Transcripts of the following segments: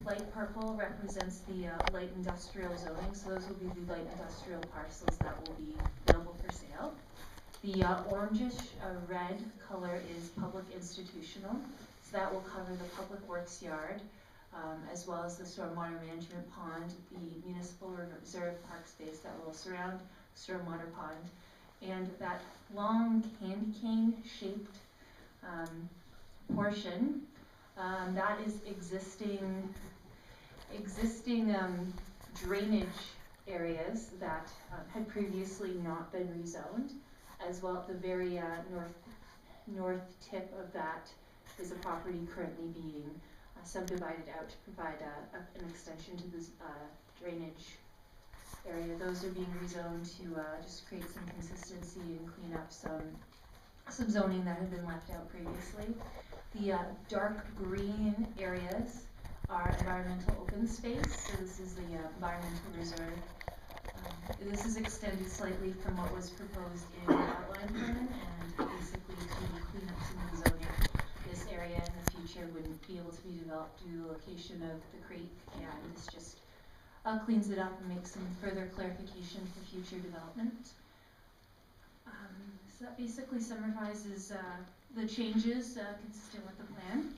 light purple represents the light industrial zoning, so those will be the light industrial parcels that will be available for sale. The orangish red color is public institutional, so that will cover the public works yard, as well as the stormwater management pond, the municipal reserve park space that will surround stormwater pond, and that long candy cane shaped portion, that is existing drainage areas that had previously not been rezoned, as well at the very north tip of that is a property currently being subdivided out to provide an extension to this drainage area. Those are being rezoned to just create some consistency and clean up some zoning that had been left out previously. The dark green areas are environmental open space, so this is the environmental reserve. This is extended slightly from what was proposed in the outline plan, and basically to clean up some of the zoning. This area in the future wouldn't be able to be developed due to the location of the creek, and this just cleans it up and makes some further clarification for future development. So that basically summarizes the changes consistent with the plan.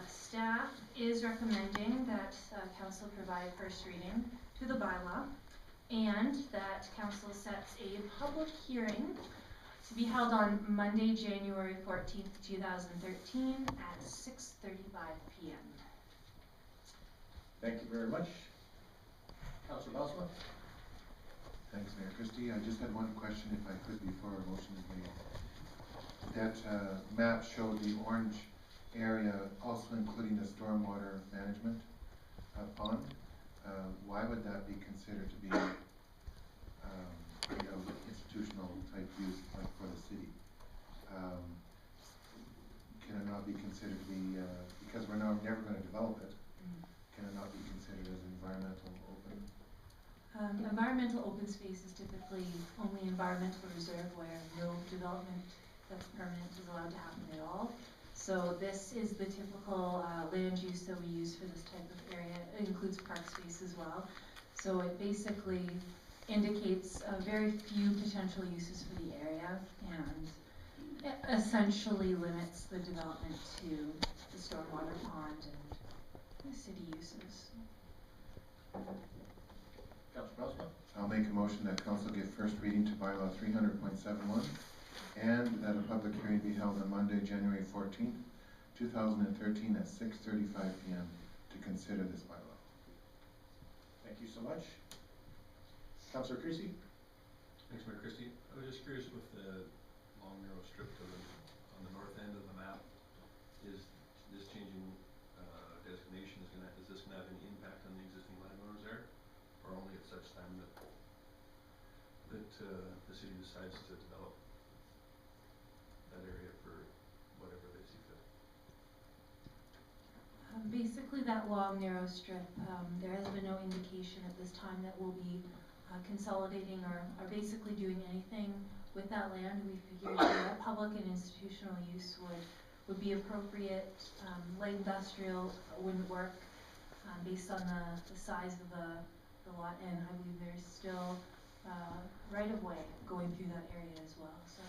Staff is recommending that Council provide first reading to the bylaw, and that Council sets a public hearing to be held on Monday, January 14th, 2013 at 6:35 p.m. Thank you very much. Councillor Bosma. Thanks, Mayor Christie. I just had one question, if I could, before a motion is made. That map showed the orange area also including the stormwater management pond. Why would that be considered to be institutional type use, like for the city? Can it not be considered to be, because we're now never going to develop it, can it not be considered as environmental open? Environmental open space is typically only environmental reserve where no development that's permanent is allowed to happen at all. So this is the typical land use that we use for this type of area. It includes park space as well. So it basically indicates very few potential uses for the area, and it essentially limits the development to the stormwater pond and the city uses. Councillor Bosma. I'll make a motion that Council give first reading to bylaw 300.71 and that a public hearing be held on Monday, January 14th, 2013 at 6:35 p.m. to consider this bylaw. Thank you so much. Councillor Creasy. Thanks, Mayor Christie. I was just curious with the long narrow strip on the north end of the map, is this changing designation is this going to have any impact on the existing landowners there, or only at such time that the city decides to develop that area for whatever they see fit? Basically that long narrow strip, there has been no indication at this time that we'll be consolidating or basically doing anything with that land. We figured that public and institutional use would be appropriate. Light industrial wouldn't work based on the size of the lot, and I believe there's still right of way going through that area as well. So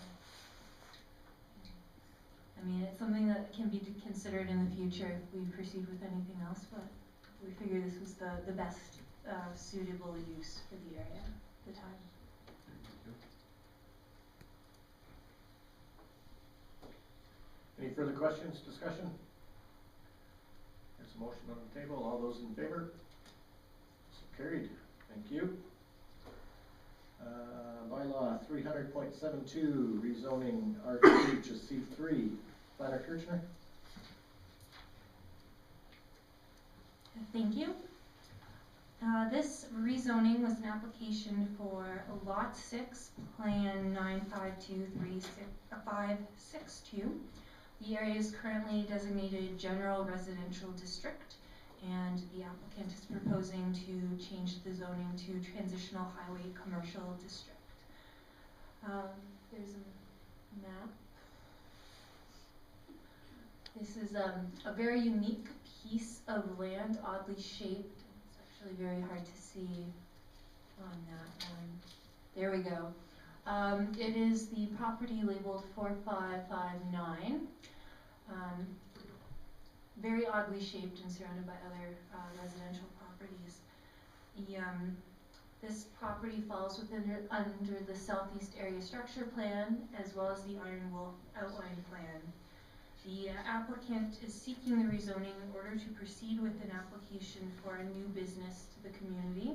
I mean, it's something that can be considered in the future if we proceed with anything else, but we figure this was the best suitable use for the area at the time. Any further questions, discussion? There's a motion on the table. All those in favor? So carried. Thank you. Bylaw 300.72, rezoning R2 to C3. Planner Kirchner. Thank you. This rezoning was an application for Lot 6, Plan 9523562. The area is currently designated General Residential District, and the applicant is proposing to change the zoning to Transitional Highway Commercial District. There's a map. This is a very unique piece of land, oddly shaped. It's actually very hard to see on that one. There we go. It is the property labeled 4559. Very oddly shaped and surrounded by other residential properties. This property falls under the Southeast Area Structure Plan as well as the Iron Wolf Outline Plan. The applicant is seeking the rezoning in order to proceed with an application for a new business to the community.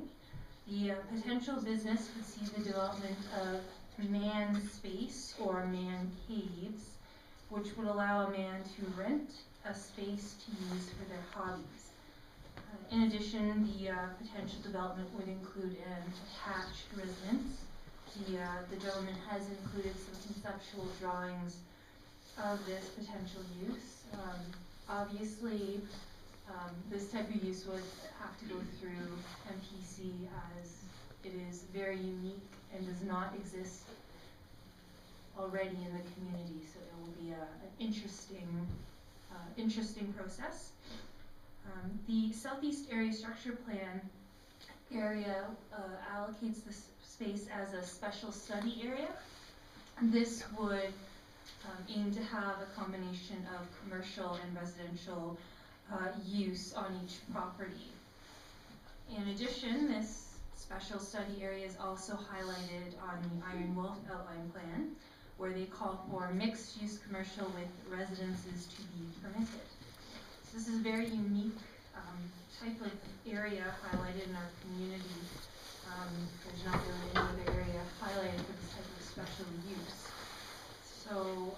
The potential business would see the development of man space or man caves, which would allow a man to rent a space to use for their hobbies. In addition, the potential development would include an attached residence. The gentleman has included some conceptual drawings of this potential use. Obviously, this type of use would have to go through MPC as it is very unique and does not exist already in the community, so it will be an interesting process. The Southeast Area Structure Plan area allocates this space as a special study area. This would aim to have a combination of commercial and residential use on each property. In addition, this special study area is also highlighted on the Iron Wolf Outline Plan, where they call for mixed-use commercial with residences to be permitted. So this is a very unique type of area highlighted in our community. There's not really any other area highlighted for this type of special use. So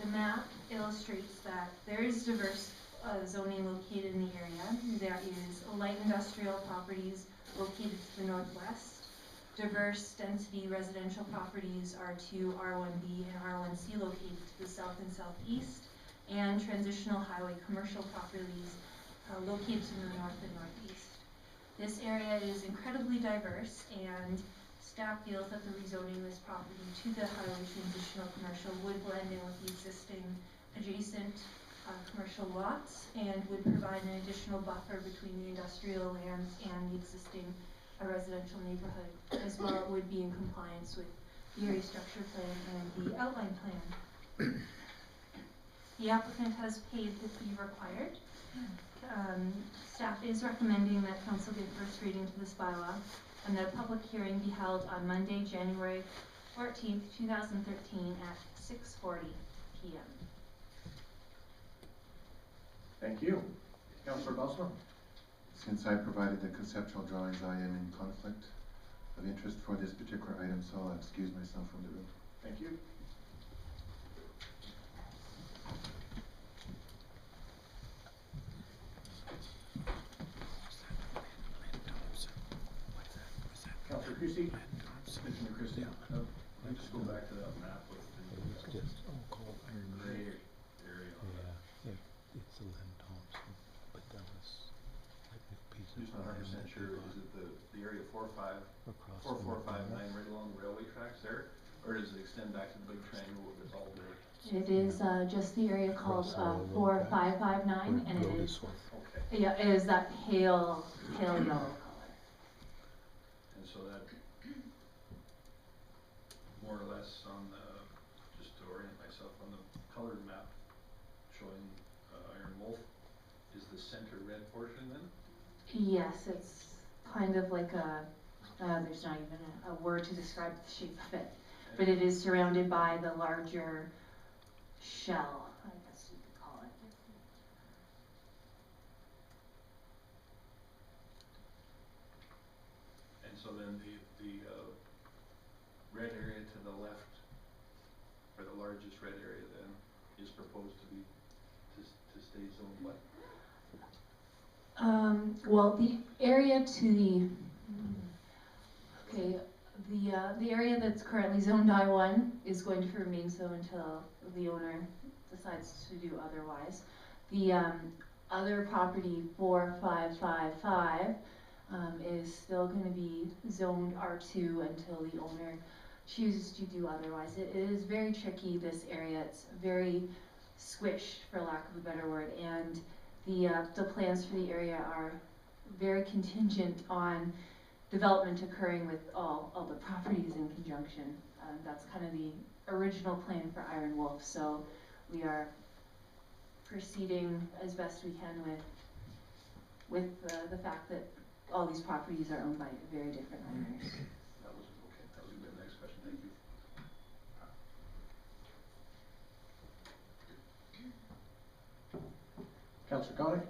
the map illustrates that there is diverse zoning located in the area. There is light industrial properties located to the northwest. Diverse density residential properties R2, R1B, and R1C located to the south and southeast. And transitional highway commercial properties located to the north and northeast. This area is incredibly diverse, and staff feels that the rezoning this property to the highway transitional commercial would blend in with the existing adjacent commercial lots and would provide an additional buffer between the industrial lands and the existing residential neighborhood. As well, it would be in compliance with the area structure plan and the outline plan. The applicant has paid the fee required. Staff is recommending that council give first reading to this bylaw and that a public hearing be held on Monday, January 14th, 2013 at 6:40 p.m. Thank you. Councillor Boswell. Since I provided the conceptual drawings, I am in conflict of interest for this particular item, so I'll excuse myself from the room. Thank you. Councillor Creasy. Commissioner Christie, let me just go back to that map with the gray area on that. It's a Len Thompson, but that was like a piece of Just not 100% sure, is it the area 4459 right along the railway tracks there? Or does it extend back to the big triangle that's all there? It is just the area called 4559, and it is, Okay. yeah, it is that pale yellow color. And so that, more or less on the, just to orient myself, on the colored map showing Iron Wolf, is the center red portion then? Yes, it's kind of like a, there's not even a word to describe the shape of it, but it is surrounded by the larger shell, I guess you could call it. And so then the red area to the left, or the largest red area then, is proposed to be, to stay zoned what? Well, the area to the, okay, the area that's currently zoned I1 is going to remain so until the owner decides to do otherwise. The other property 4555 is still going to be zoned R2 until the owner chooses to do otherwise. It is very tricky, this area. It's very squished, for lack of a better word, and the plans for the area are very contingent on development occurring with all the properties in conjunction. That's kind of the original plan for Iron Wolf, so we are proceeding as best we can with the fact that all these properties are owned by very different owners. That was okay. That was a good next question. Thank you. Councillor Connick?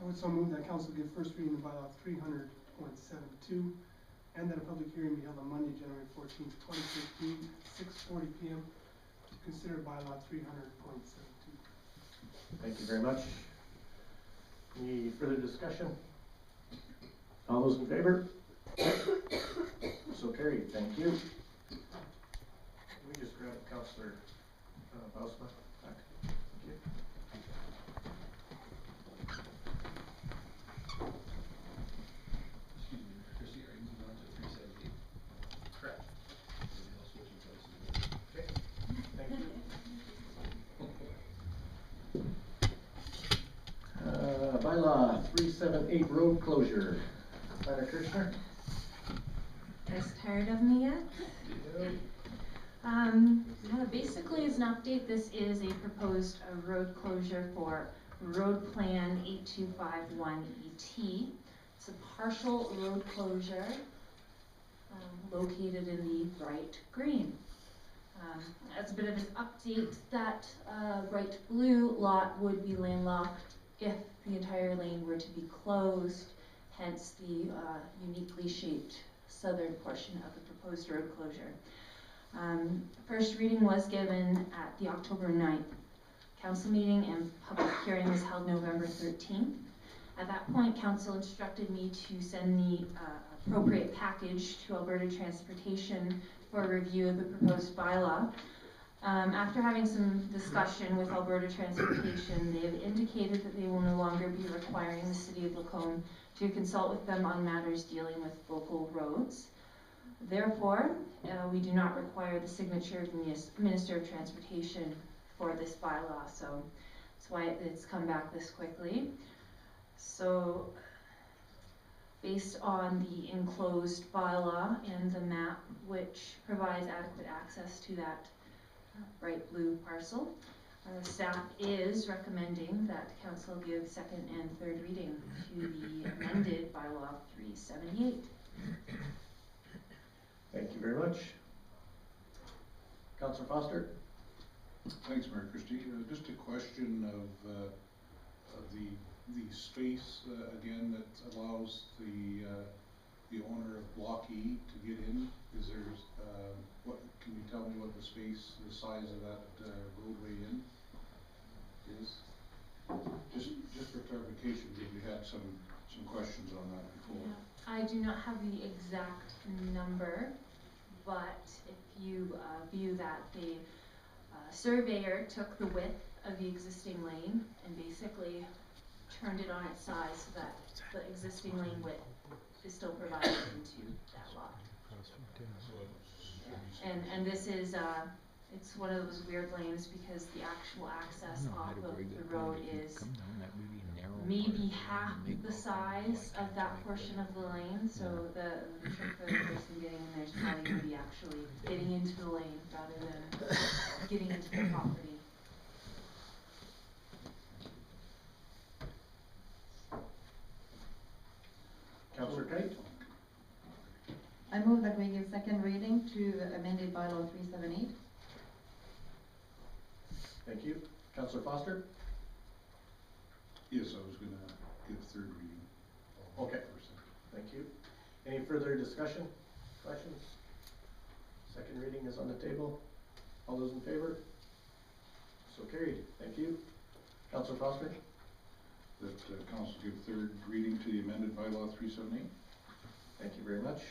I would so move that council give first reading of bylaw 300.72 and that a public hearing be held on Monday, January 14th, 2015, 6:40 p.m. to consider bylaw 300.72. Thank you very much. Any further discussion? All those in favor? So carried. Thank you. Let me just grab Councillor Bausma back. Thank you. Excuse me, Mr. Christie, are you moving on to 378? Correct. Maybe I'll switch places. Okay. Thank you. Bylaw 378 road closure. Planner Kirchner? Guys tired of me yet? Basically as an update, this is a proposed road closure for Road Plan 8251ET. It's a partial road closure located in the bright green. As a bit of an update, that bright blue lot would be landlocked if the entire lane were to be closed, hence the uniquely shaped southern portion of the proposed road closure. First reading was given at the October 9th council meeting, and public hearing was held November 13th. At that point, council instructed me to send the appropriate package to Alberta Transportation for review of the proposed bylaw. After having some discussion with Alberta Transportation, they have indicated that they will no longer be requiring the City of Lacombe to consult with them on matters dealing with local roads. Therefore, we do not require the signature of the Minister of Transportation for this bylaw, so that's why it's come back this quickly. So, based on the enclosed bylaw and the map, which provides adequate access to that bright blue parcel, staff is recommending that council give second and third reading to the amended bylaw 378. Thank you very much. Councillor Foster? Thanks, Mayor Christie. Just a question of the space again that allows the owner of Block E to get in. Is there what can you tell me what the space, the size of that roadway in is? Just for clarification, because we had some questions on that before. Yeah. I do not have the exact number, but if you view that the surveyor took the width of the existing lane and basically turned it on its side so that the existing lane width is still provided into that lot. And this is it's one of those weird lanes because the actual access off of the road is maybe half the size of that portion of the lane, so the trick for the person getting in there is probably going to be actually getting into the lane rather than getting into the property. Councillor Kite? I move that we give second reading to amended bylaw 378. Thank you. Councillor Foster? Yes, I was going to give third reading. Okay. Thank you. Any further discussion, questions? Second reading is on the table. All those in favor? So carried. Thank you. Councillor Foster? That council give third reading to the amended bylaw 378. Thank you very much.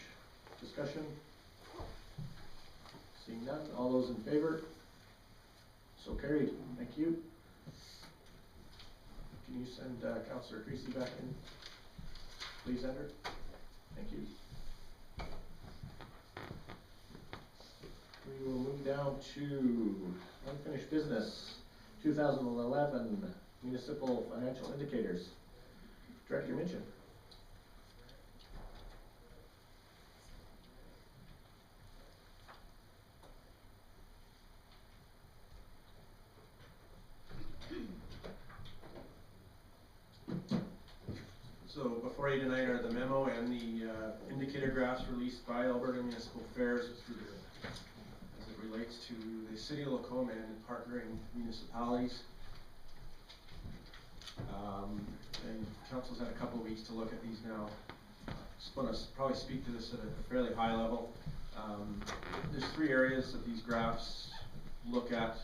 Discussion? Seeing none. All those in favor? So carried. Thank you. Can you send Councillor Creasy back in? Please enter. Thank you. We will move down to unfinished business. 2011 municipal financial indicators. Director Minchin. So before you tonight are the memo and the indicator graphs released by Alberta Municipal Affairs as it relates to the city of Lacombe and partnering municipalities. And council's had a couple of weeks to look at these now. Just want to probably speak to this at a fairly high level. There's three areas that these graphs look at,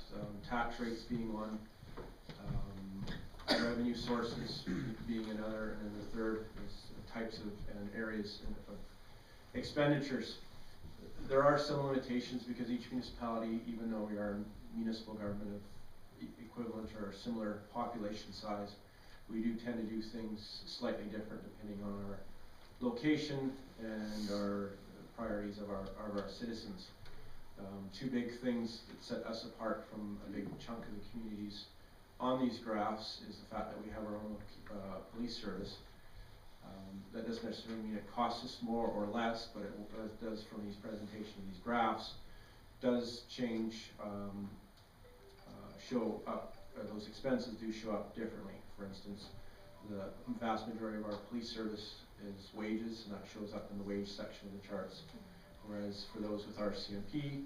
tax rates being one, revenue sources being another, and then the third is types of and areas of expenditures. There are some limitations because each municipality, even though we are a municipal government of equivalent or similar population size, we do tend to do things slightly different depending on our location and our priorities of our citizens. Two big things that set us apart from a big chunk of the communities on these graphs is the fact that we have our own police service. That doesn't necessarily mean it costs us more or less, but it does from these presentations, these graphs, does change, show up, those expenses do show up differently. For instance, the vast majority of our police service is wages, and that shows up in the wage section of the charts. Whereas for those with RCMP,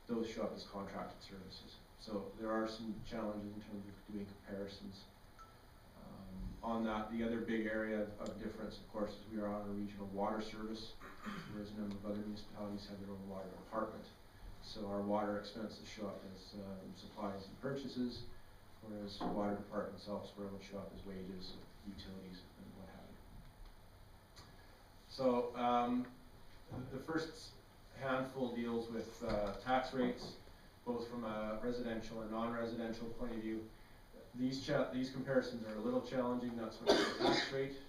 those show up as contracted services. So there are some challenges in terms of doing comparisons. On that, the other big area of difference, of course, is we are on a regional water service, whereas a number of other municipalities have their own water department. So our water expenses show up as supplies and purchases, whereas water departments elsewhere would show up as wages, utilities, and what have you. So the first handful deals with tax rates, both from a residential and non-residential point of view. These comparisons are a little challenging, not so much the tax rate,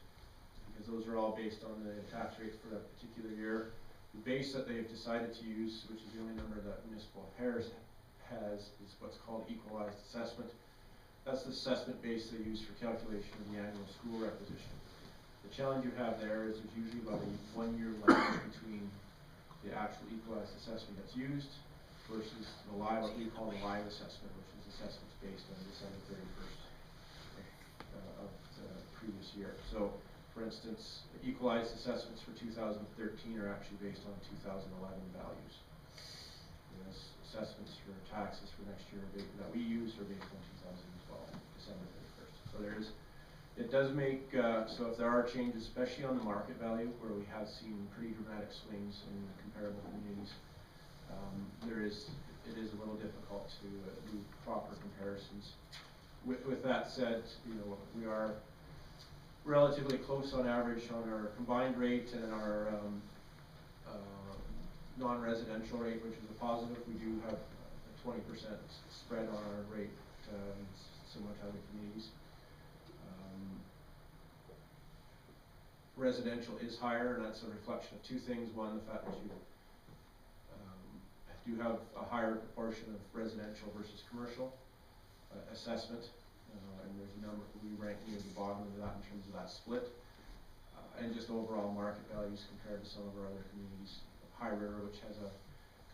because those are all based on the tax rate for that particular year. The base that they've decided to use, which is the only number that municipal affairs has, is what's called equalized assessment. That's the assessment base they use for calculation of the annual school requisition. The challenge you have there is there's usually about a 1 year lag between the actual equalized assessment that's used versus the live, what we call the live assessment, which is assessments based on December 31st of the previous year. So, for instance, the equalized assessments for 2013 are actually based on 2011 values. Whereas assessments for taxes for next year that we use are based on 2012, December 31st. So it does make, so if there are changes, especially on the market value, where we have seen pretty dramatic swings in comparable communities, it is a little difficult to do proper comparisons. With that said, we are relatively close on average on our combined rate and our non-residential rate, which is a positive. We do have a 20% spread on our rate, similar to other communities. Residential is higher, and that's a reflection of two things. One, the fact that you do have a higher proportion of residential versus commercial assessment, and there's a number, we rank near the bottom of that in terms of that split, and just overall market values compared to some of our other communities. High River, which has a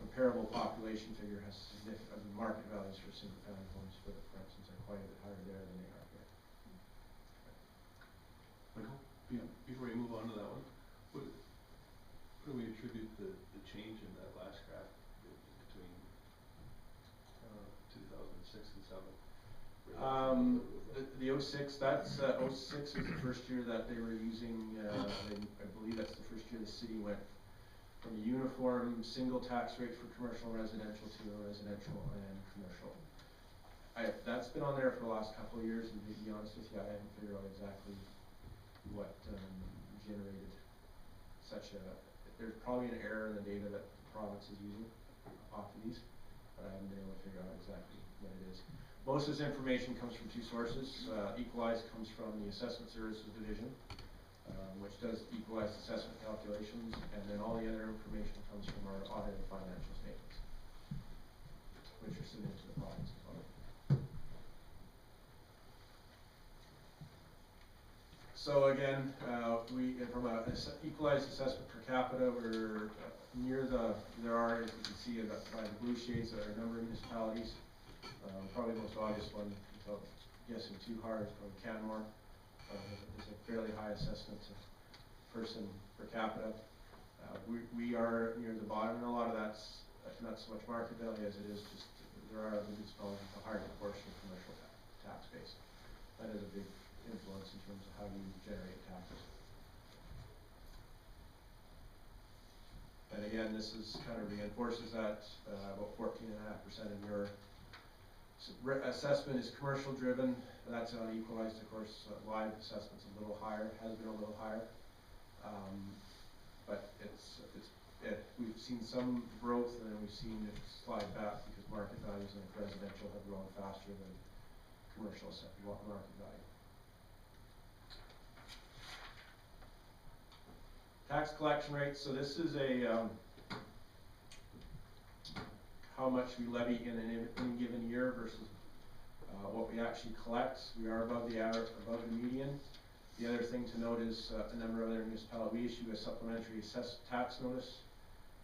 comparable population figure, has significant market values for single-family homes, for instance, are quite a bit higher there than they are here. Michael? Yeah. Before we move on to that one, what do we attribute the change in that last graph between 2006 and 7? The 06, that's 06 was the first year that they were using, I believe that's the first year the city went from a uniform single tax rate for commercial and residential to a residential and commercial. That's been on there for the last couple of years, and to be honest with you, I haven't figured out exactly what generated such a, there's probably an error in the data that the province is using off of these, but I haven't been able to figure out exactly what it is. Most of this information comes from two sources. Equalized comes from the Assessment Services Division, which does equalized assessment calculations, and then all the other information comes from our audited financial statements, which are submitted to the province as well. So again, from a equalized assessment per capita, we're near there are, as you can see, by the blue shades, there are a number of municipalities. Probably the most obvious one, without guessing too hard, is probably Canmore. It's a fairly high assessment person per capita. We are near the bottom, and a lot of that's not so much market value as it is just there are other municipalities with a higher proportion of commercial tax base. That is a big influence in terms of how you generate taxes. And again, this is kind of reinforces that about 14.5% of your assessment is commercial driven. That's not equalized, of course. Live assessment's a little higher, has been a little higher. But we've seen some growth, and then we've seen it slide back because market values in residential have grown faster than commercial market value. Tax collection rates. So this is how much we levy in any given year versus what we actually collect. We are above the average, above the median. The other thing to note is a number of other municipalities, we issue a supplementary tax notice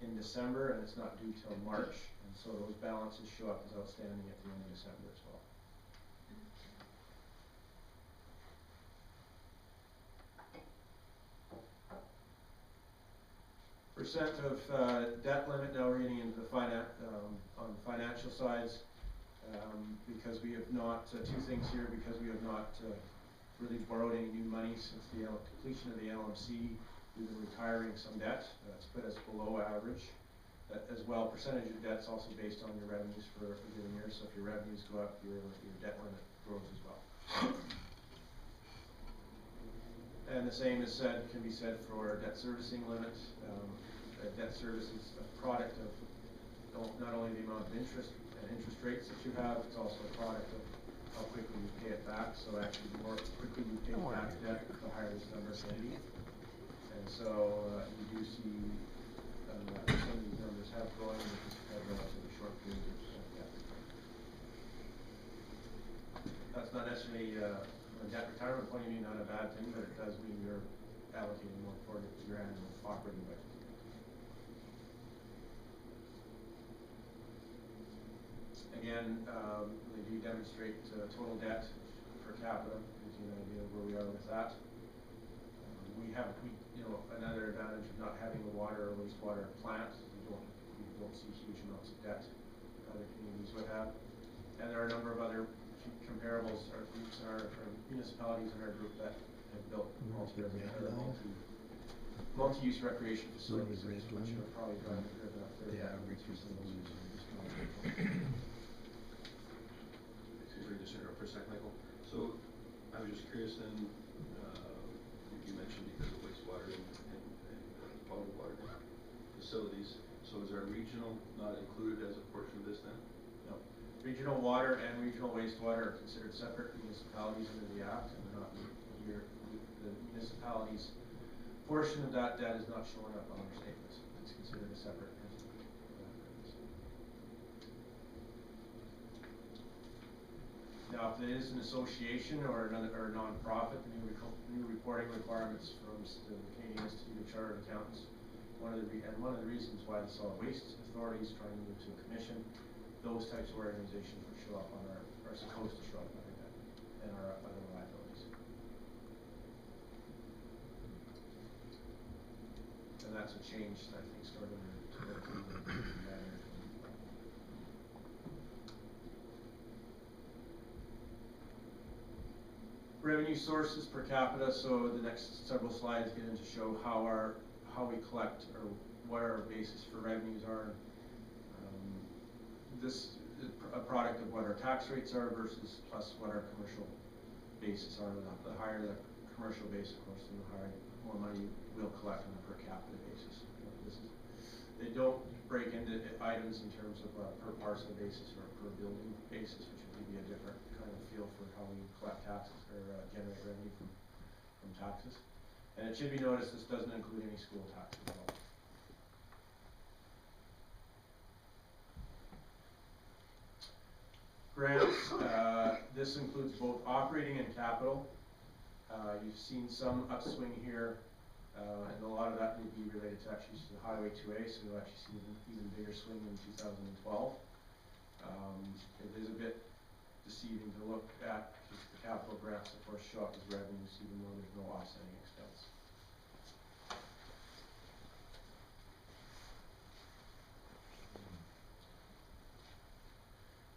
in December, and it's not due till March, and so those balances show up as outstanding at the end of December as well. Percent of debt limit. Now we're getting into the on the financial sides, because we have not, two things here, because we have not really borrowed any new money since the completion of the LMC. We've been retiring some debt. That's put us below average. As well, percentage of debt's also based on your revenues for a given year. So if your revenues go up, your debt limit grows as well. And the same is can be said for debt servicing limit. Debt service is a product of not only the amount of interest and interest rates that you have, it's also a product of how quickly you pay it back. So actually, the more quickly you pay back debt, the higher this number can be. And so you do see some of these numbers have grown in a relatively short period of debt. That's not necessarily from a debt retirement point of view, not a bad thing, but it does mean you're allocating more toward your annual operating budget. Again, they do demonstrate total debt per capita, gives you an idea of where we are with that. Another advantage of not having a water or wastewater plant, you don't see huge amounts of debt other communities would have. And there are a number of other comparables or groups or municipalities in our group that have built multi-use recreation facilities, which are probably driving up their average for some of those Just interrupt for a second, Michael. So I was just curious then, you mentioned because of wastewater and bottled water facilities. So is our regional not included as a portion of this then? No. Regional water and regional wastewater are considered separate municipalities under the Act, and they're not here. The municipalities portion of that debt is not showing up on our statements. It's considered a separate entity. Now, if it is an association or a non-profit, the new reporting requirements from the Canadian Institute of Chartered Accountants. One of the reasons why the Solid Waste Authority is trying to move to a commission, those types of organizations will show up on are supposed to show up on our debt and our other liabilities. And that's a change, I think, starting in 2019. Revenue sources per capita. So the next several slides get into show how we collect or what our basis for revenues are. This is a product of what our tax rates are versus plus what our commercial basis are. The higher the commercial base, of course, the more money we'll collect on a per capita basis. They don't break into items in terms of per parcel basis or per building basis, which would give you a different kind of feel for how we collect taxes or generate revenue from taxes. And it should be noticed this doesn't include any school taxes at all. Grants, this includes both operating and capital. You've seen some upswing here, and a lot of that would be related to actually to the Highway 2A, so you'll actually see an even bigger swing in 2012. It is a bit deceiving to look at, because the capital grants of course show up as revenues even though there's no offsetting expense.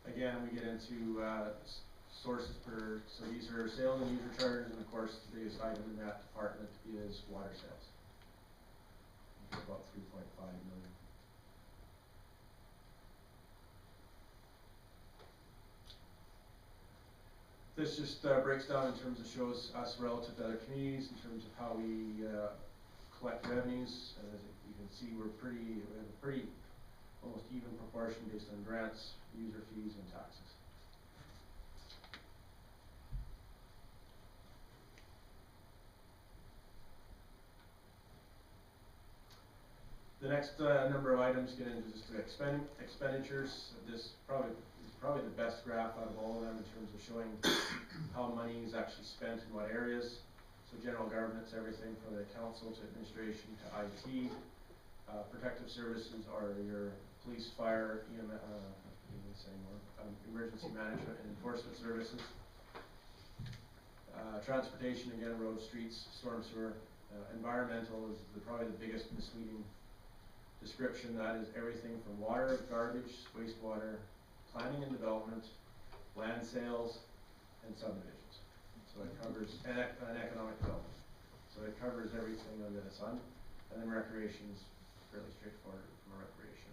Again, we get into sources per, so these are sales and user charges, and of course the biggest item in that department is water sales. About 3.5 million. This just breaks down in terms of shows us relative to other communities in terms of how we collect revenues. And as you can see, we have a pretty almost even proportion based on grants, user fees, and taxes. The next number of items get into just expenditures. This is probably the best graph out of all of them in terms of showing how money is actually spent in what areas. So general government's everything from the council to administration to IT. Protective services are your police, fire, emergency management and enforcement services. Transportation, again, roads, streets, storm sewer. Environmental is probably the biggest misleading description. That is everything from water, garbage, wastewater, planning and development, land sales, and subdivisions. So it covers, and economic development. So it covers everything under the sun. And then recreation is fairly straightforward from a recreation.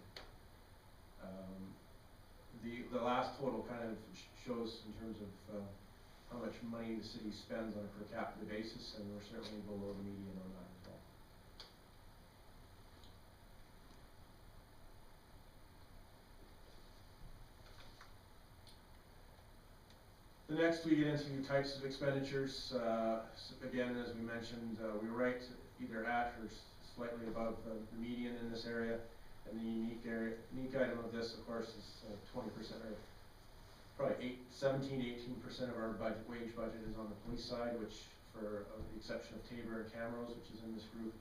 The last total kind of shows in terms of how much money the city spends on a per capita basis, and we're certainly below the median on that as well. The next we get into types of expenditures. Again, as we mentioned, we rate either at or slightly above the median in this area. And the unique item of this, of course, is 20% or probably 17–18% of our wage budget is on the police side, which, for the exception of Tabor and Camrose, which is in this group,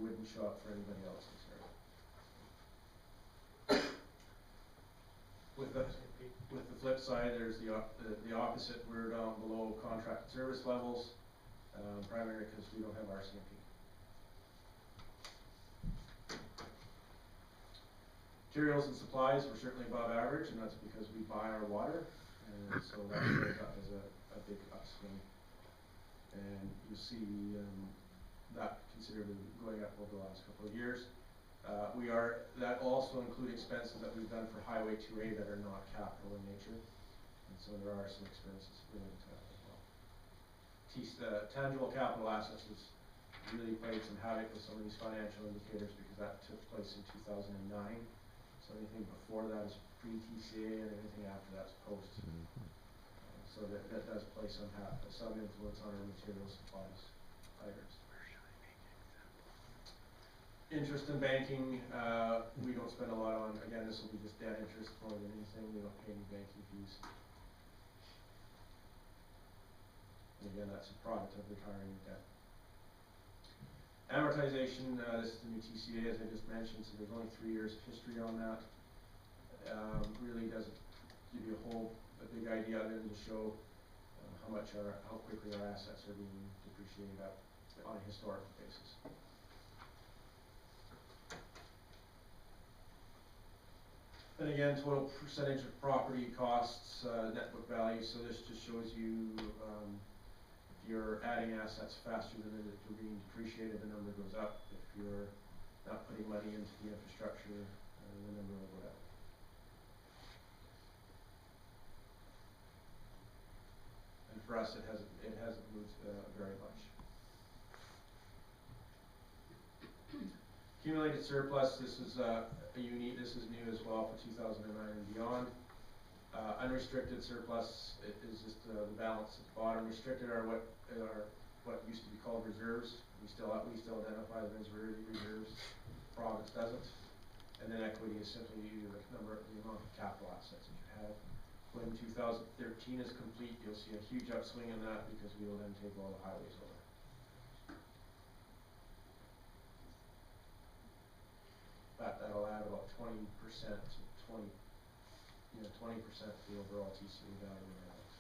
wouldn't show up for anybody else in this area. With the flip side, there's the opposite. We're down below contract service levels, primarily because we don't have RCMP. Materials and supplies were certainly above average, and that's because we buy our water, and so that shows up as a big upswing. And you see that considerably going up over the last couple of years. That also include expenses that we've done for Highway 2A that are not capital in nature, and so there are some expenses related to that as well. Tangible capital assets has really played some havoc with some of these financial indicators because that took place in 2009. So anything before that is pre-TCA, and anything after that's post. So that does play some influence on our material supplies items. Interest in banking, we don't spend a lot on. Again, this will be just debt interest more than anything. We don't pay any banking fees. And again, that's a product of retiring debt. Amortization, this is the new TCA, as I just mentioned, so there's only 3 years of history on that. Really doesn't give you a big idea other than to show how quickly our assets are being depreciated up on a historical basis. And again, total percentage of property costs, net book value, so this just shows you if you're adding assets faster than they're being depreciated, the number goes up. If you're not putting money into the infrastructure, the number will go down. And for us, it hasn't moved very much. Accumulated surplus, this is this is new as well for 2009 and beyond. Unrestricted surplus is just the balance at the bottom. Restricted are what used to be called reserves. We still identify them as reserves. Province doesn't. And then equity is simply the amount of capital assets that you have. When 2013 is complete, you'll see a huge upswing in that because we will then take all the highways over. That'll add about 20% to 20% to the overall TCA value of our house.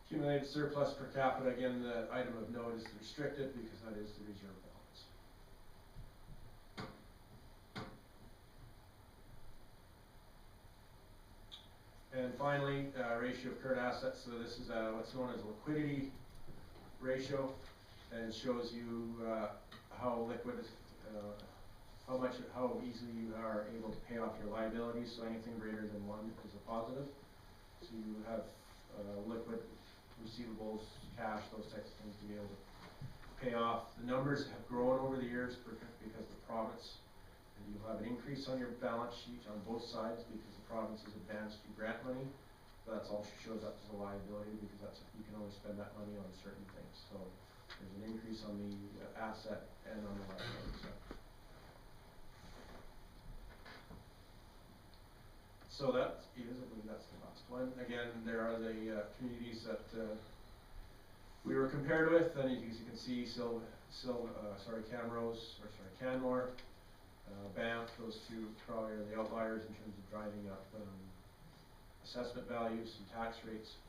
Accumulated surplus per capita, again, the item of note is restricted because that is the reserve balance. And finally, ratio of current assets. So this is what's known as a liquidity ratio, and it shows you how liquid, how easily you are able to pay off your liabilities. So anything greater than 1 is a positive. So you have liquid receivables, cash, those types of things to be able to pay off. The numbers have grown over the years because the province, and you'll have an increase on your balance sheet on both sides because the province has advanced you grant money. That's all shows up as a liability because you can only spend that money on certain things. So there's an increase on the asset and on the liability side. So that is, I believe that's the last one. Again, there are the communities that we were compared with, and as you can see, Canmore, Banff, those two probably are the outliers in terms of driving up assessment values and tax rates.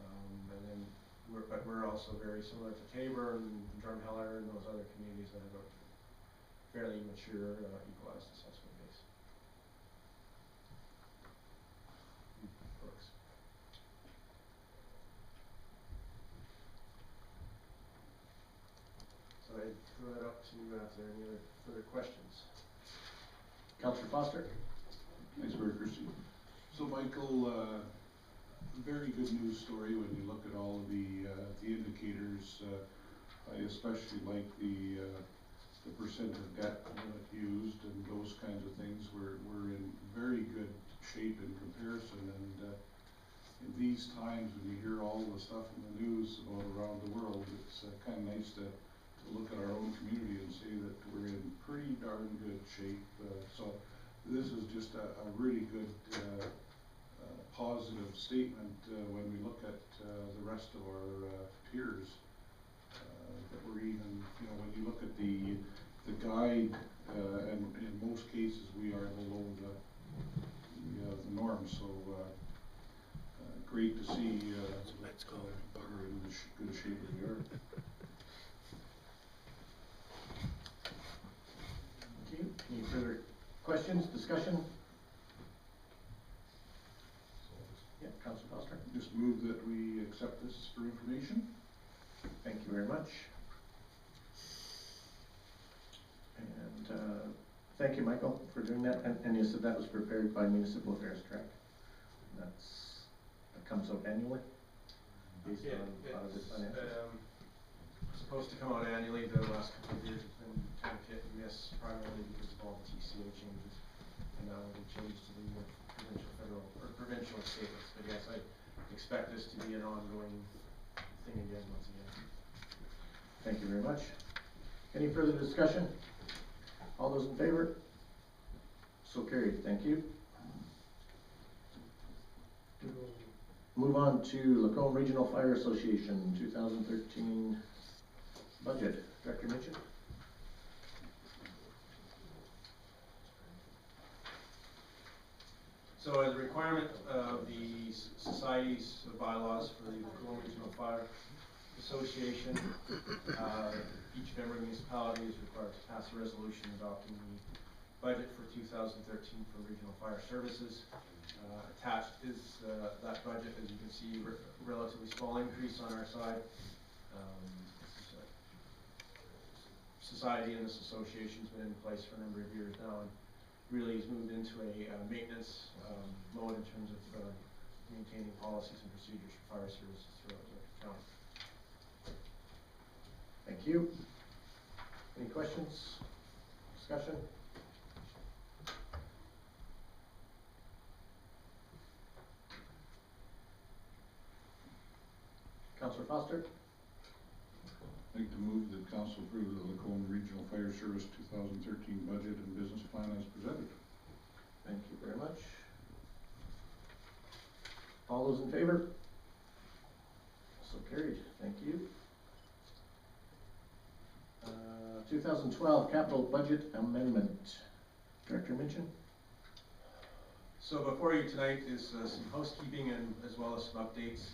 And then we're also very similar to Tabor and Drumheller and those other communities that have a fairly mature equalized assessment base. Brooks. So I throw that up to if there are any other further questions. Councillor Foster. Thanks, Mayor Christie. So Michael, very good news story when you look at all of the indicators. I especially like the percent of debt used and those kinds of things. We're in very good shape in comparison, and in these times when you hear all the stuff in the news about around the world, it's kind of nice to look at our own community and say that we're in pretty darn good shape. So this is just a really good positive statement when we look at the rest of our peers. That we're even, when you look at the guide, and in most cases we are below the norm. So great to see Let's go. we're in good shape as we are. Thank you. Any further questions, discussion? Yeah, Councillor Foster. Just move that we accept this for information. Thank you very much. And thank you, Michael, for doing that. And you said that was prepared by Municipal Affairs, correct? That comes out annually? Based on audited financials? Supposed to come out annually. The last couple of years it's been kind of hit and miss, primarily because of all the TCA changes. And now the changes to the provincial statements. But yes, I expect this to be an ongoing thing again once again. Thank you very much. Any further discussion? All those in favor? So carried. Thank you. Move on to Lacombe Regional Fire Association 2013 budget. Director Mitchell. So as a requirement of the Society's bylaws for the Lacombe Regional Fire Association, each member municipality is required to pass a resolution adopting the budget for 2013 for regional fire services. Attached is that budget. As you can see, relatively small increase on our side. Society and this association has been in place for a number of years now, and really has moved into a maintenance mode in terms of maintaining policies and procedures for fire services throughout the county. Thank you. Any questions? Discussion? Councillor Foster. I'd like to move that council approve the Lacombe Regional Fire Service 2013 budget and business plan as presented. Thank you very much. All those in favor? So carried, thank you. 2012 capital budget amendment. Director Minchin? So before you tonight is some housekeeping and as well as some updates.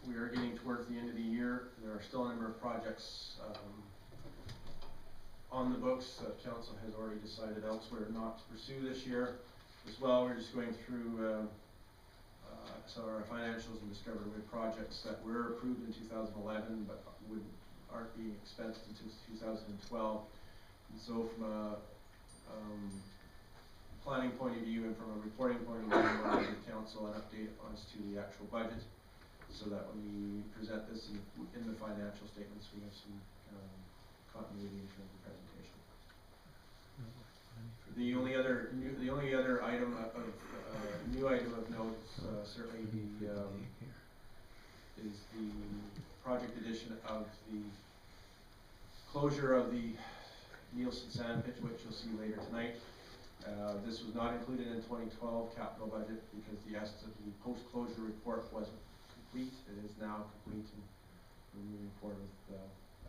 We are getting towards the end of the year. There are still a number of projects on the books that council has already decided elsewhere not to pursue this year. As well, we're just going through some of our financials and discovered with projects that were approved in 2011 but aren't being expensed into 2012. And so from a planning point of view and from a reporting point of view, we want to give council an update as to the actual budget, so that when we present this in the financial statements, we have some continuity in terms of presentation. The only other item of new item of note is certainly is the project edition of the closure of the Nielsen sand pit, which you'll see later tonight. This was not included in 2012 capital budget because the post-closure report wasn't complete. It is now complete, and we're moving forward with the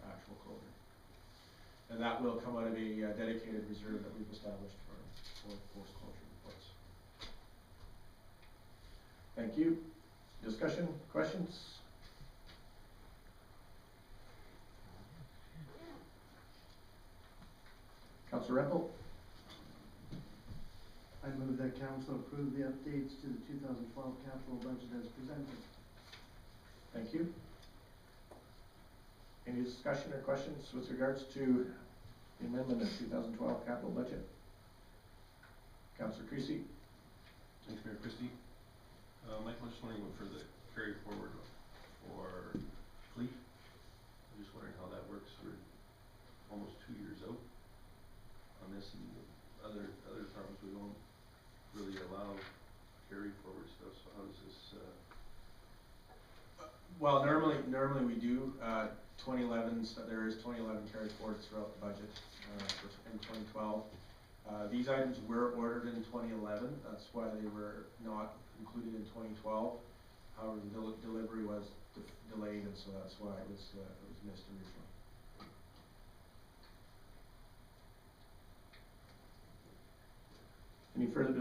actual closure. And that will come out of a dedicated reserve that we've established for post-closure reports. Thank you. Discussion, questions? Councillor Rempel? I move that council approve the updates to the 2012 capital budget as presented. Thank you. Any discussion or questions with regards to the amendment of 2012 capital budget? Councillor Creasy? Thanks, Mayor Christie. Michael, I'm just wondering for the carry forward for fleet. I'm just wondering how that works. We're almost 2 years out on this, and other departments we don't really allow carry forward stuff. So how does this? Well, normally we do. 2011, there is 2011 carry forwards throughout the budget in 2012. These items were ordered in 2011. That's why they were not included in 2012. However, the delivery was delayed, and so that's why it was missed originally. Any further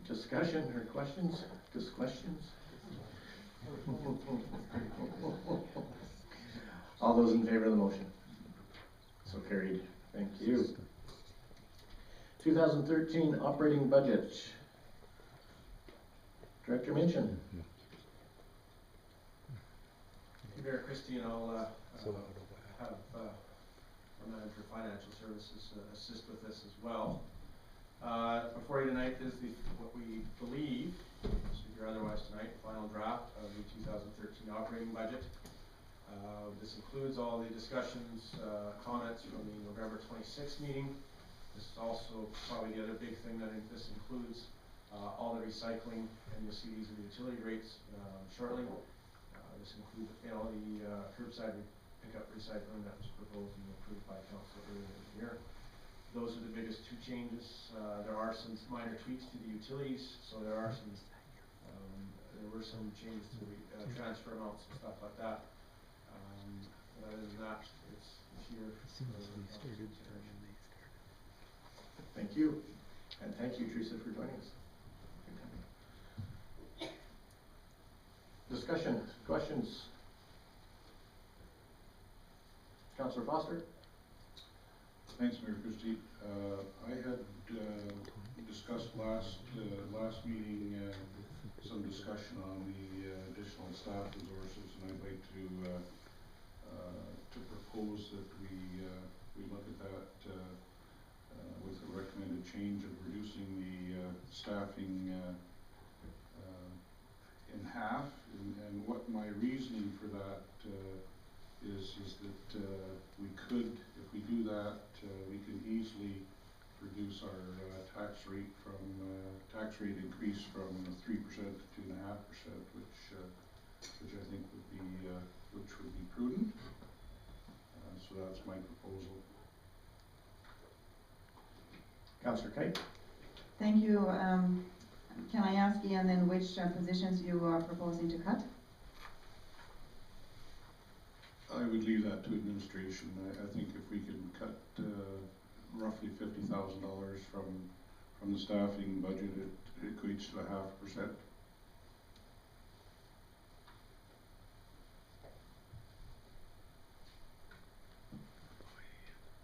discussion or questions? All those in favor of the motion? So carried. Thank you. 2013 operating budget. Director Minchin. Mayor Christie, and I'll have our manager of financial services assist with this as well. Before you tonight is what we believe, so you're otherwise tonight, final draft of the 2013 operating budget. This includes all the discussions, comments from the November 26th meeting. This is also probably the other big thing that this includes all the recycling, and you'll see these are the utility rates shortly. This includes the curbside pickup recycling that was proposed and approved by council earlier in the year. Those are the biggest two changes. There are some minor tweaks to the utilities, so there were some changes to the transfer amounts and stuff like that. But other than that, it's here. Thank you, and thank you, Teresa, for joining us. Discussion, questions? Councillor Foster? Thanks, Mayor Christie. I had discussed last meeting some discussion on the additional staff resources, and I'd like to propose that we look at that with a recommended change of reducing the staffing in half. And what my reasoning for that is that we could, if we do that, we can easily reduce our tax rate increase from 3% to 2.5%, which I think would be prudent. So that's my proposal. Councillor Kite? Thank you. Can I ask Ian then which positions you are proposing to cut? I would leave that to administration. I think if we can cut roughly $50,000 from the staffing budget, it equates to 0.5%.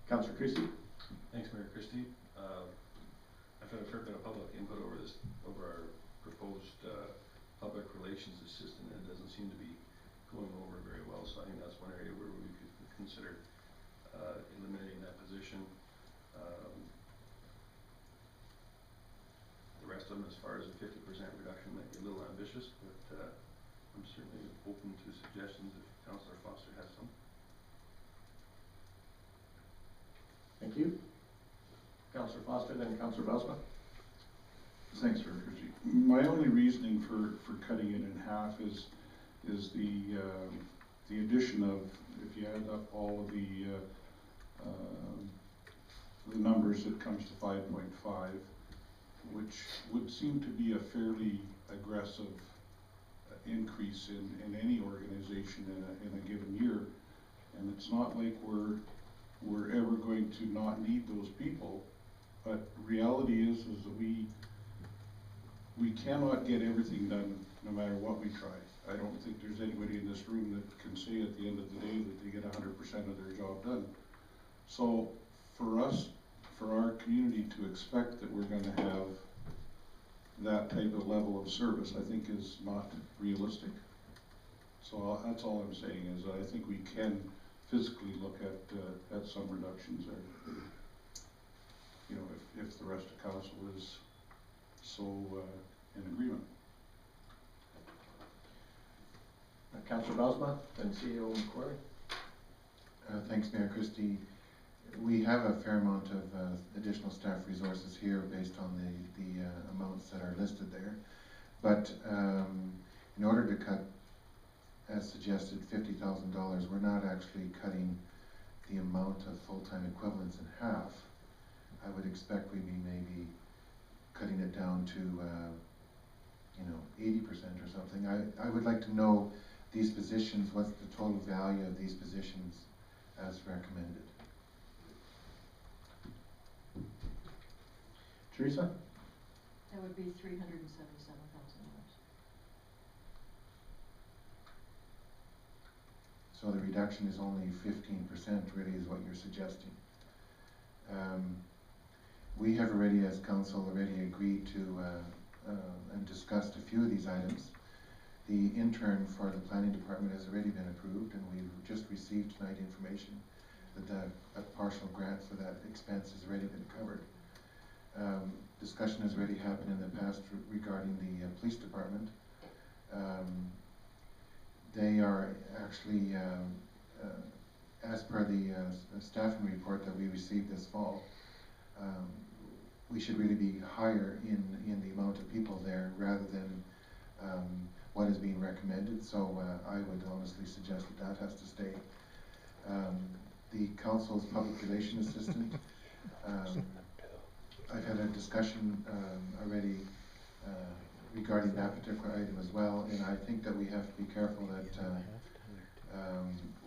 Councillor Christie? Thanks, Mayor Christie. I've had a fair bit of public input over our proposed public relations assistant, and it doesn't seem to be going over very well, so I think that's one area where we could consider eliminating that position. The rest of them, as far as a 50% reduction, might be a little ambitious, but I'm certainly open to suggestions if Councillor Foster has some. Thank you. Councillor Foster, then Councillor Bosma. Thanks, Mayor Christie. My only reasoning for cutting it in half is the addition of, if you add up all of the numbers, it comes to 5.5, which would seem to be a fairly aggressive increase in any organization in a given year. And it's not like we're ever going to not need those people, but reality is that we cannot get everything done no matter what we try. I don't think there's anybody in this room that can say at the end of the day that they get 100% of their job done. So for us, for our community to expect that we're going to have that type of level of service, I think is not realistic. So that's all I'm saying, is that I think we can physically look at some reductions there. You know, if the rest of council is so in agreement. Councillor Bosma, then CEO McQuarrie. Thanks, Mayor Christie. We have a fair amount of additional staff resources here based on the amounts that are listed there. But in order to cut, as suggested, $50,000, we're not actually cutting the amount of full-time equivalents in half. I would expect we'd be maybe cutting it down to 80% or something. I would like to know these positions, what's the total value of these positions as recommended. Teresa? That would be $377,000. So the reduction is only 15%, really, is what you're suggesting. We have already, as council, agreed to and discussed a few of these items. The intern for the planning department has already been approved, and we've just received tonight information that a partial grant for that expense has already been covered. Discussion has already happened in the past regarding the police department. They are actually, as per the staffing report that we received this fall, we should really be higher in the amount of people there rather than what is being recommended. So I would honestly suggest that has to stay. The council's public relations assistant, I've had a discussion already regarding that particular item as well, and I think that we have to be careful that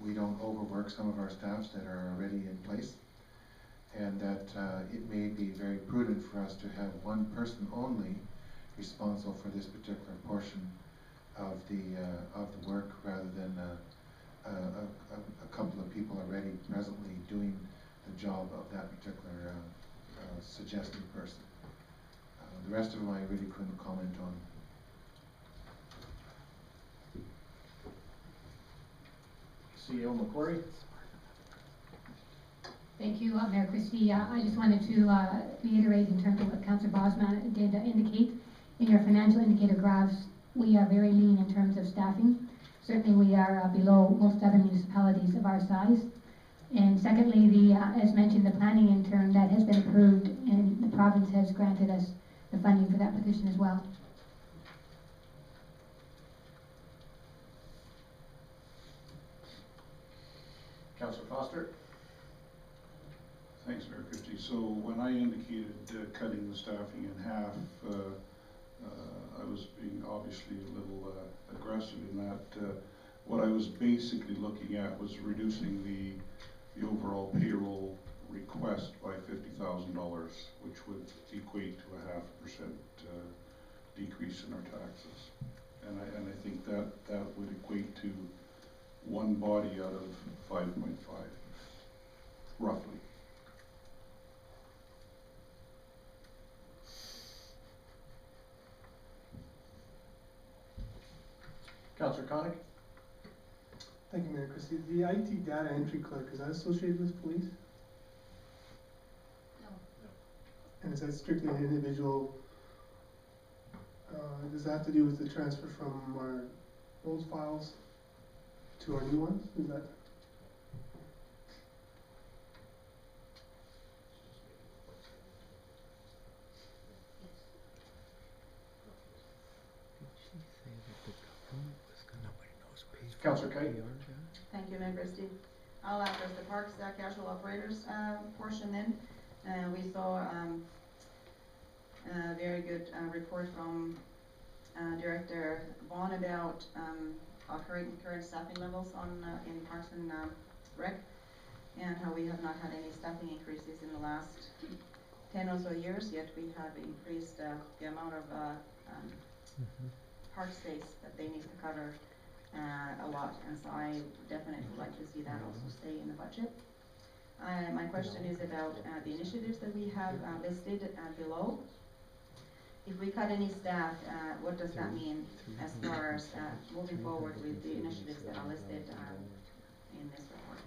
we don't overwork some of our staffs that are already in place, and that it may be very prudent for us to have one person only responsible for this particular portion of the work, rather than a couple of people already presently doing the job of that particular suggested person. The rest of them I really couldn't comment on. CEO McQuarrie. Thank you, Mayor Christie. I just wanted to reiterate in terms of what Councillor Bosma did indicate. In your financial indicator graphs, we are very lean in terms of staffing. Certainly we are below most other municipalities of our size. And secondly, as mentioned, the planning intern that has been approved, and the province has granted us the funding for that position as well. Councillor Foster. Thanks, Mayor Christie. So when I indicated cutting the staffing in half, I was being obviously a little aggressive in that. What I was basically looking at was reducing the overall payroll request by $50,000, which would equate to a 0.5% decrease in our taxes. And I think that would equate to one body out of 5.5, roughly. Councillor Koenig? Thank you, Mayor Christie. The IT data entry clerk, is that associated with police? No. And is that strictly an individual? Does that have to do with the transfer from our old files to our new ones? Is that? Councillor Kite? Thank you, Mayor Christie. I'll address the parks casual operators portion then. We saw a very good report from Director Vaughn about our current staffing levels in Parks and Rec, and how we have not had any staffing increases in the last 10 or so years, yet we have increased the amount of park space that they need to cover a lot, and so I definitely would like to see that also stay in the budget. My question is about the initiatives that we have listed below. If we cut any staff, what does that mean as far as moving forward with the initiatives that are listed in this report?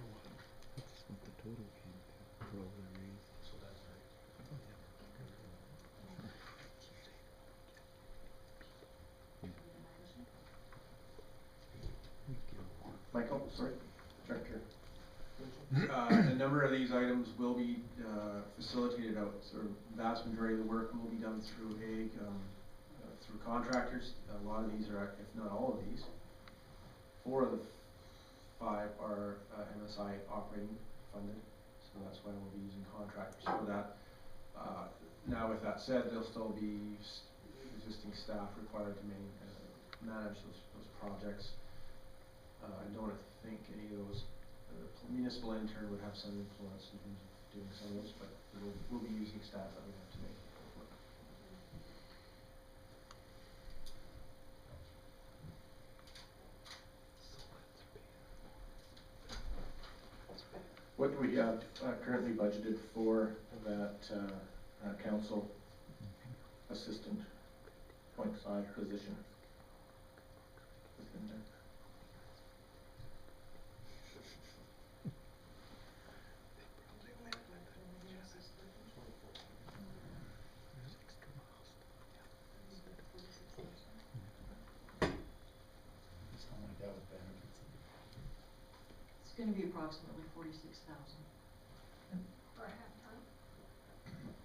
Michael, sorry, Director. A number of these items will be facilitated out, sort of vast majority of the work will be done through through contractors. A lot of these are, if not all of these, 4 of the 5 are MSI operating funded, so that's why we'll be using contractors for that. Now with that said, there'll still be existing staff required to manage those projects. I don't think any of those, the municipal intern would have some influence in terms of doing some of those, but we'll be using staff that we have to make it work. What do we have currently budgeted for that council assistant .5 position? Within there? It's gonna be approximately 46,000. For half-time?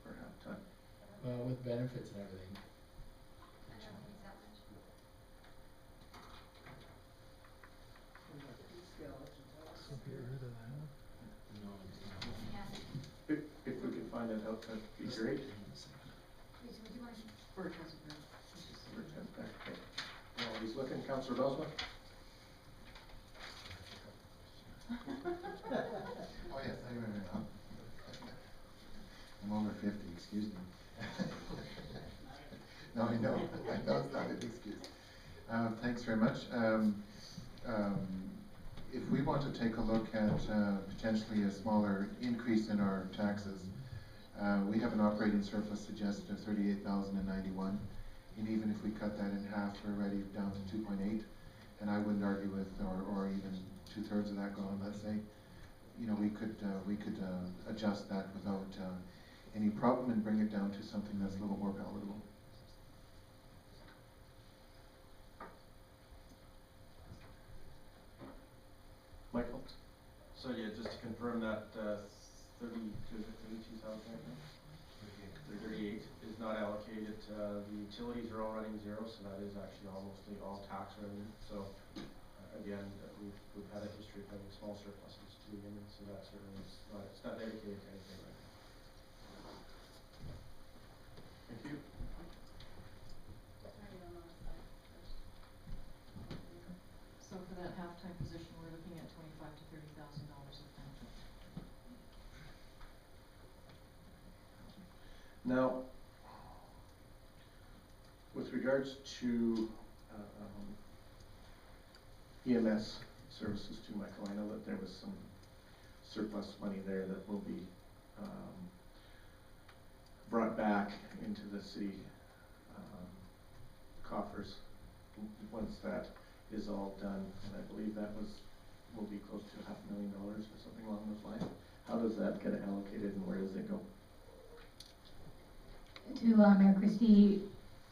For half-time. With benefits and everything. I don't think it's that much. So get rid of that. No, it's not. If we could find that out, that'd be great. For a council member. Okay. While he's looking, Councillor Boswell? Oh, yes, I remember now. I'm over 50, excuse me. No, I know it's not an excuse. Thanks very much. If we want to take a look at potentially a smaller increase in our taxes, we have an operating surplus suggested of 38,091, and even if we cut that in half, we're already down to 2.8, and I wouldn't argue with, or even 2/3 of that gone, let's say. You know, we could adjust that without any problem and bring it down to something that's a little more palatable. Michael? So yeah, just to confirm that 32,000 right now? 38 is not allocated. The utilities are all running zero, so that is actually almost all tax revenue. So again, we've had a history of having small surpluses to begin with, so that certainly is not, it's not dedicated to anything right now. Thank you. So for that halftime position, we're looking at $25,000 to $30,000 of benefit. Now, with regards to EMS services too, Michael, I know that there was some surplus money there that will be brought back into the city coffers once that is all done, and I believe that will be close to $500,000 or something along those lines. How does that get allocated and where does it go? To Mayor Christie,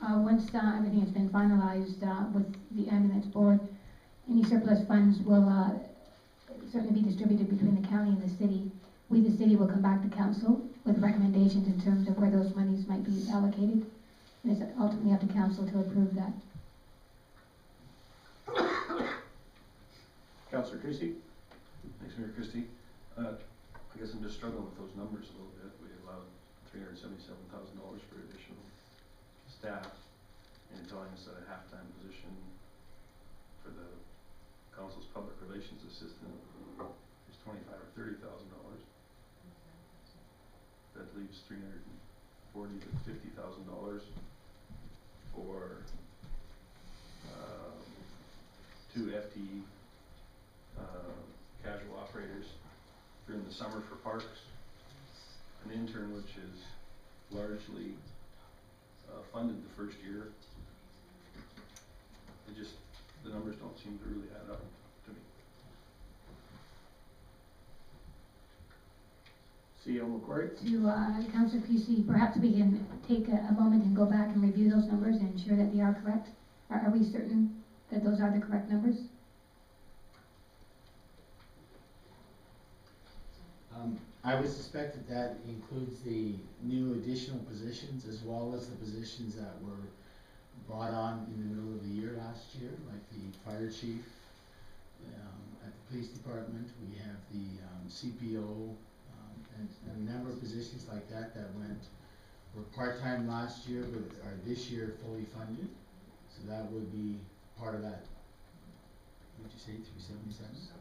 once everything has been finalized with the ambulance board, any surplus funds will certainly be distributed between the county and the city. We, the city, will come back to council with recommendations in terms of where those monies might be allocated. And it's ultimately up to council to approve that. Councillor Creasy? Thanks, Mayor Christie. I guess I'm just struggling with those numbers a little bit. We allowed $377,000 for additional staff, and you're telling us that a halftime position for the council's public relations assistant is $25,000 or $30,000. That leaves $340,000 to $50,000 for 2 FTE casual operators during the summer for parks, an intern which is largely funded the first year. The numbers don't seem to really add up to me. CEO McQuarrie? To Councillor Creasy, perhaps we can take a moment and go back and review those numbers and ensure that they are correct. Are we certain that those are the correct numbers? I would suspect that that includes the new additional positions as well as the positions that were brought on in the middle of the year last year, like the fire chief at the police department. We have the CPO and a number of positions like that that were part-time last year but are this year fully funded. So that would be part of that. What did you say, 377?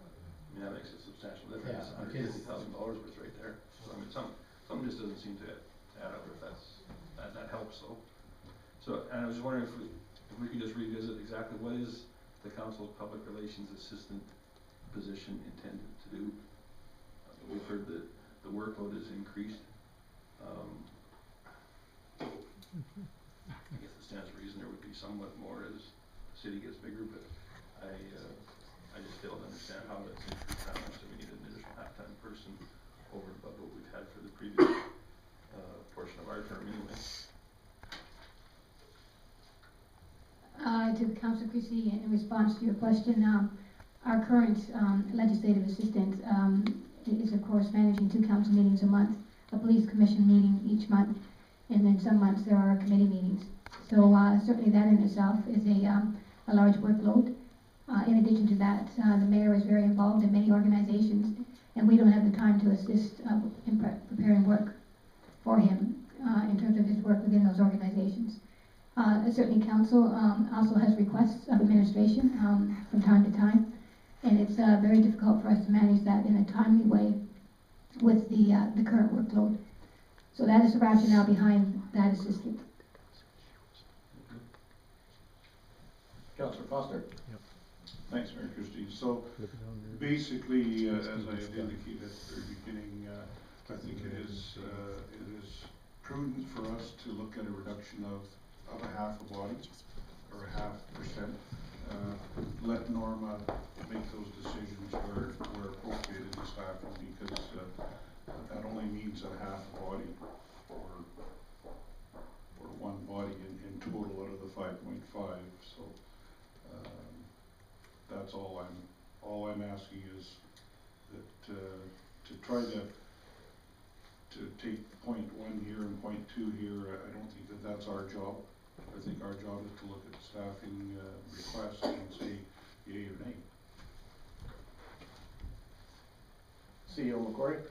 Yeah, that makes a substantial difference. Yeah, $150,000 worth right there. So I mean, something just doesn't seem to add up. If that helps though. So, and I was just wondering if we could just revisit exactly what is the council's public relations assistant position intended to do. We've heard that the workload is increased. I guess it stands to reason there would be somewhat more as the city gets bigger, but I just fail to understand how that's increased that much, that we need an additional half-time person over and above what we've had for the previous portion of our term anyway. To Councillor Creasy, in response to your question, our current legislative assistant is of course managing 2 council meetings a month, a police commission meeting each month, and then some months there are committee meetings. So certainly that in itself is a large workload. In addition to that, the mayor is very involved in many organizations, and we don't have the time to assist in preparing work for him in terms of his work within those organizations. Certainly council also has requests of administration from time to time, and it's very difficult for us to manage that in a timely way with the current workload. So that is the rationale behind that assistant. Councillor Foster? Yep. Thanks, Mayor Christie. So basically, as I had indicated at the very beginning, I think it is prudent for us to look at a reduction of a half a body or a 0.5%. Let Norma make those decisions where appropriate in staffing, because that only means a half a body or one body in total out of the 5.5. So that's all I'm asking is that to try to take point 1 here and point 2 here. I don't think that that's our job. I think our job is to look at staffing requests and say yay or nay. CEO McQuarrie?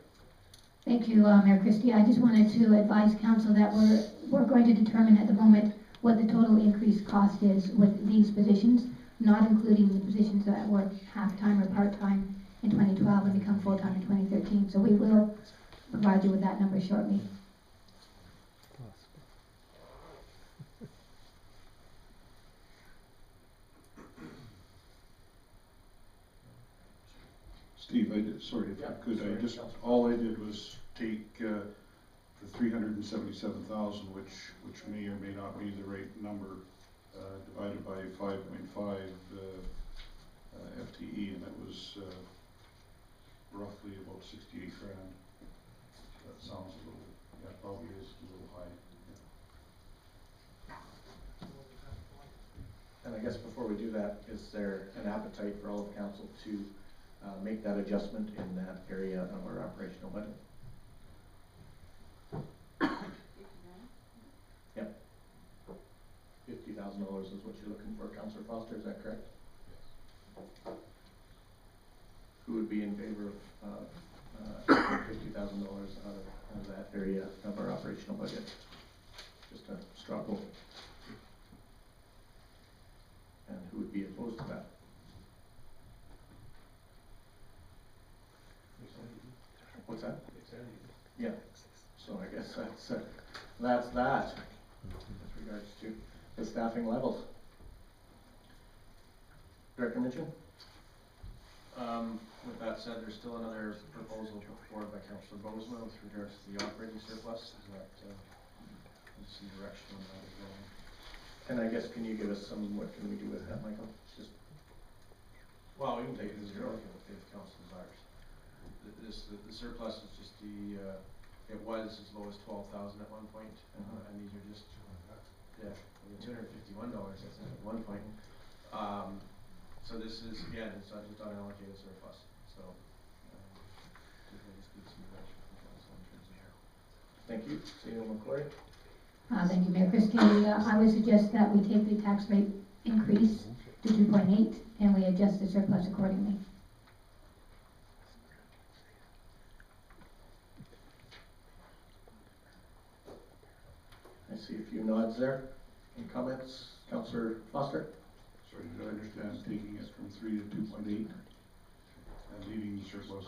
Thank you, Mayor Christie. I just wanted to advise council that we're going to determine at the moment what the total increased cost is with these positions, not including the positions that were half-time or part-time in 2012 and become full-time in 2013. So we will provide you with that number shortly. Steve, sorry if I could, all I did was take, the 377,000, which may or may not be the right number, divided by 5.5, FTE, and that was, roughly about 68 grand. That sounds a little, yeah, probably is a little high. And I guess before we do that, is there an appetite for all of council to make that adjustment in that area of our operational budget? Yep. $50,000 is what you're looking for, Councillor Foster, is that correct? Yes. Who would be in favor of $50,000 out of that area of our operational budget? Just a straw vote. And who would be opposed to that? What's that? Yeah. So I guess that's that with regards to the staffing levels. Director Mitchell? With that said, there's still another proposal put forward by Councillor Bozma with regards to the operating surplus. Is that, some direction on that as well? And I guess, can you give us some, what can we do with that, Michael? Just, well, we can take it as zero if council desires. The surplus is just it was as low as 12,000 at one point, and these are just, yeah, $251 I think at one point. So this is, again, it's just unallocated surplus, so, just give some direction from council in terms of here. thank you. CEO McCoy? Thank you, Mayor Christie. I would suggest that we take the tax rate increase to 2.8 and we adjust the surplus accordingly. I see a few nods there. Any comments? Councillor Foster? Sorry, did I understand taking it from 3 to 2.8 and leaving the surplus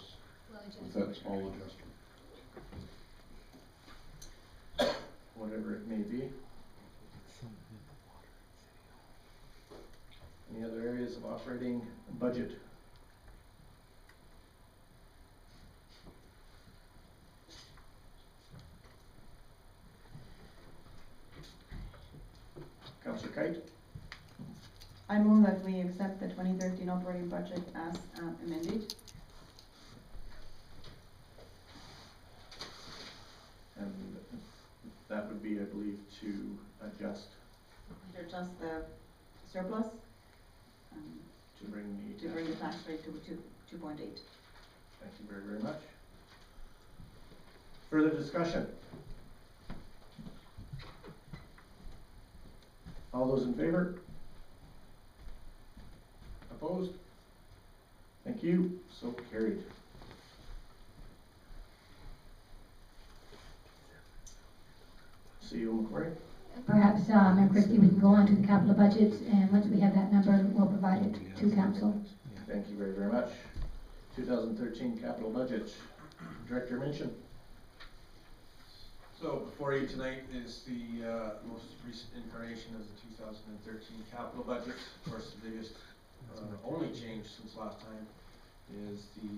with that small adjustment? Whatever it may be. Any other areas of operating budget? Councillor Kite? I move that we accept the 2013 operating budget as amended. And that would be, I believe, to adjust. To adjust the surplus. To bring the tax rate to 2.8. Thank you very, very much. Further discussion? All those in favor? Opposed? Thank you. So carried. CEO McQuarrie? Perhaps, Mayor Christie, we can go on to the capital budget, and once we have that number, we'll provide it to council. Thank you very, very much. 2013 capital budget. Director Minchin. So before you tonight is the most recent incarnation of the 2013 capital budget. Of course, the biggest only change since last time is the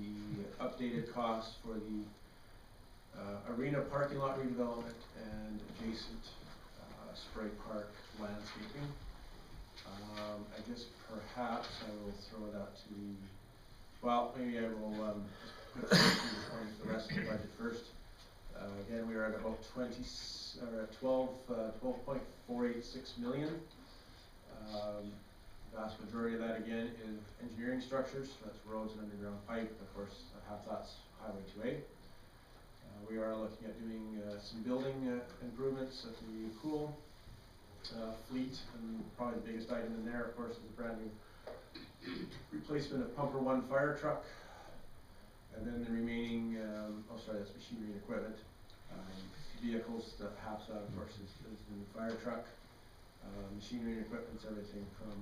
updated cost for the arena parking lot redevelopment and adjacent spray park landscaping. I guess perhaps I will throw it out to the, well, maybe I will just put the rest of the budget first. Again, we are at about 12.486 million. Vast majority of that again is engineering structures, so that's roads and underground pipe. Of course, half that's Highway 2A. We are looking at doing some building improvements at the pool fleet, and probably the biggest item in there, of course, is a brand new replacement of Pumper 1 fire truck. And then the remaining, that's machinery and equipment. vehicles, the half that of course is the new fire truck. Machinery and equipment's everything from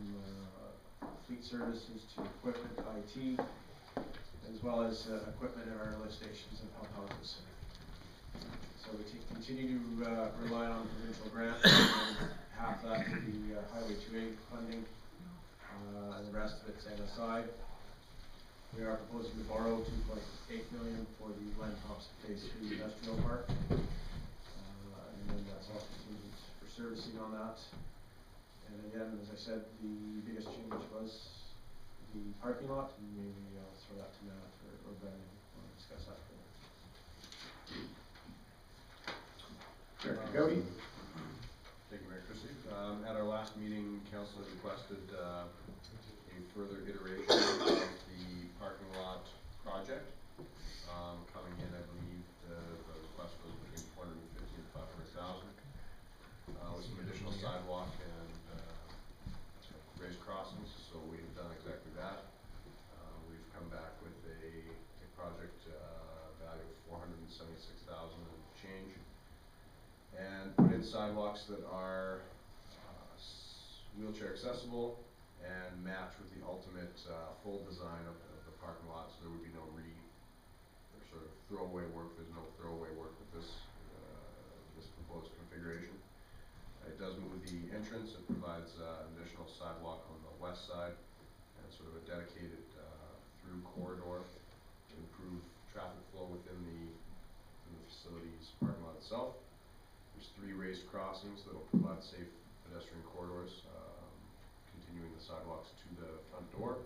fleet services to equipment, IT, as well as equipment at our lift stations and pump houses. So we continue to rely on provincial grants, and half that will be Highway 2A funding, and the rest of it's NSI. We are proposing to borrow $2.8 million for the Glen Thompson Phase 3 Industrial Park, and then that's all contingent for servicing on that. And again, as I said, the biggest change was the parking lot, and maybe I'll throw that to Matt or Brandon if you want to discuss that further. Director Gowdy. Thank you, Mayor Christie. At our last meeting, council had requested a further iteration of the parking lot project. Coming in, I believe the request was between 450 and 500,000, with some additional sidewalk and raised crossings. So we've done exactly that. We've come back with a project value of 476,000 and change, and put in sidewalks that are wheelchair accessible and match with the ultimate full design of the parking lot, so there would be no sort of throwaway work. There's no throwaway work with this proposed configuration. It does move the entrance. It provides an additional sidewalk on the west side and sort of a dedicated through corridor to improve traffic flow within the facility's parking lot itself. There's 3 raised crossings that will provide safe pedestrian corridors, continuing the sidewalks to the front door.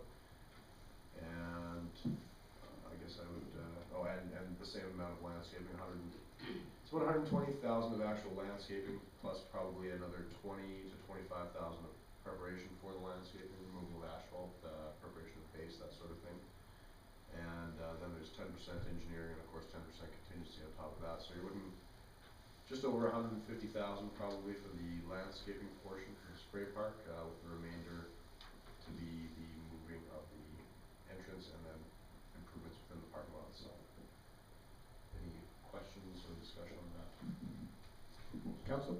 And I guess I would, and the same amount of landscaping, it's about 120,000 of actual landscaping, plus probably another 20 to 25,000 of preparation for the landscaping, removal of asphalt, preparation of base, that sort of thing. And then there's 10% engineering and of course 10% contingency on top of that. So you're looking just over 150,000 probably for the landscaping portion for the spray park, with the remainder to be the moving of the entrance and then improvements within the parking lot itself. Any questions or discussion on that? Council?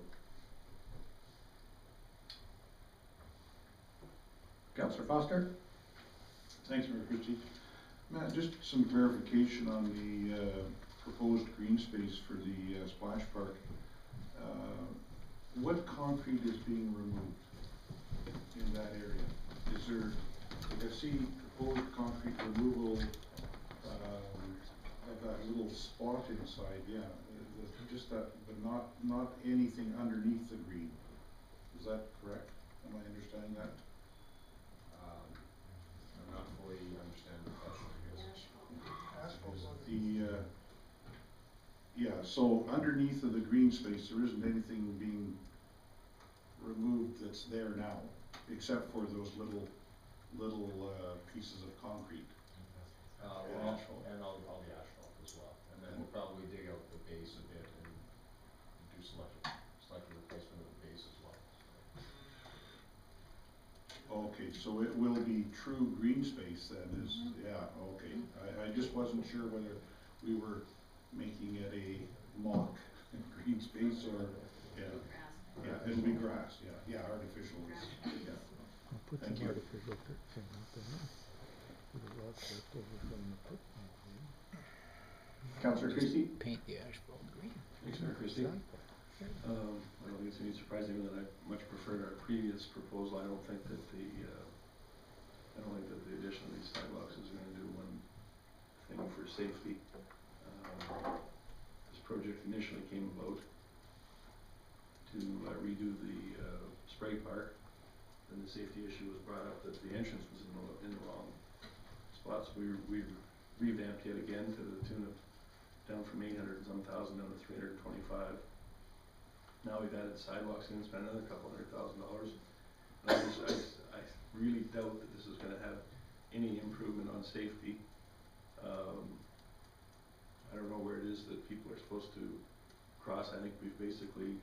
Councillor Foster? Thanks, Mayor Christie. Matt, just some clarification on the proposed green space for the splash park. What concrete is being removed in that area? Is there, I see proposed concrete removal of that little spot inside, yeah, just that, but not anything underneath the green. Is that correct? Am I understanding that? I'm not fully understanding the question, I guess. Yeah, so underneath of the green space, there isn't anything being removed that's there now, except for those little pieces of concrete. And all the asphalt as well. And then we'll probably dig out the base a bit and do selective replacement of the base as well. Okay, so it will be true green space then, yeah, okay. I just wasn't sure whether we were making it a mock green space or, yeah, it'll be grass, yeah, artificial, yeah. I'll put Thank some you. artificial thing out there. With the rock left over from the pit. Councillor Creasy? Paint the asphalt green. Thanks, Mayor Christie. I don't think it's any surprise even that I much preferred our previous proposal. I don't think that the addition of these sidewalks is going to do one thing for safety. This project initially came about to redo the spray park. Then the safety issue was brought up that the entrance was in the wrong spots. We revamped yet again to the tune of down from 800 and some thousand down to 325. Now we've added sidewalks in, spent another couple $100,000. And I really doubt that this is going to have any improvement on safety. I don't know where it is that people are supposed to cross. I think we've basically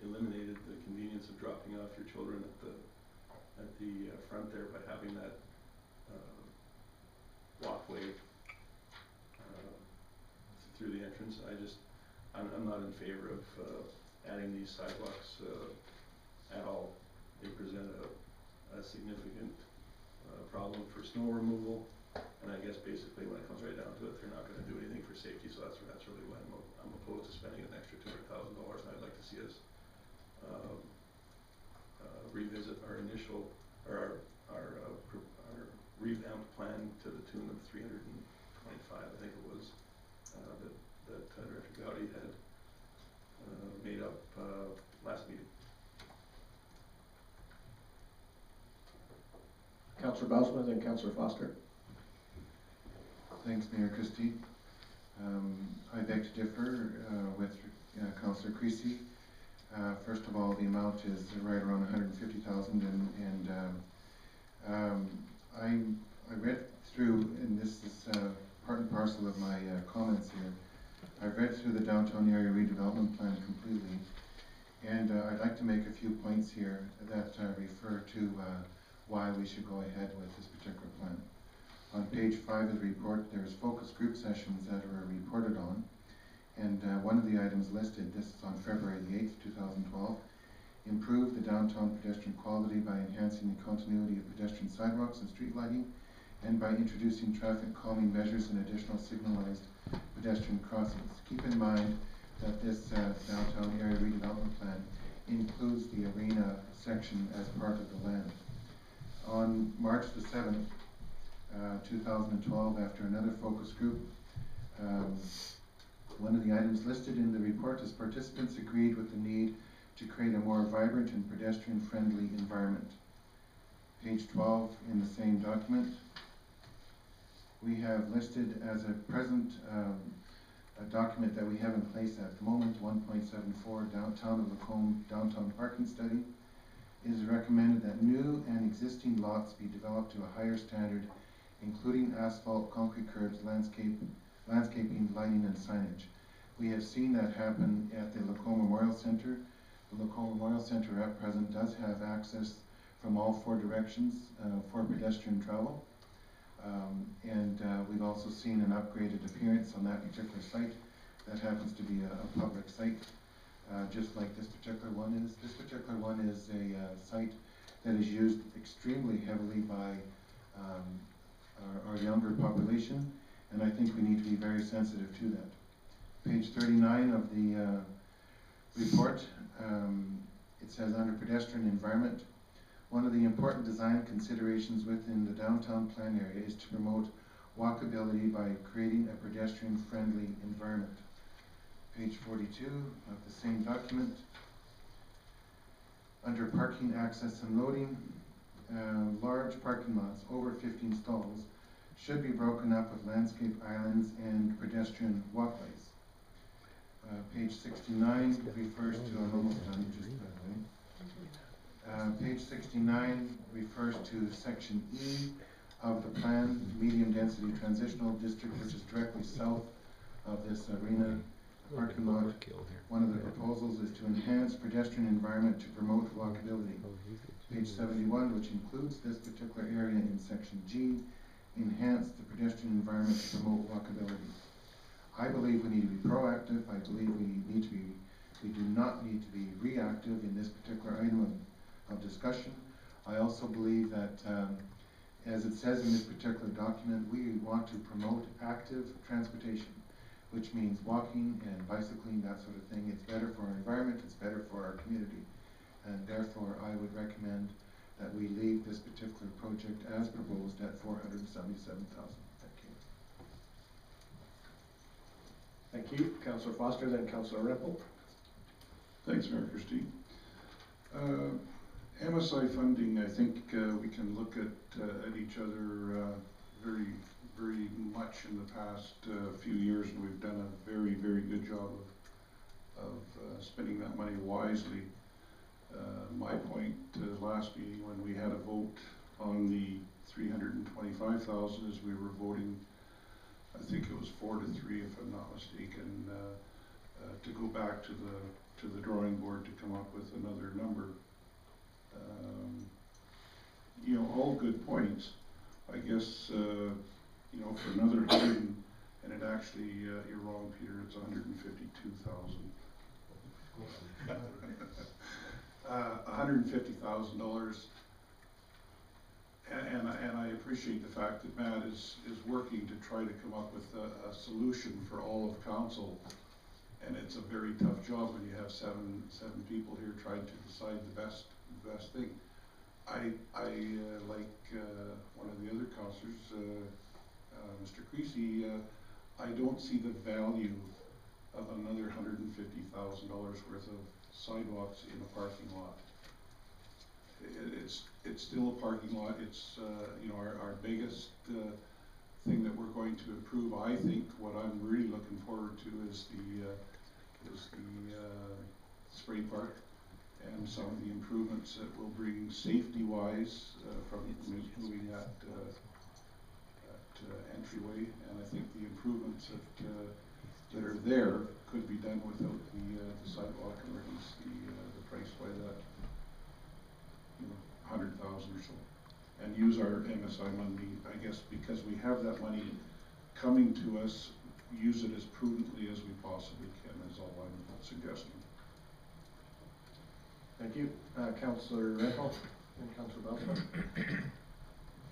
eliminated the convenience of dropping off your children at the front there by having that walkway through the entrance. I'm not in favor of, adding these sidewalks, at all. They present a significant, problem for snow removal, and I guess basically when it comes right down to it, they're not gonna do anything for safety, so that's really why I'm opposed to spending an extra $200,000, and I'd like to see us, revisit our initial, or our revamped plan to the tune of 325, I think it was, that Director Gowdy had, made up, last meeting. Councillor Bosma, then Councillor Foster. Thanks, Mayor Christie. I beg to differ with Councillor Creasy. First of all, the amount is right around 150,000, and I read through, and this is part and parcel of my comments here. I've read through the downtown area redevelopment plan completely, and I'd like to make a few points here that refer to why we should go ahead with this particular plan. On page 5 of the report, there's focus group sessions that are reported on, and one of the items listed, this is on February the 8th, 2012, improve the downtown pedestrian quality by enhancing the continuity of pedestrian sidewalks and street lighting, and by introducing traffic calming measures and additional signalized pedestrian crossings. Keep in mind that this downtown area redevelopment plan includes the arena section as part of the land. On March the 7th, 2012, after another focus group, one of the items listed in the report is participants agreed with the need to create a more vibrant and pedestrian-friendly environment. Page 12 in the same document, we have listed as a present a document that we have in place at the moment, 1.74 downtown of Lacombe downtown parking study. It is recommended that new and existing lots be developed to a higher standard, including asphalt, concrete curbs, landscaping, lighting, and signage. We have seen that happen at the Lacombe Memorial Center. The Lacombe Memorial Center at present does have access from all 4 directions for pedestrian travel. We've also seen an upgraded appearance on that particular site. That happens to be a public site. Just like this particular one is. This particular one is a site that is used extremely heavily by our younger population, and I think we need to be very sensitive to that. Page 39 of the report, it says under pedestrian environment, one of the important design considerations within the downtown plan area is to promote walkability by creating a pedestrian-friendly environment. Page 42 of the same document. Under parking, access, and loading, large parking lots over 15 stalls should be broken up with landscape islands and pedestrian walkways. Page 69 refers to, I'm almost done, just that way. Page 69 refers to section E of the plan, medium density transitional district, which is directly south of this arena parking lot. One of the proposals is to enhance pedestrian environment to promote walkability. Page 71, which includes this particular area in section G, enhance the pedestrian environment to promote walkability. I believe we need to be proactive. I believe we do not need to be reactive in this particular item of discussion. I also believe that, as it says in this particular document, we want to promote active transportation, which means walking and bicycling, that sort of thing. It's better for our environment, it's better for our community. And therefore, I would recommend that we leave this particular project as proposed at $477,000. Thank you. Councillor Foster, then Councillor Rempel. Thanks, Mayor Christie. MSI funding, I think we can look at each other very, very much in the past few years, and we've done a very, very good job of spending that money wisely. My point last meeting when we had a vote on the $325,000 is we were voting, I think it was 4-3 if I'm not mistaken, to go back to the drawing board to come up with another number. All good points. I guess, for another $150,000 and it actually, you're wrong, Peter, it's $152,000. $150,000. And I appreciate the fact that Matt is working to try to come up with a solution for all of council. And it's a very tough job when you have seven people here trying to decide the best thing. I like one of the other councillors, Mr. Creasy, I don't see the value of another $150,000 worth of sidewalks in a parking lot. It's still a parking lot. It's you know, our biggest thing that we're going to improve. I think what I'm really looking forward to is the spray park and some of the improvements that will bring safety-wise from moving that entryway. And I think the improvements that are there could be done without the sidewalk and reduce the price by that, you know, 100,000 or so, and use our MSI money, I guess, because we have that money coming to us, use it as prudently as we possibly can, is all I'm suggesting. Thank you. Councillor Renfro and Councillor Belsman.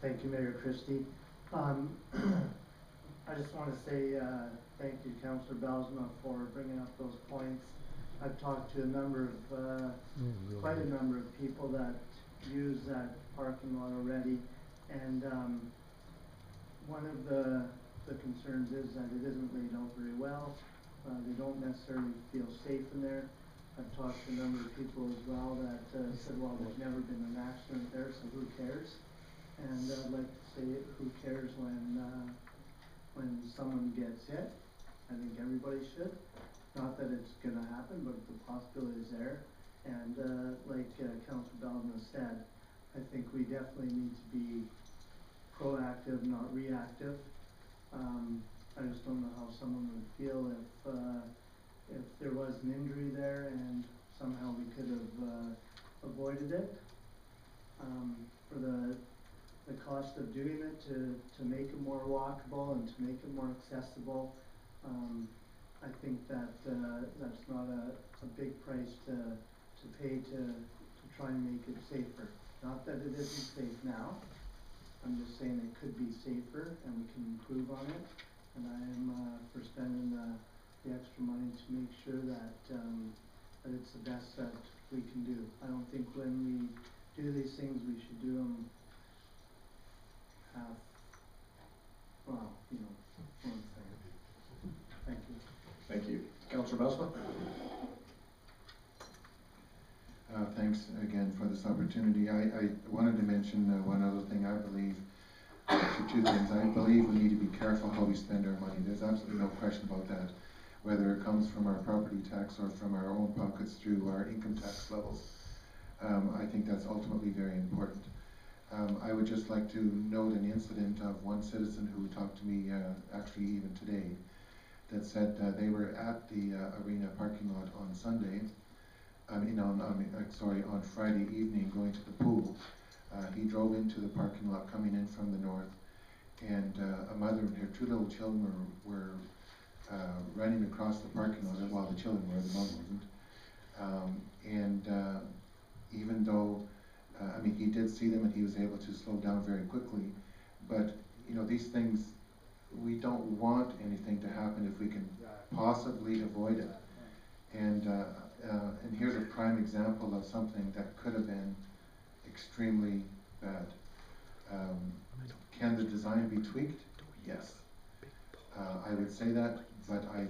Thank you, Mayor Christie. I just want to say thank you, Councillor Belsma, for bringing up those points. I've talked to a number of, quite a number of people that use that parking lot already, and one of the concerns is that it isn't laid out very well. They don't necessarily feel safe in there. I've talked to a number of people as well that said, well, there's never been an accident there, so who cares? And I'd like to say, who cares when someone gets hit? I think everybody should. Not that it's going to happen, but the possibility is there. And like Councillor Bellman said, I think we definitely need to be proactive, not reactive. I just don't know how someone would feel if there was an injury there and somehow we could have avoided it. For the cost of doing it to make it more walkable and to make it more accessible, I think that that's not a big price to pay to try and make it safer. Not that it isn't safe now. I'm just saying it could be safer and we can improve on it. And I am for spending the extra money to make sure that that it's the best that we can do. I don't think when we do these things we should do them half, well, you know, one thing. Thank you. Thank you. Councillor Belsman. Thanks again for this opportunity. I wanted to mention one other thing. I believe, two things. I believe we need to be careful how we spend our money. There's absolutely no question about that. Whether it comes from our property tax or from our own pockets through our income tax levels. I think that's ultimately very important. I would just like to note an incident of one citizen who talked to me actually even today that said they were at the arena parking lot on Sunday. On Friday evening going to the pool. He drove into the parking lot coming in from the north, and a mother and her two little children were running across the parking lot while the children were, the mom wasn't. Even though, he did see them and he was able to slow down very quickly, but you know, these things, we don't want anything to happen if we can possibly avoid it. And here's a prime example of something that could have been extremely bad. Can the design be tweaked? Yes. I would say that, but I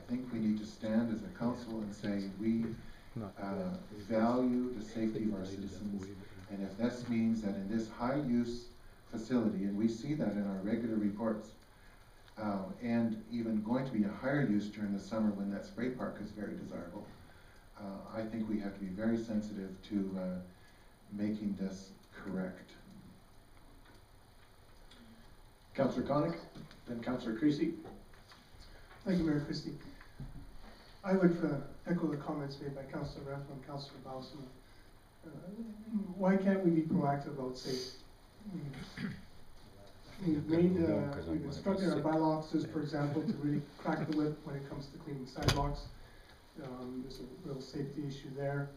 think we need to stand as a council and say we value the safety of our citizens, and if this means that in this high-use facility, and we see that in our regular reports, and even going to be a higher use during the summer when that spray park is very desirable, I think we have to be very sensitive to making this correct. Councillor Connick, then Councillor Creasy. Thank you, Mayor Christie. I would echo the comments made by Councillor Renfro and Councillor Bowson. Why can't we be proactive about safety? we've instructed our bylaw officers, for example, to really crack the whip when it comes to cleaning sidewalks. There's a real safety issue there,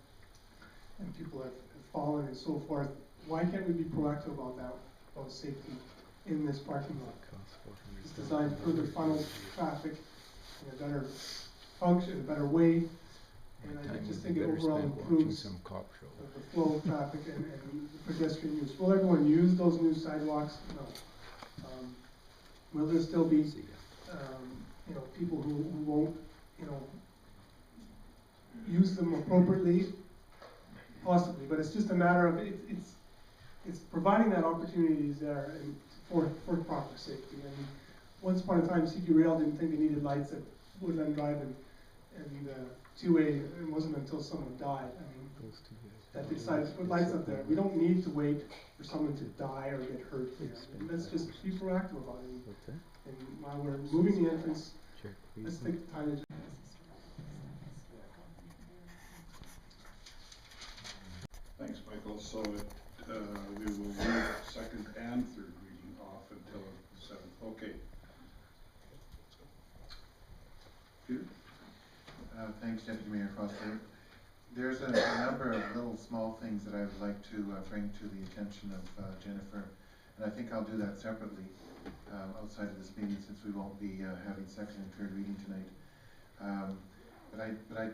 and people have fallen and so forth. Why can't we be proactive about that, about safety in this parking lot? It's designed to further funnel traffic in a better function, a better way, and I just think it overall improves the flow of traffic and the pedestrian use. Will everyone use those new sidewalks? No. Will there still be, people who won't, use them appropriately? Possibly, but it's just a matter of, it's providing that opportunity is there and for proper safety. And once upon a time, CP Rail didn't think they needed lights at Woodland Drive and 2A. It wasn't until someone died, that they decided to put lights up there. We don't need to wait for someone to die or get hurt here. Let's just be proactive about it. And while we're moving the entrance, let's take the time to. Thanks, Michael. So we will move second and third reading off until the 7th. Okay. Peter? Thanks, Deputy Mayor Foster. There's a number of little small things that I would like to bring to the attention of Jennifer, and I think I'll do that separately outside of this meeting, since we won't be having second and third reading tonight. But I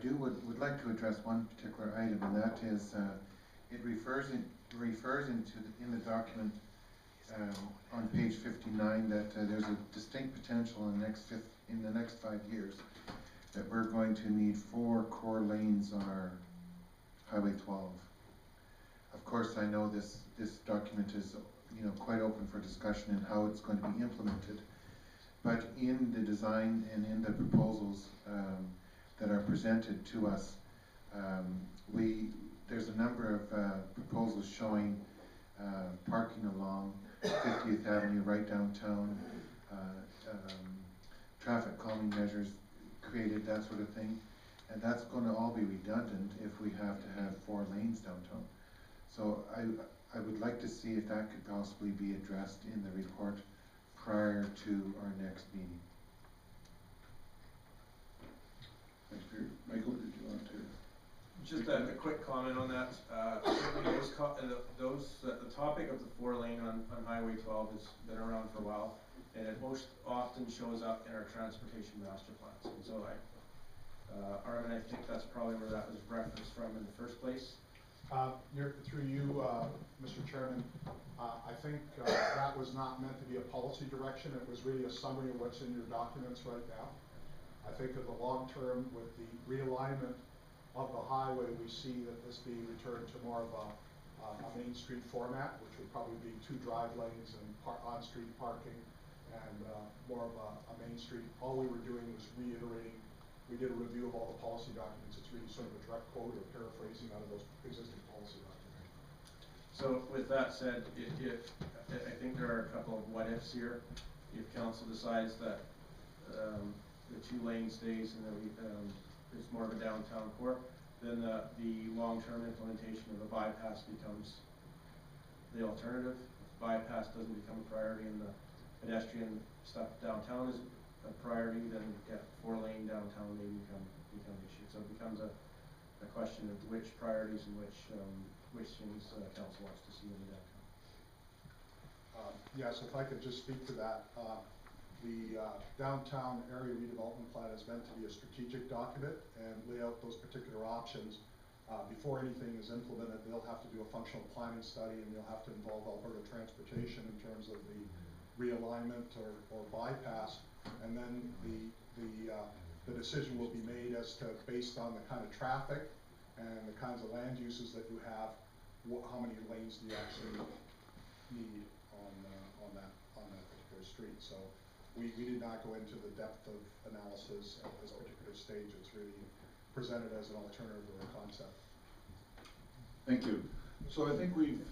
would like to address one particular item, and that is it refers in the document on page 59 that there's a distinct potential in the next 5 years that we're going to need 4 core lanes on our Highway 12. Of course, I know this document is quite open for discussion in how it's going to be implemented, but in the design and in the proposals that are presented to us, there's a number of proposals showing parking along 50th Avenue right downtown, traffic calming measures created, that sort of thing, and that's going to all be redundant if we have to have 4 lanes downtown. So I would like to see if that could possibly be addressed in the report prior to our next meeting. Thanks, Peter. Michael, did you want to? Just a quick comment on that. Certainly the topic of the 4-lane on Highway 12 has been around for a while, and it most often shows up in our transportation master plans. And so Armin, I think that's probably where that was referenced from in the first place. Through you, Mr. Chairman, I think that was not meant to be a policy direction. It was really a summary of what's in your documents right now. I think in the long term, with the realignment of the highway, we see that this being returned to more of a Main Street format, which would probably be 2 drive lanes and on-street parking, and more of a Main Street. All we were doing was reiterating. We did a review of all the policy documents. It's really sort of a direct quote or paraphrasing out of those existing policy documents. So with that said, I think there are a couple of what ifs here. If council decides that the 2-lane stays and then it's more of a downtown core, then the long-term implementation of the bypass becomes the alternative. If bypass doesn't become a priority and the pedestrian stuff downtown is a priority, then 4-lane downtown may become an issue. So it becomes a question of which priorities and which things council wants to see in the downtown. Yes, if I could just speak to that. The downtown area redevelopment plan is meant to be a strategic document and lay out those particular options. Before anything is implemented, they'll have to do a functional planning study, and you'll have to involve Alberta Transportation in terms of the realignment or bypass, and then the decision will be made as to, based on the kind of traffic and the kinds of land uses that you have, how many lanes do you actually need on that particular street. So we did not go into the depth of analysis at this particular stage. It's really presented as an alternative or a concept. Thank you. So I think we've,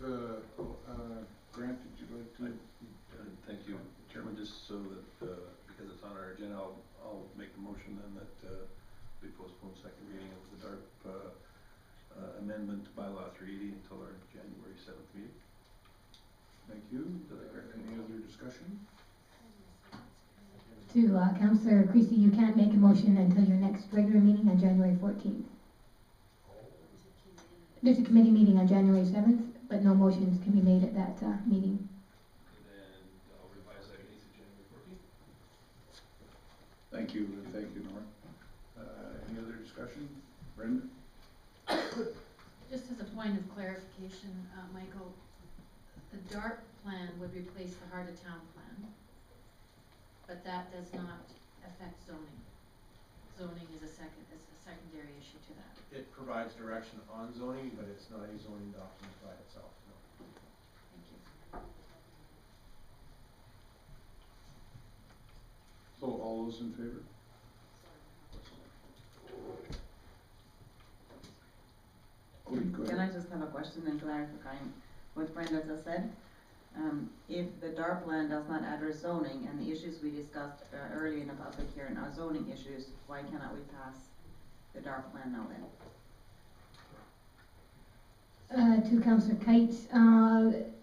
Grant, did you like to? Thank you, Chairman. Just so that, because it's on our agenda, I'll make the motion then that we postpone second reading of the DARP amendment to bylaw 380 until our January 7th meeting. Thank you. Any other discussion? discussion? To Councillor Creasy, you can't make a motion until your next regular meeting on January 14th. There's a committee meeting on January 7th, but no motions can be made at that meeting. And then I'll revise that against January 14th. Thank you, Norm. Any other discussion? Brenda? Just as a point of clarification, Michael, the DART plan would replace the Heart of Town plan, but that does not affect zoning. Zoning is a secondary issue to that. It provides direction on zoning, but it's not a zoning document by itself, no. Thank you. So all those in favor? Go Can ahead. I just have a question and clarifying what Brenda just said? If the DART plan does not address zoning and the issues we discussed earlier in the public hearing are zoning issues, why cannot we pass the DART plan now then? To Councillor Kite,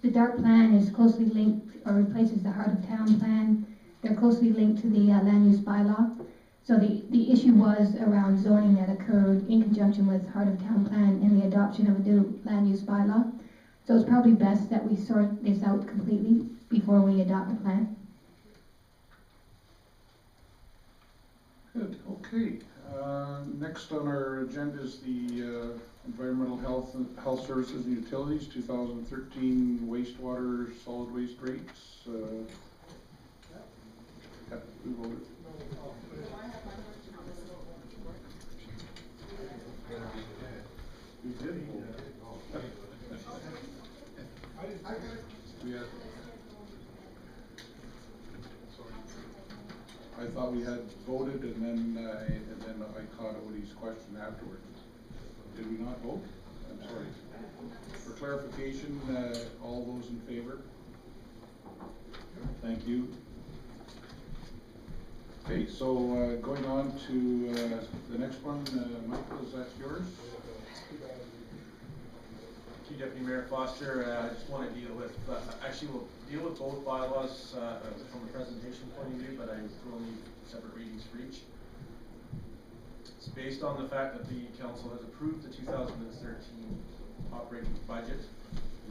the DART plan is closely linked, or replaces the Heart of Town plan. They're closely linked to the land use bylaw. So the issue was around zoning that occurred in conjunction with Heart of Town plan and the adoption of a new land use bylaw. So it's probably best that we sort this out completely before we adopt the plan. Good, okay. Next on our agenda is the Environmental Health Services and Utilities 2013 wastewater solid waste rates. Yeah, we voted. We did vote. We had, I thought we had voted and then I caught Odie's question afterwards. Did we not vote? I'm sorry. For clarification, all those in favor? Thank you. Okay, so going on to the next one, Michael, is that yours? Thank you, Deputy Mayor Foster. I just want to deal with, actually we'll deal with both bylaws from a presentation point of view, but I will need separate readings for each. It's based on the fact that the council has approved the 2013 operating budget.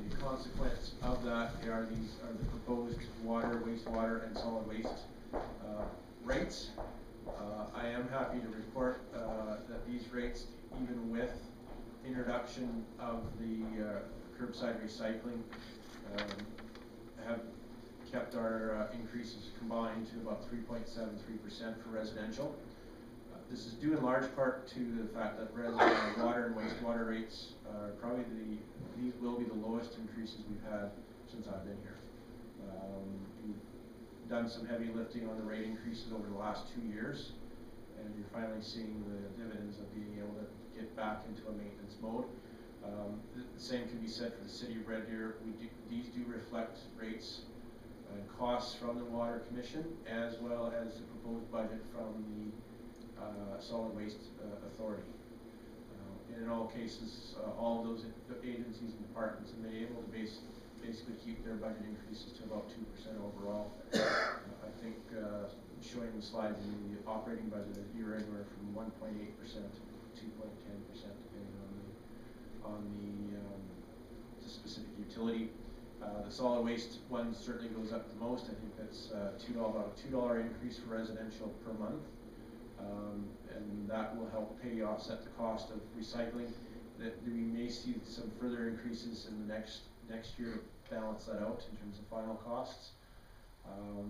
The consequence of that are the proposed water, wastewater, and solid waste rates. I am happy to report that these rates, even with introduction of the curbside recycling, have kept our increases combined to about 3.73% for residential. This is due in large part to the fact that water and wastewater rates are probably these will be the lowest increases we've had since I've been here. We've done some heavy lifting on the rate increases over the last 2 years, and you're finally seeing the dividends of being able to get back into a maintenance mode. The same can be said for the city of Red Deer. These do reflect rates and costs from the Water Commission, as well as the proposed budget from the Solid Waste Authority. And in all cases, all of those agencies and departments have been able to basically keep their budget increases to about 2% overall. I think showing the slides in the operating budget, you're anywhere from 1.8% to 2.10%, depending on the specific utility. The solid waste one certainly goes up the most. I think that's about a $2 increase for residential per month. And that will help offset the cost of recycling. That we may see some further increases in the next year to balance that out in terms of final costs.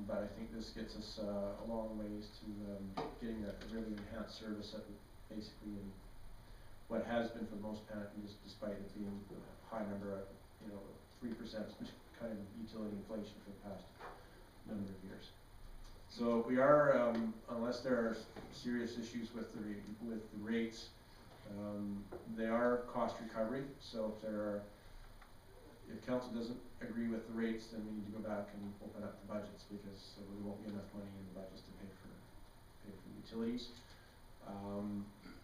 But I think this gets us a long ways to getting a really enhanced service at basically in what has been for the most part, despite it being a high number of 3% kind of utility inflation for the past number of years. So we are, unless there are serious issues with the rates, they are cost recovery. So if council doesn't agree with the rates, then we need to go back and open up the budgets, because there won't be enough money in the budgets to pay for utilities.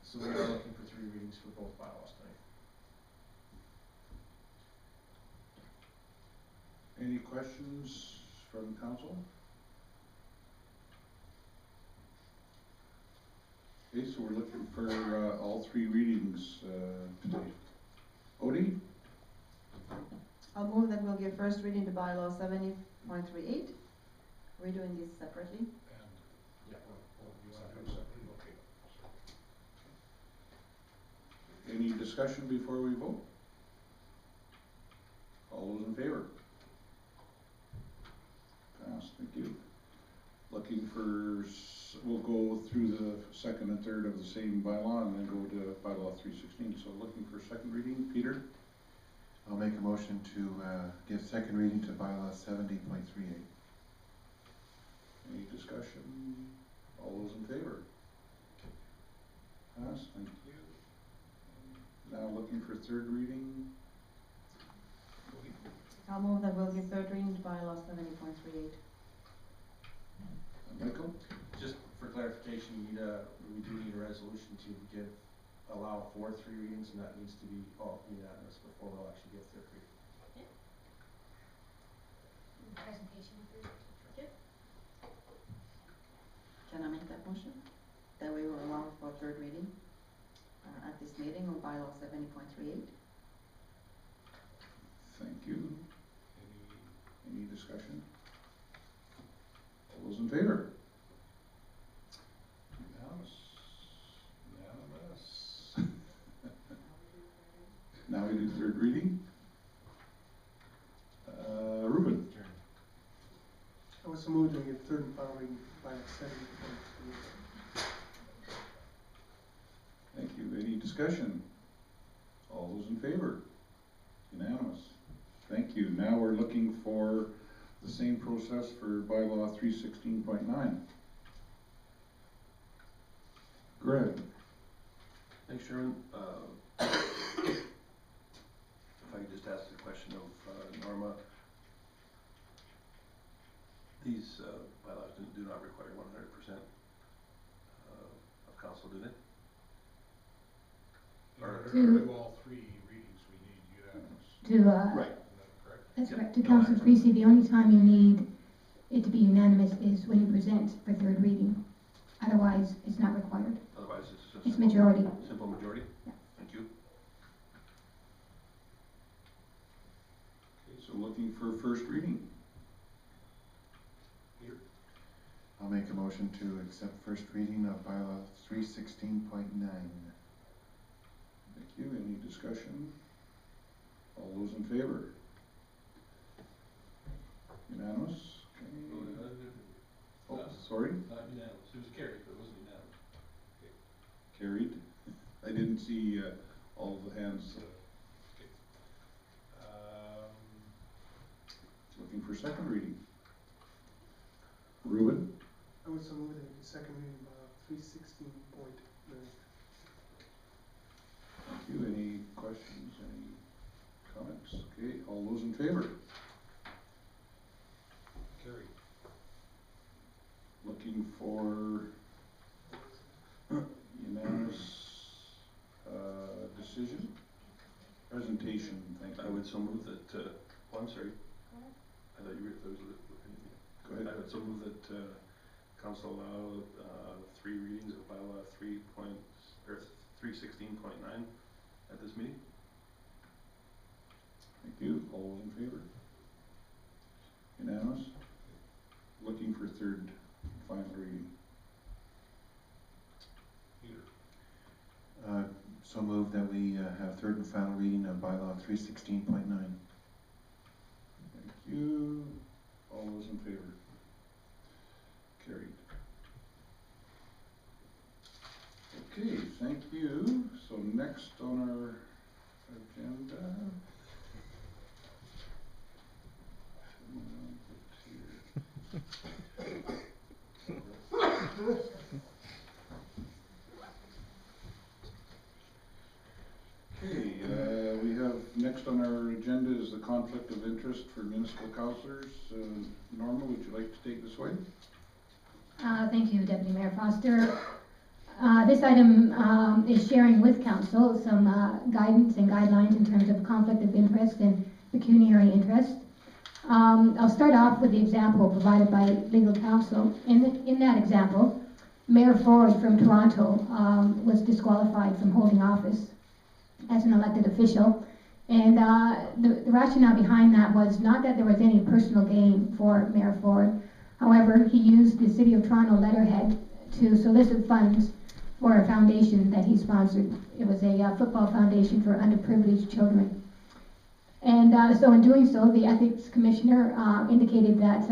So we are looking for 3 readings for both bylaws tonight. Any questions from council? council? Okay, so we're looking for all three readings today. Odie? I'll move that we'll give first reading to bylaw 70.38. We're doing these separately. And, yeah, you want to do separately? Okay. Any discussion before we vote? All those in favor? Passed, thank you. Looking for, we'll go through the second and third of the same bylaw and then go to bylaw 316. So looking for second reading, Peter? I'll make a motion to give second reading to bylaw 70.38. Any discussion? All those in favor? Passed, thank you. Now looking for third reading. I'll move that we'll give third reading to bylaw 70.38. Michael? Just for clarification, we do need a resolution to allow for 3 readings, and that needs to be all unanimous before we'll actually give third reading. Presentation. Can I make that motion? That we will allow for third reading at this meeting of bylaw 70.38. Thank you. Any discussion? All those in favor? Unanimous. Now we do third reading. Ruben? I was so moved to give third and final reading by 70.38. Thank you. Any discussion? All those in favor? Unanimous. Thank you. Now we're looking for the same process for bylaw 316.9. Greg? Thanks, Sharon. If I could just ask a question of Norma. These bylaws do not require 100% of council, do they? In order To- to do all 3 readings, we need unanimous. Right. Is that correct? That's Yep. correct. To No, Councillor I- Creasy, the only time you need it to be unanimous is when you present for third reading. Otherwise, it's not required. Otherwise, it's a It's simple majority. Simple majority? Yeah. Thank you. Okay, so looking for first reading. Peter? I'll make a motion to accept first reading of bylaw 316.9. Thank you. Any discussion? All those in favor? Unanimous? Okay. Oh, sorry? Not unanimous. It was carried, but it wasn't unanimous. Carried. I didn't see all the hands. Looking for second reading. Ruben? I was so moved to give second reading by 316.9. Thank you. Any questions? Any comments? Okay, all those in favor? Carried. Looking for unanimous decision? Presentation, thank you. I would so move that, oh, I'm sorry. I thought you were, Go ahead. I would so move that council allow 3 readings of bylaw 316.9 at this meeting. Thank you. All those in favor? Unanimous? Looking for third and final reading. Peter? So moved that we have third and final reading of bylaw 316.9. Thank you. All those in favor? Carried. Okay, thank you. So next on our agenda. Okay, we have next on our agenda is the conflict of interest for municipal councillors. Norma, would you like to take this away? Thank you, Deputy Mayor Foster. This item is sharing with council some guidance and guidelines in terms of conflict of interest and pecuniary interest. I'll start off with the example provided by legal counsel. In that example, Mayor Ford from Toronto was disqualified from holding office as an elected official. And the rationale behind that was not that there was any personal gain for Mayor Ford. However, he used the City of Toronto letterhead to solicit funds for a foundation that he sponsored. It was a football foundation for underprivileged children. And so in doing so, the Ethics Commissioner indicated that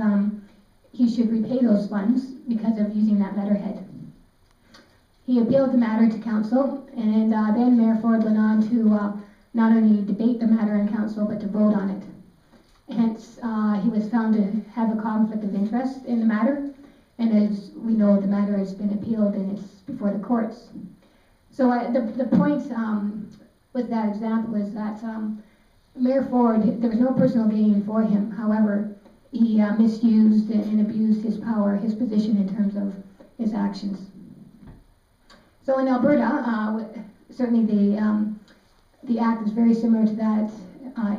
he should repay those funds because of using that letterhead. He appealed the matter to council, and then Mayor Ford went on to not only debate the matter in council, but to vote on it. Hence, he was found to have a conflict of interest in the matter, and as we know, the matter has been appealed and it's before the courts. So the point with that example is that Mayor Ford, there was no personal gain for him. However, he misused and abused his power, his position in terms of his actions. So in Alberta, certainly the act is very similar to that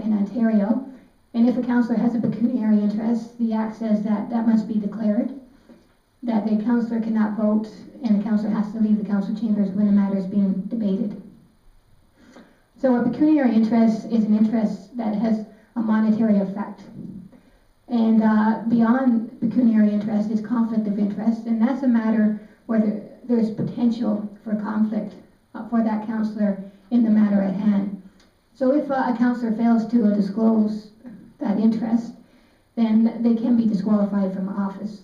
in Ontario. And if a councillor has a pecuniary interest, the act says that that must be declared, that the councillor cannot vote, and the councillor has to leave the council chambers when the matter is being debated. So a pecuniary interest is an interest that has a monetary effect. And beyond pecuniary interest is conflict of interest, and that's a matter where there's potential for conflict for that councillor in the matter at hand. So if a councillor fails to disclose that interest, then they can be disqualified from office.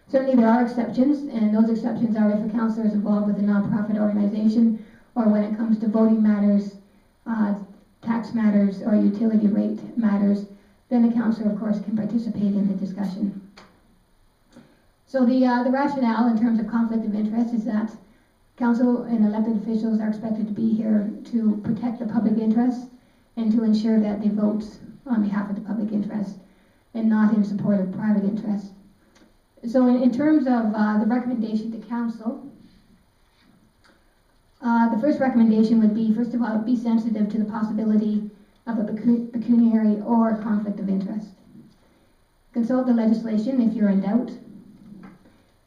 Certainly there are exceptions, and those exceptions are if a councillor is involved with a nonprofit organization, or when it comes to voting matters, tax matters, or utility rate matters, then the councillor, of course, can participate in the discussion. So the rationale in terms of conflict of interest is that council and elected officials are expected to be here to protect the public interest and to ensure that they vote on behalf of the public interest and not in support of private interest. So in terms of the recommendation to council, the first recommendation would be, first of all, be sensitive to the possibility of a pecuniary or conflict of interest. Consult the legislation if you're in doubt,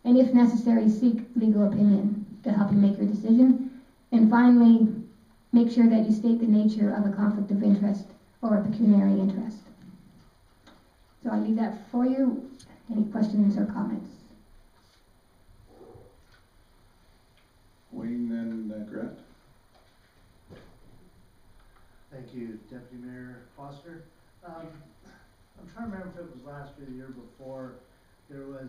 and if necessary, seek legal opinion to help you make your decision. And finally, make sure that you state the nature of a conflict of interest or a pecuniary interest. So I leave that for you. Any questions or comments? Wayne and Grant. Thank you, Deputy Mayor Foster. I'm trying to remember if it was last year or the year before, there was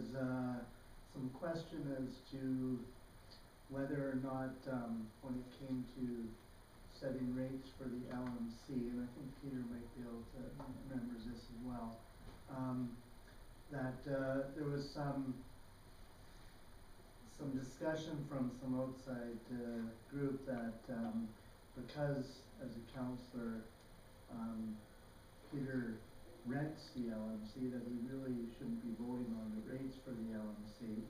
some question as to whether or not when it came to setting rates for the LMC, and I think Peter might be able to remember this as well, that there was some discussion from some outside group that because as a councillor Peter rents the LMC, that he really shouldn't be voting on the rates for the LMC.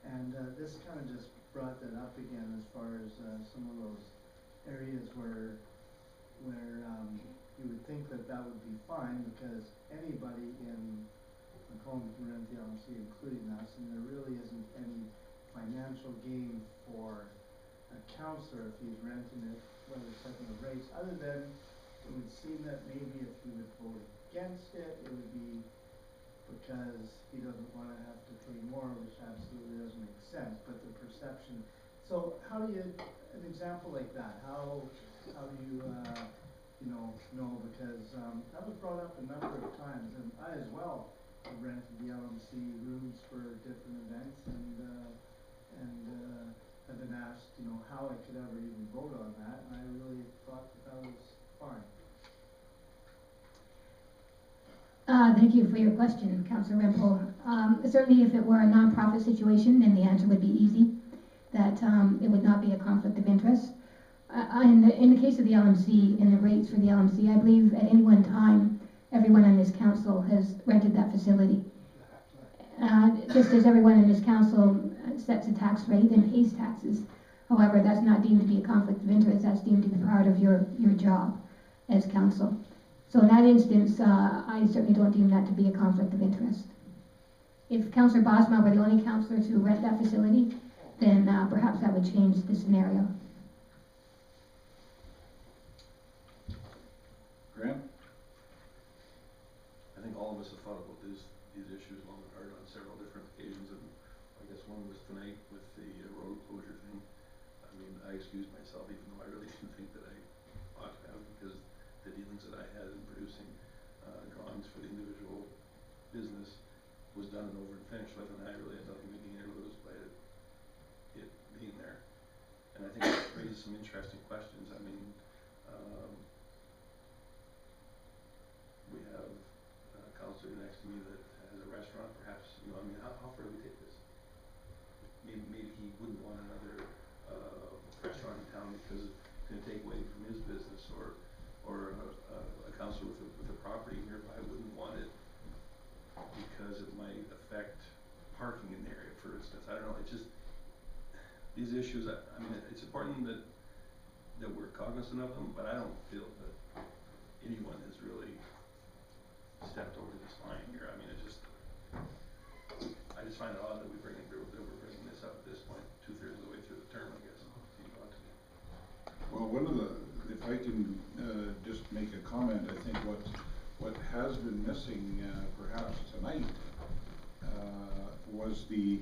And this kind of just brought that up again as far as some of those areas where you would think that that would be fine because anybody in Lacombe can rent the LMC, including us, and there really isn't any financial gain for a councillor if he's renting it, whether it's setting the rates, other than it would seem that maybe if he would vote against it, it would be because he doesn't want to have to pay more, which absolutely doesn't make sense, but the perception. So how do you, an example like that, how do you, know, because that was brought up a number of times, and I as well have rented the LMC rooms for different events, and have been asked, how I could ever even vote on that, and I really thought that was fine. Thank you for your question, Councillor Rempel. Certainly if it were a non-profit situation, then the answer would be easy, that it would not be a conflict of interest. In the case of the LMC and the rates for the LMC, I believe at any one time, everyone on this council has rented that facility. Just as everyone in this council sets a tax rate and pays taxes. However, that's not deemed to be a conflict of interest, that's deemed to be part of your job as council. So in that instance, I certainly don't deem that to be a conflict of interest. If Councillor Bosma were the only councillor to rent that facility, then perhaps that would change the scenario. Graham? I think all of us have thought about these issues long and hard on several different occasions, and I guess one was tonight with the road closure thing. I mean, I excused myself even though I really didn't think that I ought to have, because the dealings that I had in producing drawings for the individual business was done and over and finished with, and I really had nothing to gain or lose by it being there. And I think it raises some interesting questions. I mean, we have a counselor next to me that has a restaurant, perhaps, I mean, how far do we take this? Maybe he wouldn't want another restaurant in town because it's going to take away from his business, or a counselor with a property nearby wouldn't want it because it might affect parking in the area, for instance. I don't know, it's just, these issues, I mean, it's important that we're cognizant of them, but I don't feel that anyone has really stepped over this line here. I mean, I just find it odd that we're bringing this up at this point, 2/3 of the way through the term, I guess. Seems odd to me. Well, if I can just make a comment, I think what has been missing perhaps tonight was the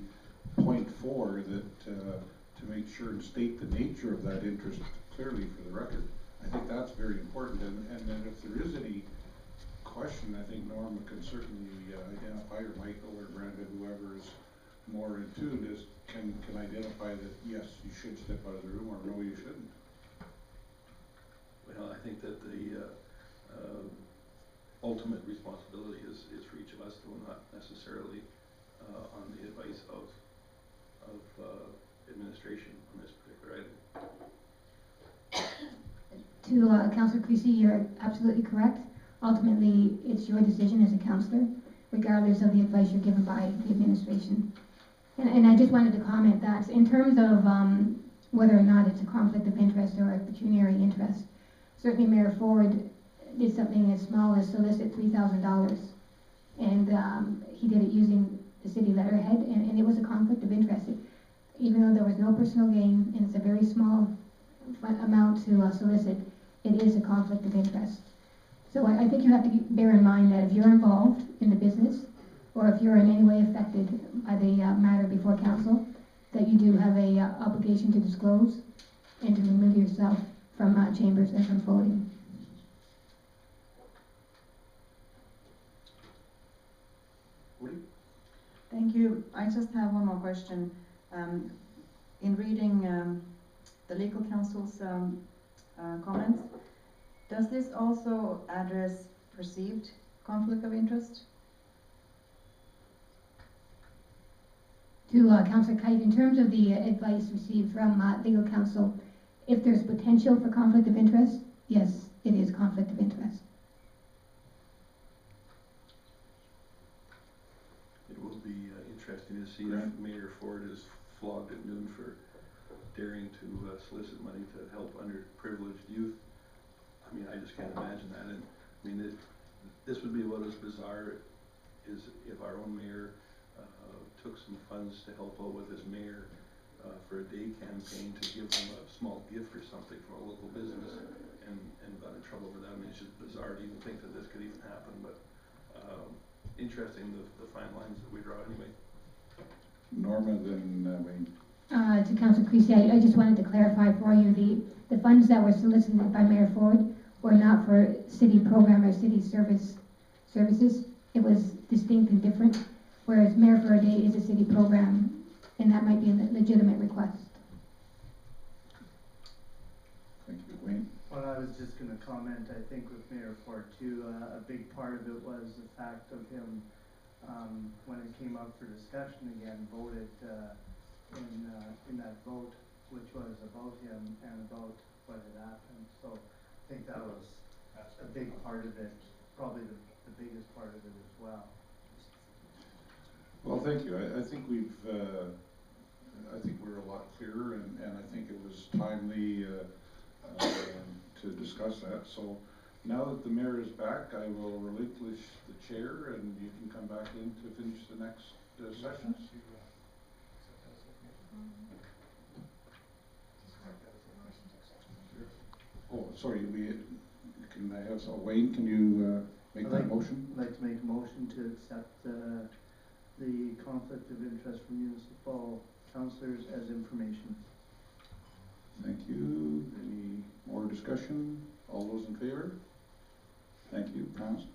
.4 that to make sure and state the nature of that interest clearly for the record. I think that's very important, and then if there is any question, I think Norma can certainly identify, or Michael or Brandon, whoever is more in tune, can identify that yes, you should step out of the room, or no, you shouldn't. Well, I think that the ultimate responsibility is for each of us, though not necessarily on the advice of administration on this particular item. To Councillor Creasy, you're absolutely correct. Ultimately, it's your decision as a councillor, regardless of the advice you're given by the administration. And I just wanted to comment that in terms of whether or not it's a conflict of interest or a pecuniary interest, certainly Mayor Ford did something as small as solicit $3,000, and he did it using the city letterhead, and it was a conflict of interest. Even though there was no personal gain, and it's a very small amount to solicit, it is a conflict of interest. So I think you have to bear in mind that if you're involved in the business, or if you're in any way affected by the matter before council, that you do have a obligation to disclose and to remove yourself from chambers and from voting. Woody? Thank you. I just have one more question. In reading the legal counsel's comments, does this also address perceived conflict of interest? To Councillor Kite, in terms of the advice received from legal counsel, if there's potential for conflict of interest, yes, it is conflict of interest. It will be interesting to see if Mayor Ford is flogged at noon for daring to solicit money to help underprivileged youth. I mean, I just can't imagine that. And I mean, this would be about as bizarre as if our own mayor took some funds to help out with his mayor for a day campaign to give them a small gift or something from a local business, and got in trouble for that. I mean, it's just bizarre to even think that this could even happen, but interesting the fine lines that we draw anyway. Norma, then Wayne. To Councillor Creasy, I just wanted to clarify for you, the funds that were solicited by Mayor Ford were not for city program or city services. It was distinct and different, whereas Mayor for a Day is a city program, and that might be a legitimate request. Thank you, Wayne. Well, I was just going to comment, I think with Mayor Ford too, a big part of it was the fact of him, when it came up for discussion again, voted in that vote, which was about him and about what had happened. So I think that was a big part of it, probably the biggest part of it as well. Well, thank you. I think I think we're a lot clearer, and I think it was timely to discuss that. So Now that the mayor is back, I will relinquish the chair and you can come back in to finish the next sessions. Oh, sorry, can I have, Wayne, can you make that motion? I'd like to make a motion to accept the conflict of interest from municipal councillors as information. Thank you. Any more discussion? All those in favor? Thank you. Passed.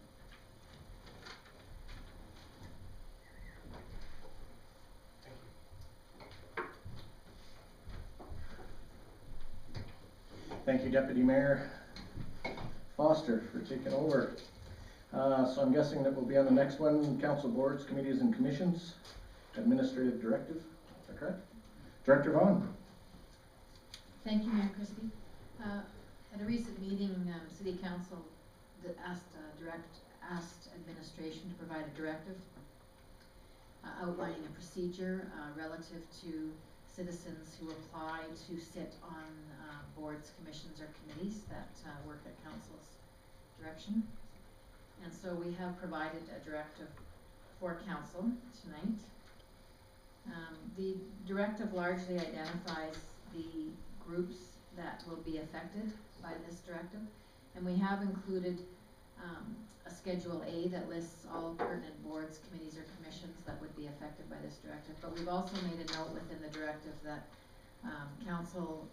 Thank you, Deputy Mayor Foster, for taking over. So I'm guessing that we'll be on the next one, council boards, committees and commissions, administrative directive, is that correct? Director Vaughn. Thank you, Mayor Christie. At a recent meeting, City Council asked administration to provide a directive outlining a procedure relative to citizens who apply to sit on boards, commissions, or committees that work at council's direction. And so we have provided a directive for council tonight. The directive largely identifies the groups that will be affected by this directive, and we have included a Schedule A that lists all pertinent boards, committees, or commissions that would be affected by this directive. But we've also made a note within the directive that council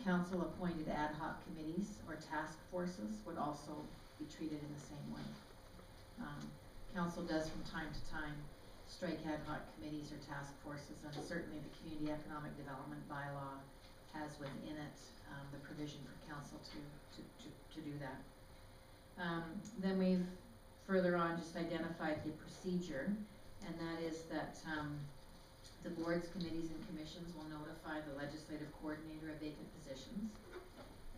appointed ad hoc committees or task forces would also be treated in the same way. Council does from time to time strike ad hoc committees or task forces, and certainly the Community Economic Development Bylaw has within it the provision for council to do that. Then we've further on just identified the procedure, and that is that the boards, committees, and commissions will notify the legislative coordinator of vacant positions,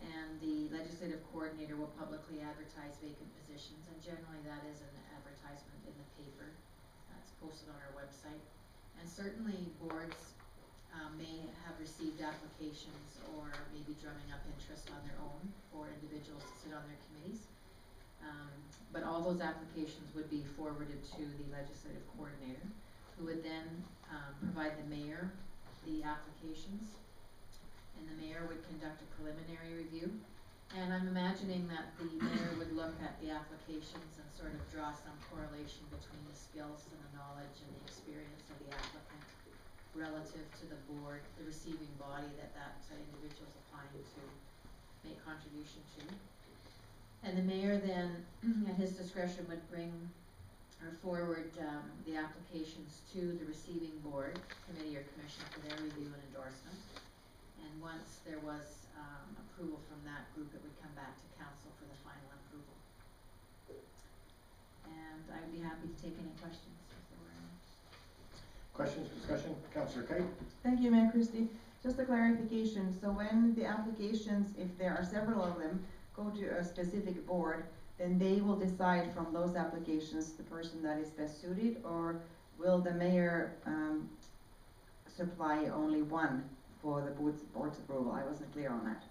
and the legislative coordinator will publicly advertise vacant positions, and generally that is an advertisement in the paper. It's posted on our website. And certainly boards may have received applications or maybe drumming up interest on their own for individuals to sit on their committees. But all those applications would be forwarded to the legislative coordinator, who would then provide the mayor the applications, and the mayor would conduct a preliminary review. And I'm imagining that the mayor would look at the applications and sort of draw some correlation between the skills and the knowledge and the experience of the applicant relative to the board, the receiving body that individual is applying to make contribution to. And the mayor then, at his discretion, would bring or forward the applications to the receiving board, committee, or commission for their review and endorsement. And once there was approval from that group, it would come back to council for the final approval. And I would be happy to take any questions if there were any. Questions, discussion, Councillor Kite? Thank you, Mayor Christie. Just a clarification, so when the applications, if there are several of them, go to a specific board, then they will decide from those applications the person that is best suited, or will the mayor supply only one for the board's approval? I wasn't clear on that.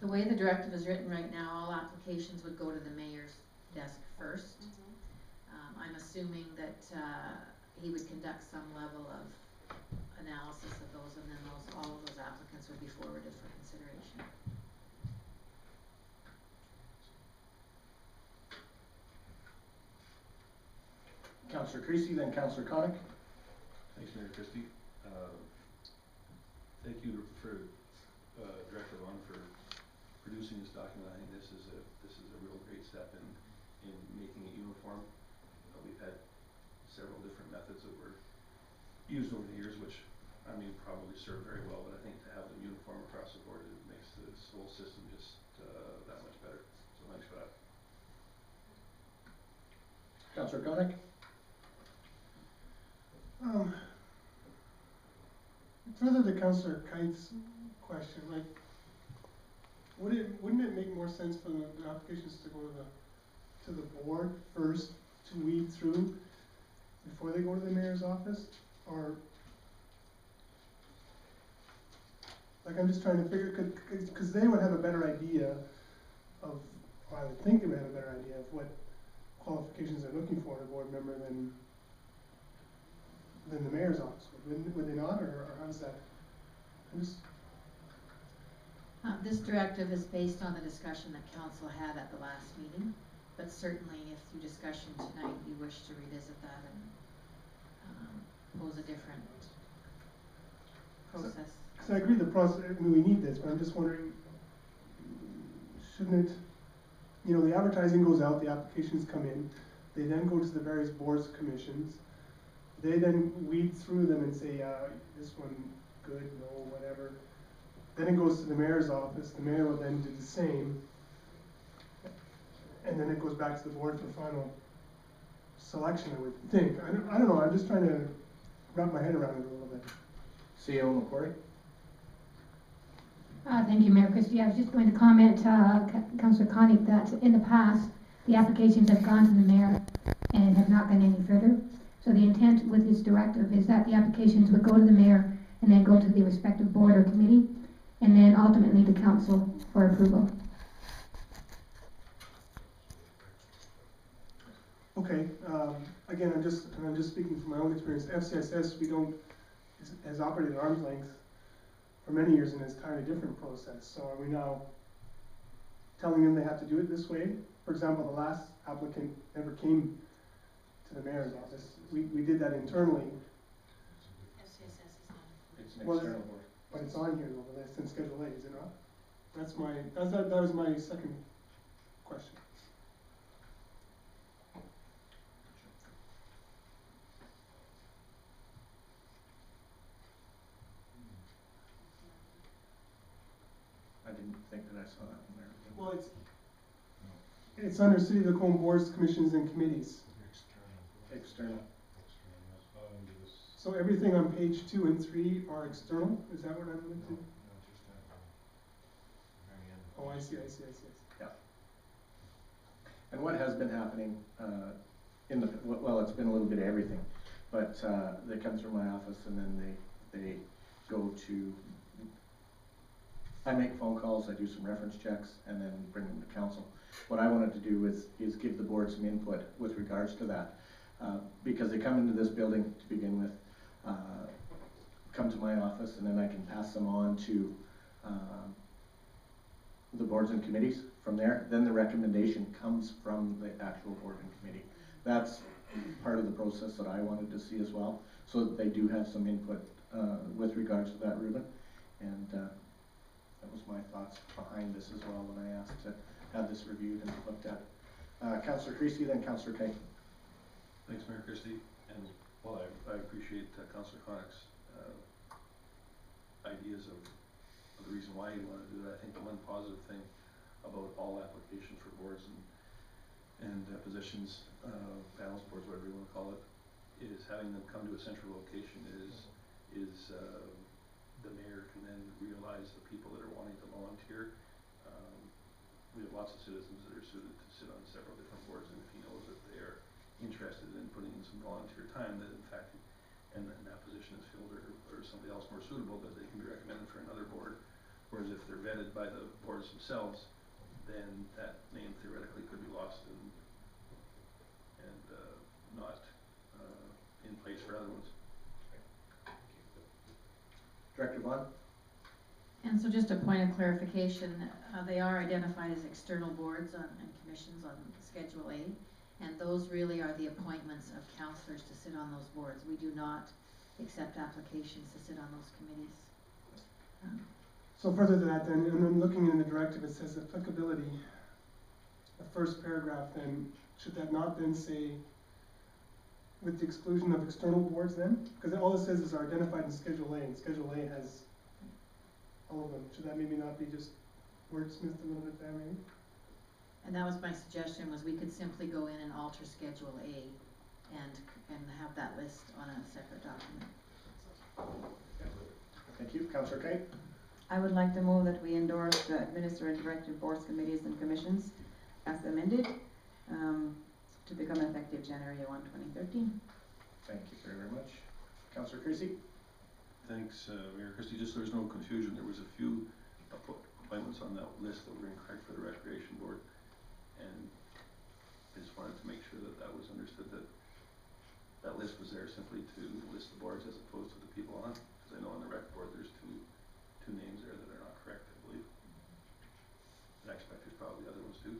The way the directive is written right now, all applications would go to the mayor's desk first. I'm assuming that he would conduct some level of analysis of those, and then all of those applicants would be forwarded for consideration. Councillor Creasy, then Councillor Connick. Thanks, Mayor Christie. Thank you for Director Vaughn for producing this document. I think this is a real great step in making it uniform. We've had several different methods that were used over the years, which I mean probably serve very well, but I think to have them uniform across the board, it makes this whole system just that much better. So thanks for that. Councillor Connick. Further to Councillor Kite's question, like, wouldn't it make more sense for the applications to go to the board first to weed through before they go to the mayor's office? Or Like, I'm just trying to figure, cause they would have a better idea of, or I would think they would have a better idea of what qualifications they're looking for in a board member than the mayor's office would they not, or how's that? I'm just, This directive is based on the discussion that council had at the last meeting, but certainly if through discussion tonight you wish to revisit that and pose a different process. cause I agree the process, I mean, we need this, but I'm just wondering, shouldn't it, you know, the advertising goes out, the applications come in, they then go to the various boards, commissions, they then weed through them and say, this one, good, no, whatever. Then it goes to the mayor's office, the mayor will then do the same, and then it goes back to the board for final selection, I would think. I don't know, I'm just trying to wrap my head around it a little bit. CEO McQuarrie? Thank you, Mayor Christie. I was just going to comment, Councillor Connick, that in the past, the applications have gone to the mayor and have not gone any further. So the intent with this directive is that the applications would go to the mayor and then go to the respective board or committee, and then ultimately to council for approval. Okay, again, I'm just speaking from my own experience. FCSS, has operated at arm's length for many years in an entirely different process. So are we now telling them they have to do it this way? For example, the last applicant never came to the mayor's office. We did that internally. FCSS is not. It's an Well, external board. But it's on here though, but that's in Schedule A, is it not? That was my second question. I didn't think that I saw that one there. Well, it's under City of Lacombe boards, commissions, and committees. External. So everything on page 2 and 3 are external? Is that what I'm looking at? Oh, I see. Yeah. And what has been happening, well, it's been a little bit of everything, but they come through my office and then they go to, I make phone calls, I do some reference checks, and then bring them to council. What I wanted to do is give the board some input with regards to that, because they come into this building to begin with, come to my office, and then I can pass them on to the boards and committees from there. Then the recommendation comes from the actual board and committee. That's part of the process that I wanted to see as well, so that they do have some input with regards to that, Ruben. And that was my thoughts behind this as well when I asked to have this reviewed and looked at. Councillor Creasy, then Councillor Kay. Thanks, Mayor Christie, and well, I appreciate Councillor Connick's ideas of the reason why you want to do it. I think the one positive thing about all applications for boards and positions, panels, boards, whatever you want to call it, is having them come to a central location is the mayor can then realize the people that are wanting to volunteer. We have lots of citizens that are suited to sit on several different boards, and if he knows that they are interested in putting in some volunteer time, that in fact, and that position is filled or somebody else more suitable, that they can be recommended for another board. Whereas if they're vetted by the boards themselves, then that name theoretically could be lost and not in place for other ones. Director Vaughn? And so just a point of clarification, they are identified as external boards and commissions on Schedule A, and those really are the appointments of councillors to sit on those boards. We do not accept applications to sit on those committees. So further to that then, and I'm looking in the directive, it says applicability. The first paragraph then, should that not then say with the exclusion of external boards then? Because all it says is are identified in Schedule A, and Schedule A has all of them. Should that maybe not be just wordsmithed a little bit there maybe? And that was my suggestion, was we could simply go in and alter Schedule A and have that list on a separate document. Thank you. Councillor Kay? I would like to move that we endorse the administer and directive boards, committees, and commissions as amended, to become effective January 1, 2013. Thank you very much. Councillor Creasy? Thanks, Mayor Christie. Just so there's no confusion, there was a few appointments on that list that were incorrect for the Recreation Board. And I just wanted to make sure that that was understood, that that list was there simply to list the boards as opposed to the people on. Because I know on the Rec Board there's two names there that are not correct, I believe. And I expect there's probably other ones too.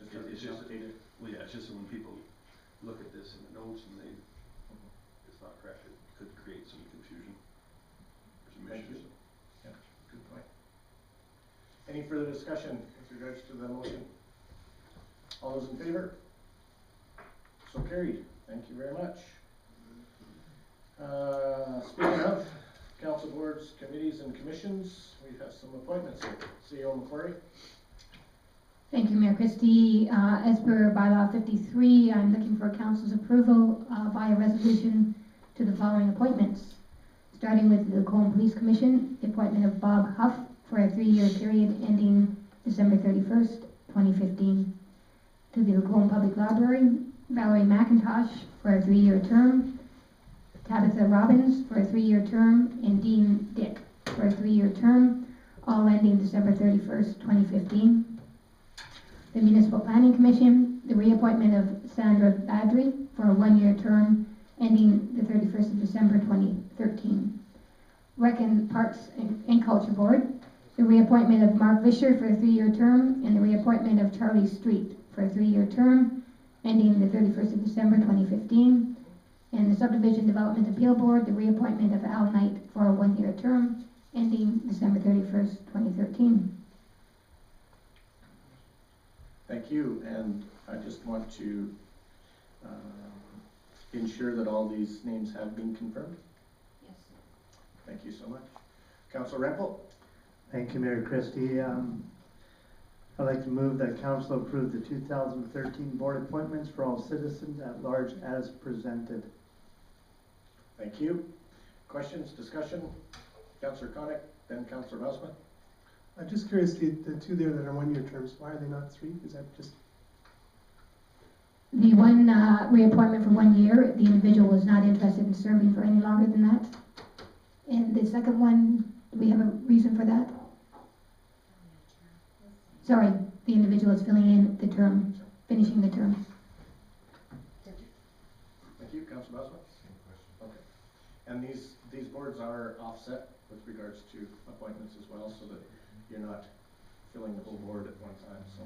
Just as it's updated. Well, yeah, it's just that when people look at this in the notes and it's not correct, it could create some confusion. There's some Thank issues. you. Yeah, good point. Any further discussion with regards to the motion? All those in favor? So carried. Thank you very much. Speaking of council boards, committees and commissions, we have some appointments here. CEO McQuarrie. Thank you, Mayor Christie. As per bylaw 53, I'm looking for council's approval via resolution to the following appointments. Starting with the Lacombe Police Commission, the appointment of Bob Huff for a 3-year period ending December 31st, 2015. To the Lacombe Public Library, Valerie McIntosh for a 3-year term. Tabitha Robbins for a 3-year term, and Dean Dick for a 3-year term, all ending December 31st, 2015. The Municipal Planning Commission, the reappointment of Sandra Badry for a 1-year term ending the 31st of December 2013. Rec and Parks and Culture Board, the reappointment of Mark Vischer for a 3-year term, and the reappointment of Charlie Street for a 3-year term ending the 31st of December 2015. And the Subdivision Development Appeal Board, the reappointment of Al Knight for a 1-year term ending December 31st, 2013. Thank you, and I just want to ensure that all these names have been confirmed. Yes. Thank you so much. Councilor Rempel. Thank you, Mayor Christie. I'd like to move that council approve the 2013 board appointments for all citizens at large as presented. Thank you. Questions, discussion? Councilor Connick, then Councilor Hausman. I'm just curious, the two there that are 1-year terms, why are they not 3? Is that just? The one reappointment for 1 year, the individual was not interested in serving for any longer than that. And the second one, do we have a reason for that? Sorry, the individual is filling in the term, finishing the term. Thank you, Councilor Hausman. Okay. And these boards are offset with regards to appointments as well, so that you're not filling the whole board at one time. So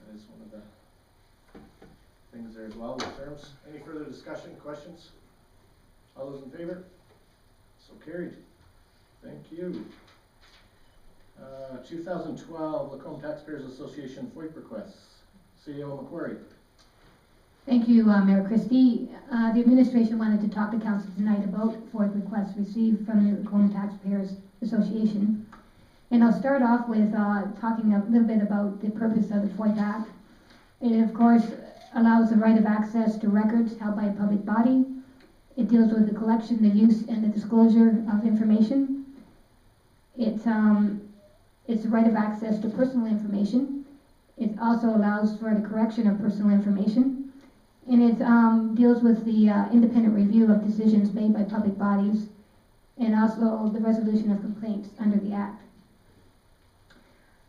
that is one of the things there as well with terms. Any further discussion, questions? All those in favor? So carried. Thank you. 2012 Lacombe Taxpayers Association FOIP requests. CEO McQuarrie. Thank you, Mayor Christie. The administration wanted to talk to council tonight about FOIP requests received from the Lacombe Taxpayers Association. And I'll start off with talking a little bit about the purpose of the FOIP Act. It, of course, allows the right of access to records held by a public body. It deals with the collection, the use, and the disclosure of information. It's the right of access to personal information. It also allows for the correction of personal information. And it deals with the independent review of decisions made by public bodies, and also the resolution of complaints under the Act.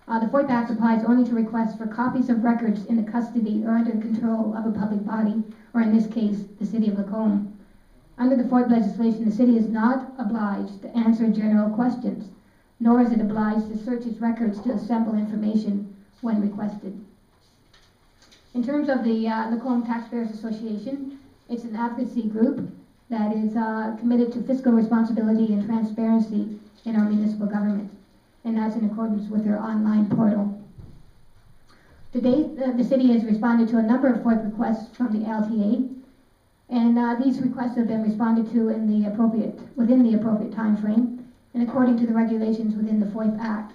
The FOIP Act applies only to requests for copies of records in the custody or under the control of a public body, or in this case, the City of Lacombe. Under the FOIP legislation, the city is not obliged to answer general questions, nor is it obliged to search its records to assemble information when requested. In terms of the Lacombe Taxpayers Association, it's an advocacy group that is committed to fiscal responsibility and transparency in our municipal government, and that's in accordance with their online portal. To date, the city has responded to a number of FOIP requests from the LTA, and these requests have been responded to within the appropriate time frame and according to the regulations within the FOIP Act.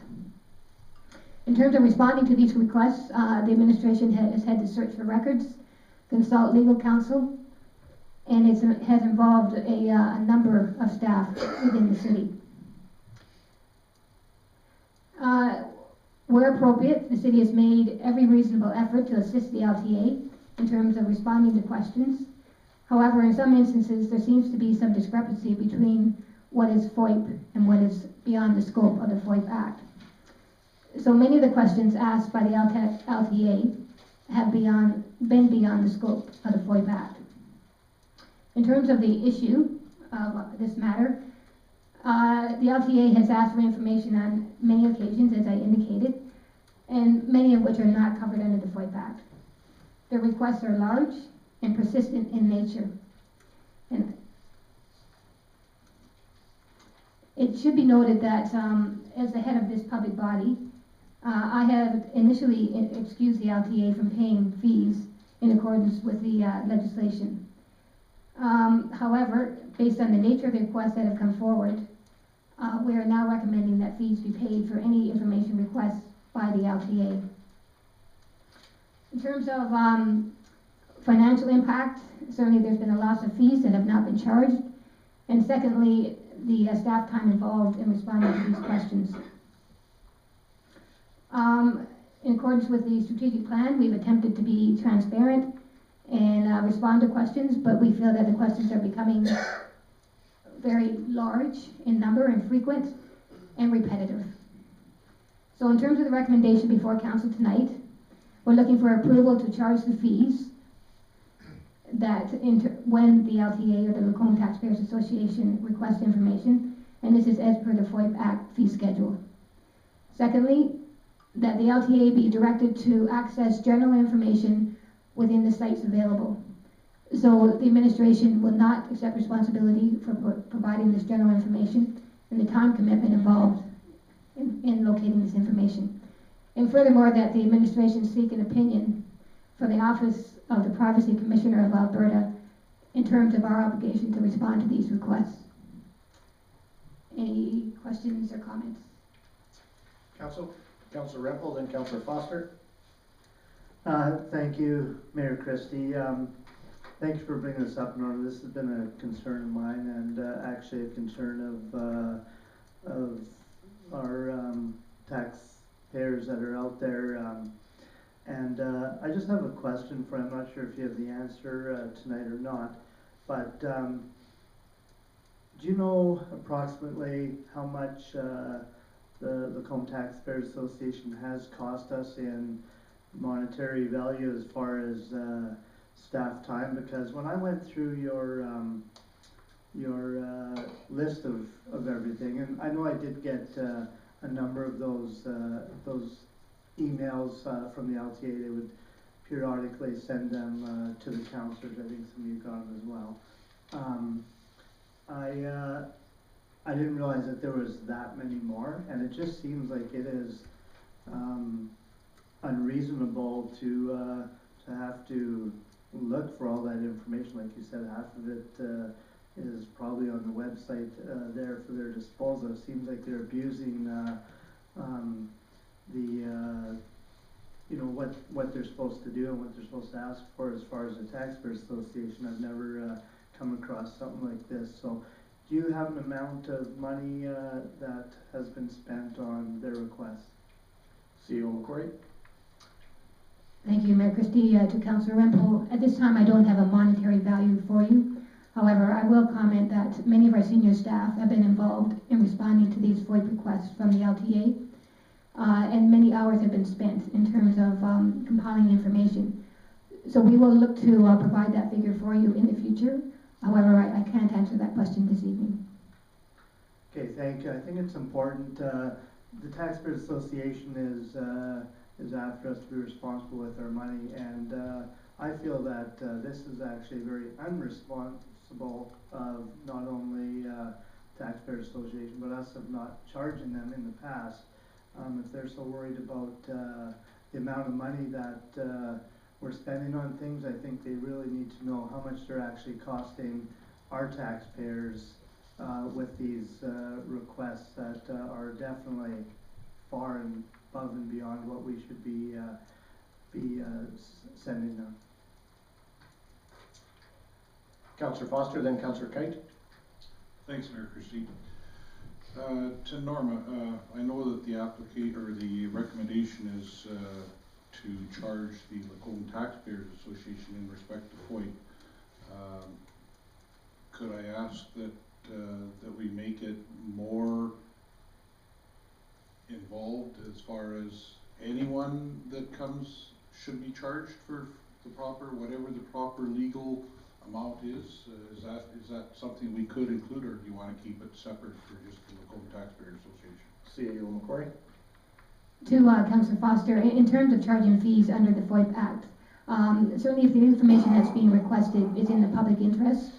In terms of responding to these requests, the administration has had to search for records, consult legal counsel, and it has involved a number of staff within the city. Where appropriate, the city has made every reasonable effort to assist the LTA in terms of responding to questions. However, in some instances, there seems to be some discrepancy between what is FOIP and what is beyond the scope of the FOIP Act. So many of the questions asked by the LTA have been beyond the scope of the FOIP Act. In terms of the issue of this matter, the LTA has asked for information on many occasions, as I indicated, and many of which are not covered under the FOIP Act. The requests are large and persistent in nature. And it should be noted that as the head of this public body, I have initially excused the LTA from paying fees in accordance with the legislation. However, based on the nature of the requests that have come forward, we are now recommending that fees be paid for any information requests by the LTA. In terms of financial impact, certainly there's been a loss of fees that have not been charged, and secondly, the staff time involved in responding to these questions. In accordance with the strategic plan, we've attempted to be transparent and respond to questions, but we feel that the questions are becoming very large in number and frequent and repetitive. So in terms of the recommendation before council tonight, we're looking for approval to charge the fees that when the LTA or the Lacombe Taxpayers Association requests information, and this is as per the FOIP Act fee schedule. Secondly, that the LTA be directed to access general information within the sites available. So the administration will not accept responsibility for providing this general information and the time commitment involved in locating this information. And furthermore, that the administration seek an opinion from the Office of the Privacy Commissioner of Alberta in terms of our obligation to respond to these requests. Any questions or comments? Councillor Rempel, then Councillor Foster. Thank you, Mayor Christie. Thank you for bringing this up, Norma. This has been a concern of mine, and actually a concern of our taxpayers that are out there. I just have a question for you. I'm not sure if you have the answer tonight or not, but do you know approximately how much the Lacombe Taxpayers Association has cost us in monetary value as far as staff time? Because when I went through your list of everything, and I know I did get a number of those emails from the LTA. They would periodically send them to the councillors. I think some of you got them as well. I didn't realize that there was that many more, and it just seems like it is unreasonable to have to look for all that information. Like you said, half of it is probably on the website there for their disposal. It seems like they're abusing what they're supposed to do and what they're supposed to ask for as far as the Taxpayers Association. I've never come across something like this. So do you have an amount of money that has been spent on their requests? CEO McCory. Thank you, Mayor Christie. To Councillor Rempel, at this time I don't have a monetary value for you. However, I will comment that many of our senior staff have been involved in responding to these FOIP requests from the LTA, and many hours have been spent in terms of compiling information. So we will look to provide that figure for you in the future. However, I can't answer that question this evening. Okay, thank you. I think it's important. The Taxpayers Association is after us to be responsible with our money, and I feel that this is actually very unresponsible of not only Taxpayers Association, but us of not charging them in the past. If they're so worried about the amount of money that we're spending on things, I think they really need to know how much they're actually costing our taxpayers with these requests that are definitely far and above and beyond what we should be sending them. Councillor Foster, then Councillor Kite. Thanks, Mayor Christie. To Norma, I know that the recommendation is to charge the Lacombe Taxpayers Association in respect to FOIP. Could I ask that that we make it more involved as far as anyone that comes should be charged for the proper, whatever the proper legal amount is? Is that something we could include, or do you want to keep it separate for just the Lacombe Taxpayer Association? CAO McCory? To Councillor Foster, in terms of charging fees under the FOIP Act, certainly if the information that's being requested is in the public interest,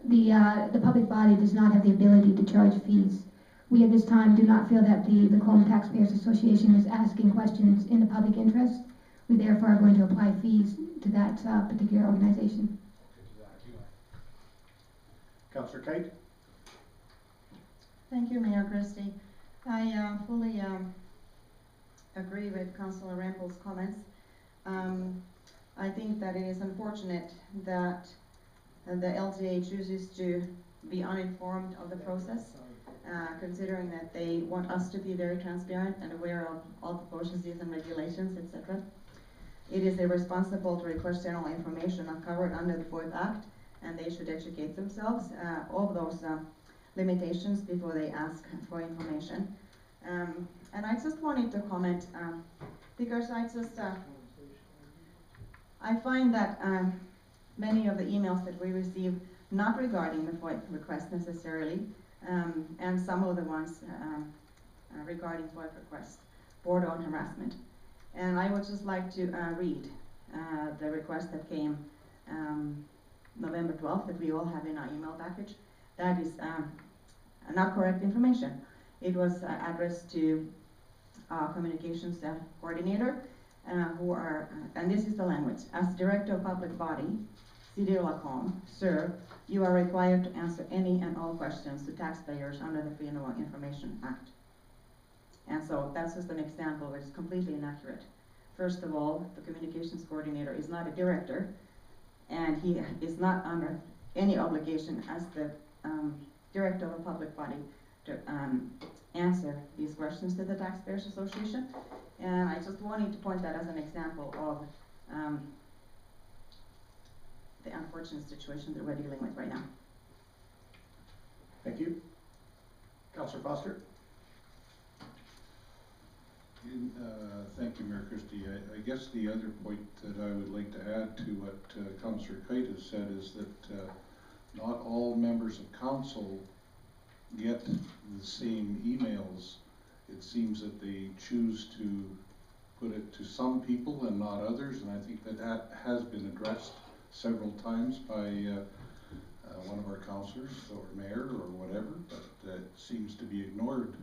the public body does not have the ability to charge fees. We at this time do not feel that the Lacombe Taxpayers Association is asking questions in the public interest. We therefore are going to apply fees to that particular organization. Councillor Kite? Thank you, Mayor Christie. I fully agree with Councillor Rempel's comments. I think that it is unfortunate that the LTA chooses to be uninformed of the process, considering that they want us to be very transparent and aware of all the processes and regulations, etc. It is irresponsible to request general information not covered under the FOIP Act, and they should educate themselves of those limitations before they ask for information. And I just wanted to comment, because I find that many of the emails that we receive, not regarding the FOIP request necessarily, and some of the ones regarding FOIP requests, border on harassment. And I would just like to read the request that came November 12th, that we all have in our email package. That is not correct information. It was addressed to our communications coordinator, who are, and this is the language: as Director of Public Body, City of Lacombe, sir, you are required to answer any and all questions to taxpayers under the Freedom of Information Act. And so that's just an example which is completely inaccurate. First of all, the communications coordinator is not a director, and he is not under any obligation as the director of a public body to answer these questions to the Taxpayers Association. And I just wanted to point that as an example of the unfortunate situation that we're dealing with right now. Thank you. Councillor Foster? Thank you, Mayor Christie. I guess the other point that I would like to add to what Councillor Kite has said is that not all members of council get the same emails. It seems that they choose to put it to some people and not others, and I think that has been addressed several times by one of our councillors or mayor or whatever, but that seems to be ignored.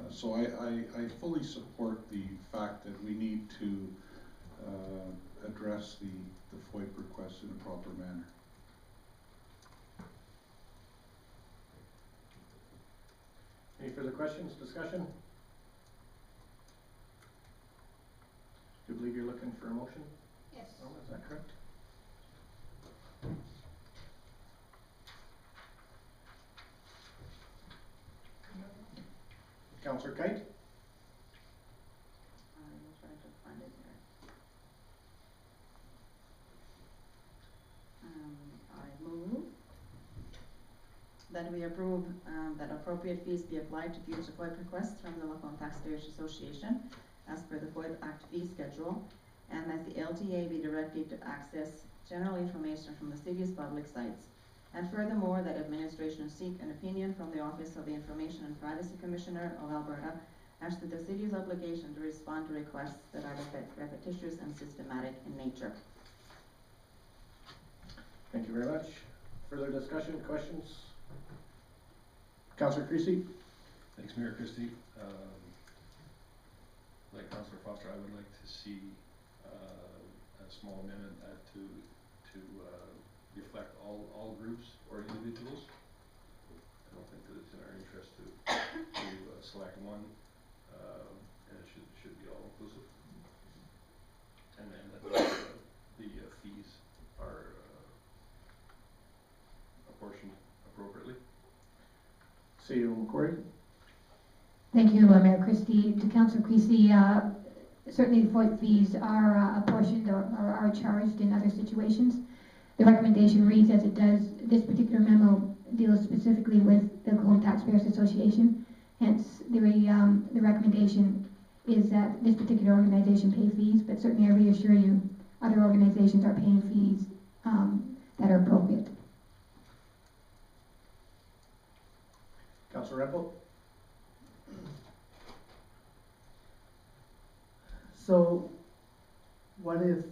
So I fully support the fact that we need to address the FOIP request in a proper manner. Any further questions, discussion? Do you believe you're looking for a motion? Yes. Oh, is that correct? Councillor Kite? I'm trying to find it here. I move that we approve that appropriate fees be applied to future FOIP requests from the Lacombe Taxpayers Association as per the FOIP Act fee schedule, and that the LTA be directed to access general information from the city's public sites. And furthermore, that administration seek an opinion from the Office of the Information and Privacy Commissioner of Alberta as to the city's obligation to respond to requests that are repetitious and systematic in nature. Thank you very much. Further discussion, questions? Councillor Creasy? Thanks, Mayor Christie. Like Councillor Foster, I would like to see a small amendment to reflect all groups or individuals. I don't think that it's in our interest to select one, and it should be all inclusive. And then that the fees are apportioned appropriately. CAO McCory? Thank you, Mayor Christie. To Councillor Creasy, certainly the FOIP fees are apportioned or are charged in other situations. The recommendation reads as it does. This particular memo deals specifically with the Lacombe Taxpayers Association. Hence, the recommendation is that this particular organization pay fees, but certainly I reassure you, other organizations are paying fees that are appropriate. Councillor Rempel? So, what if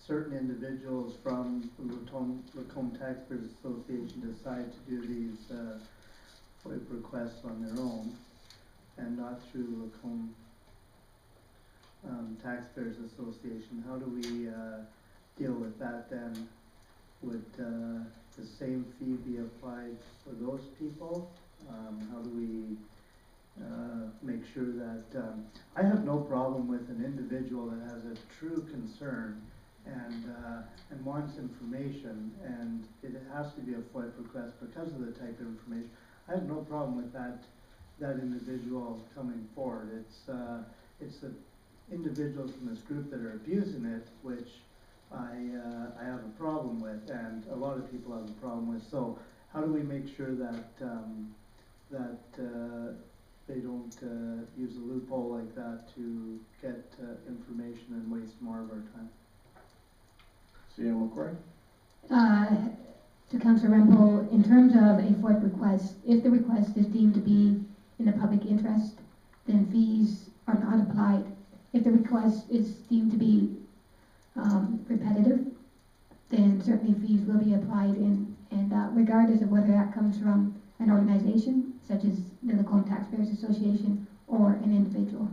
certain individuals from the Lacombe Taxpayers Association decide to do these FOIP requests on their own and not through Lacombe Taxpayers Association? How do we deal with that then? Would the same fee be applied for those people? How do we make sure that I have no problem with an individual that has a true concern and wants information, and it has to be a FOIP request because of the type of information. I have no problem with that individual coming forward. It's the individuals in this group that are abusing it, which I have a problem with, and a lot of people have a problem with. So how do we make sure that they don't use a loophole like that to get information and waste more of our time? CM McQuarrie? To Councillor Rempel, in terms of a FOIP request, if the request is deemed to be in the public interest, then fees are not applied. If the request is deemed to be repetitive, then certainly fees will be applied, and regardless of whether that comes from an organization such as the Lacombe Taxpayers Association or an individual.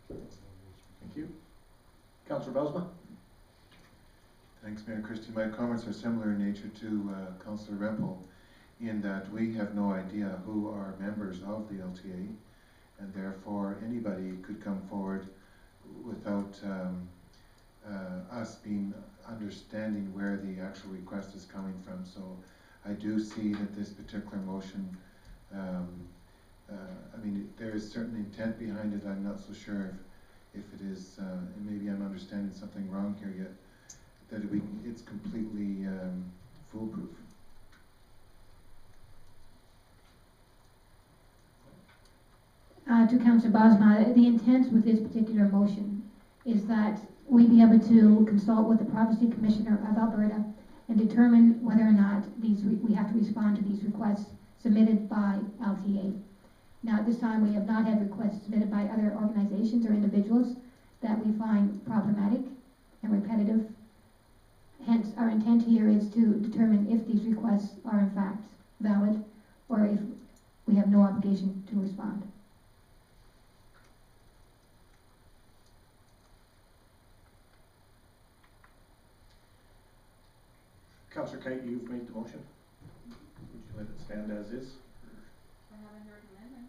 Thank you. Councillor Belsma? Thanks, Mayor Christie. My comments are similar in nature to Councillor Rempel, in that we have no idea who are members of the LTA, and therefore anybody could come forward without us being understanding where the actual request is coming from. So I do see that this particular motion, I mean, there is certain intent behind it. I'm not so sure if it is, and maybe I'm understanding something wrong here yet, that it's completely foolproof. To Councillor Bosma, the intent with this particular motion is that we be able to consult with the Privacy Commissioner of Alberta and determine whether or not we have to respond to these requests submitted by LTA. Now, at this time, we have not had requests submitted by other organizations or individuals that we find problematic and repetitive. Hence, our intent here is to determine if these requests are in fact valid or if we have no obligation to respond. Councillor Kite, you've made the motion. Would you let it stand as is? I haven't heard an amendment.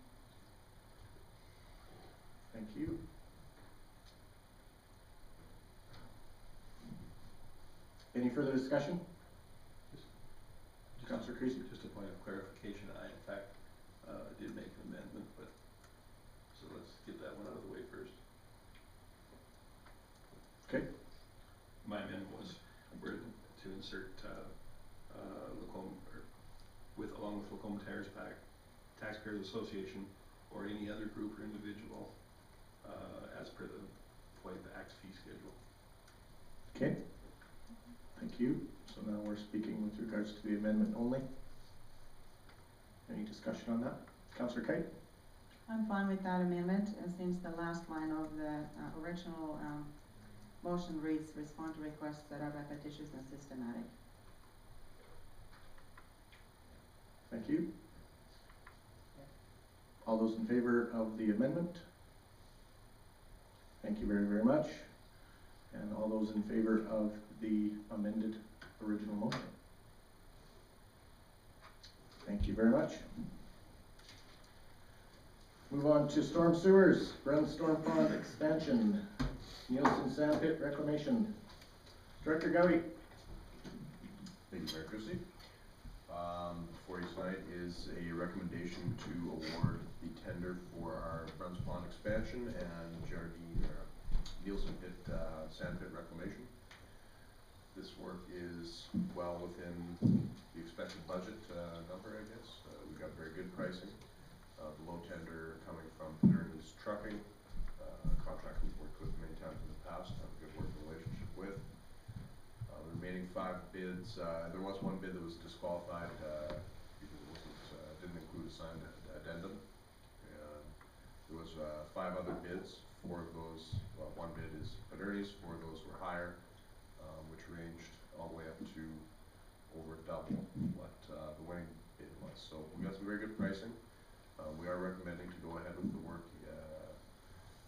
Thank you. Any further discussion? Councillor Creasy? Just a point of clarification, I in fact did make an amendment, but so let's get that one out of the way first. Okay. My amendment was to insert Lacombe, along with Lacombe Taxpayers Association or any other group or individual as per the FOIP Act's fee schedule. Okay. Thank you. So now we're speaking with regards to the amendment only. Any discussion on that? Councillor Kite? I'm fine with that amendment, since the last line of the original motion reads, respond to requests that are repetitious and systematic. Thank you. All those in favor of the amendment? Thank you very, very much. And all those in favor of the amended original motion? Thank you very much. Move on to storm sewers, Brown Storm Pond expansion, Nielsen Sandpit reclamation. Director Gowie. Thank you, Mayor Christie. Before you tonight is a recommendation to award the tender for our Bruns Pond expansion and Jardine Nielsen Pit Sand Pit reclamation. this work is well within the expected budget number, I guess. We've got very good pricing. The low tender coming from Paterni's Trucking, contract we've worked with many times in the past, have a good working relationship with. The remaining 5 bids, there was one bid that was disqualified because it didn't include a signed addendum. There was 5 other bids. 4 of those, well, one bid is Paterni's, 4 of those were higher, which ranged all the way up to over double what the winning bid was. So we got some very good pricing. We are recommending to go ahead with the work.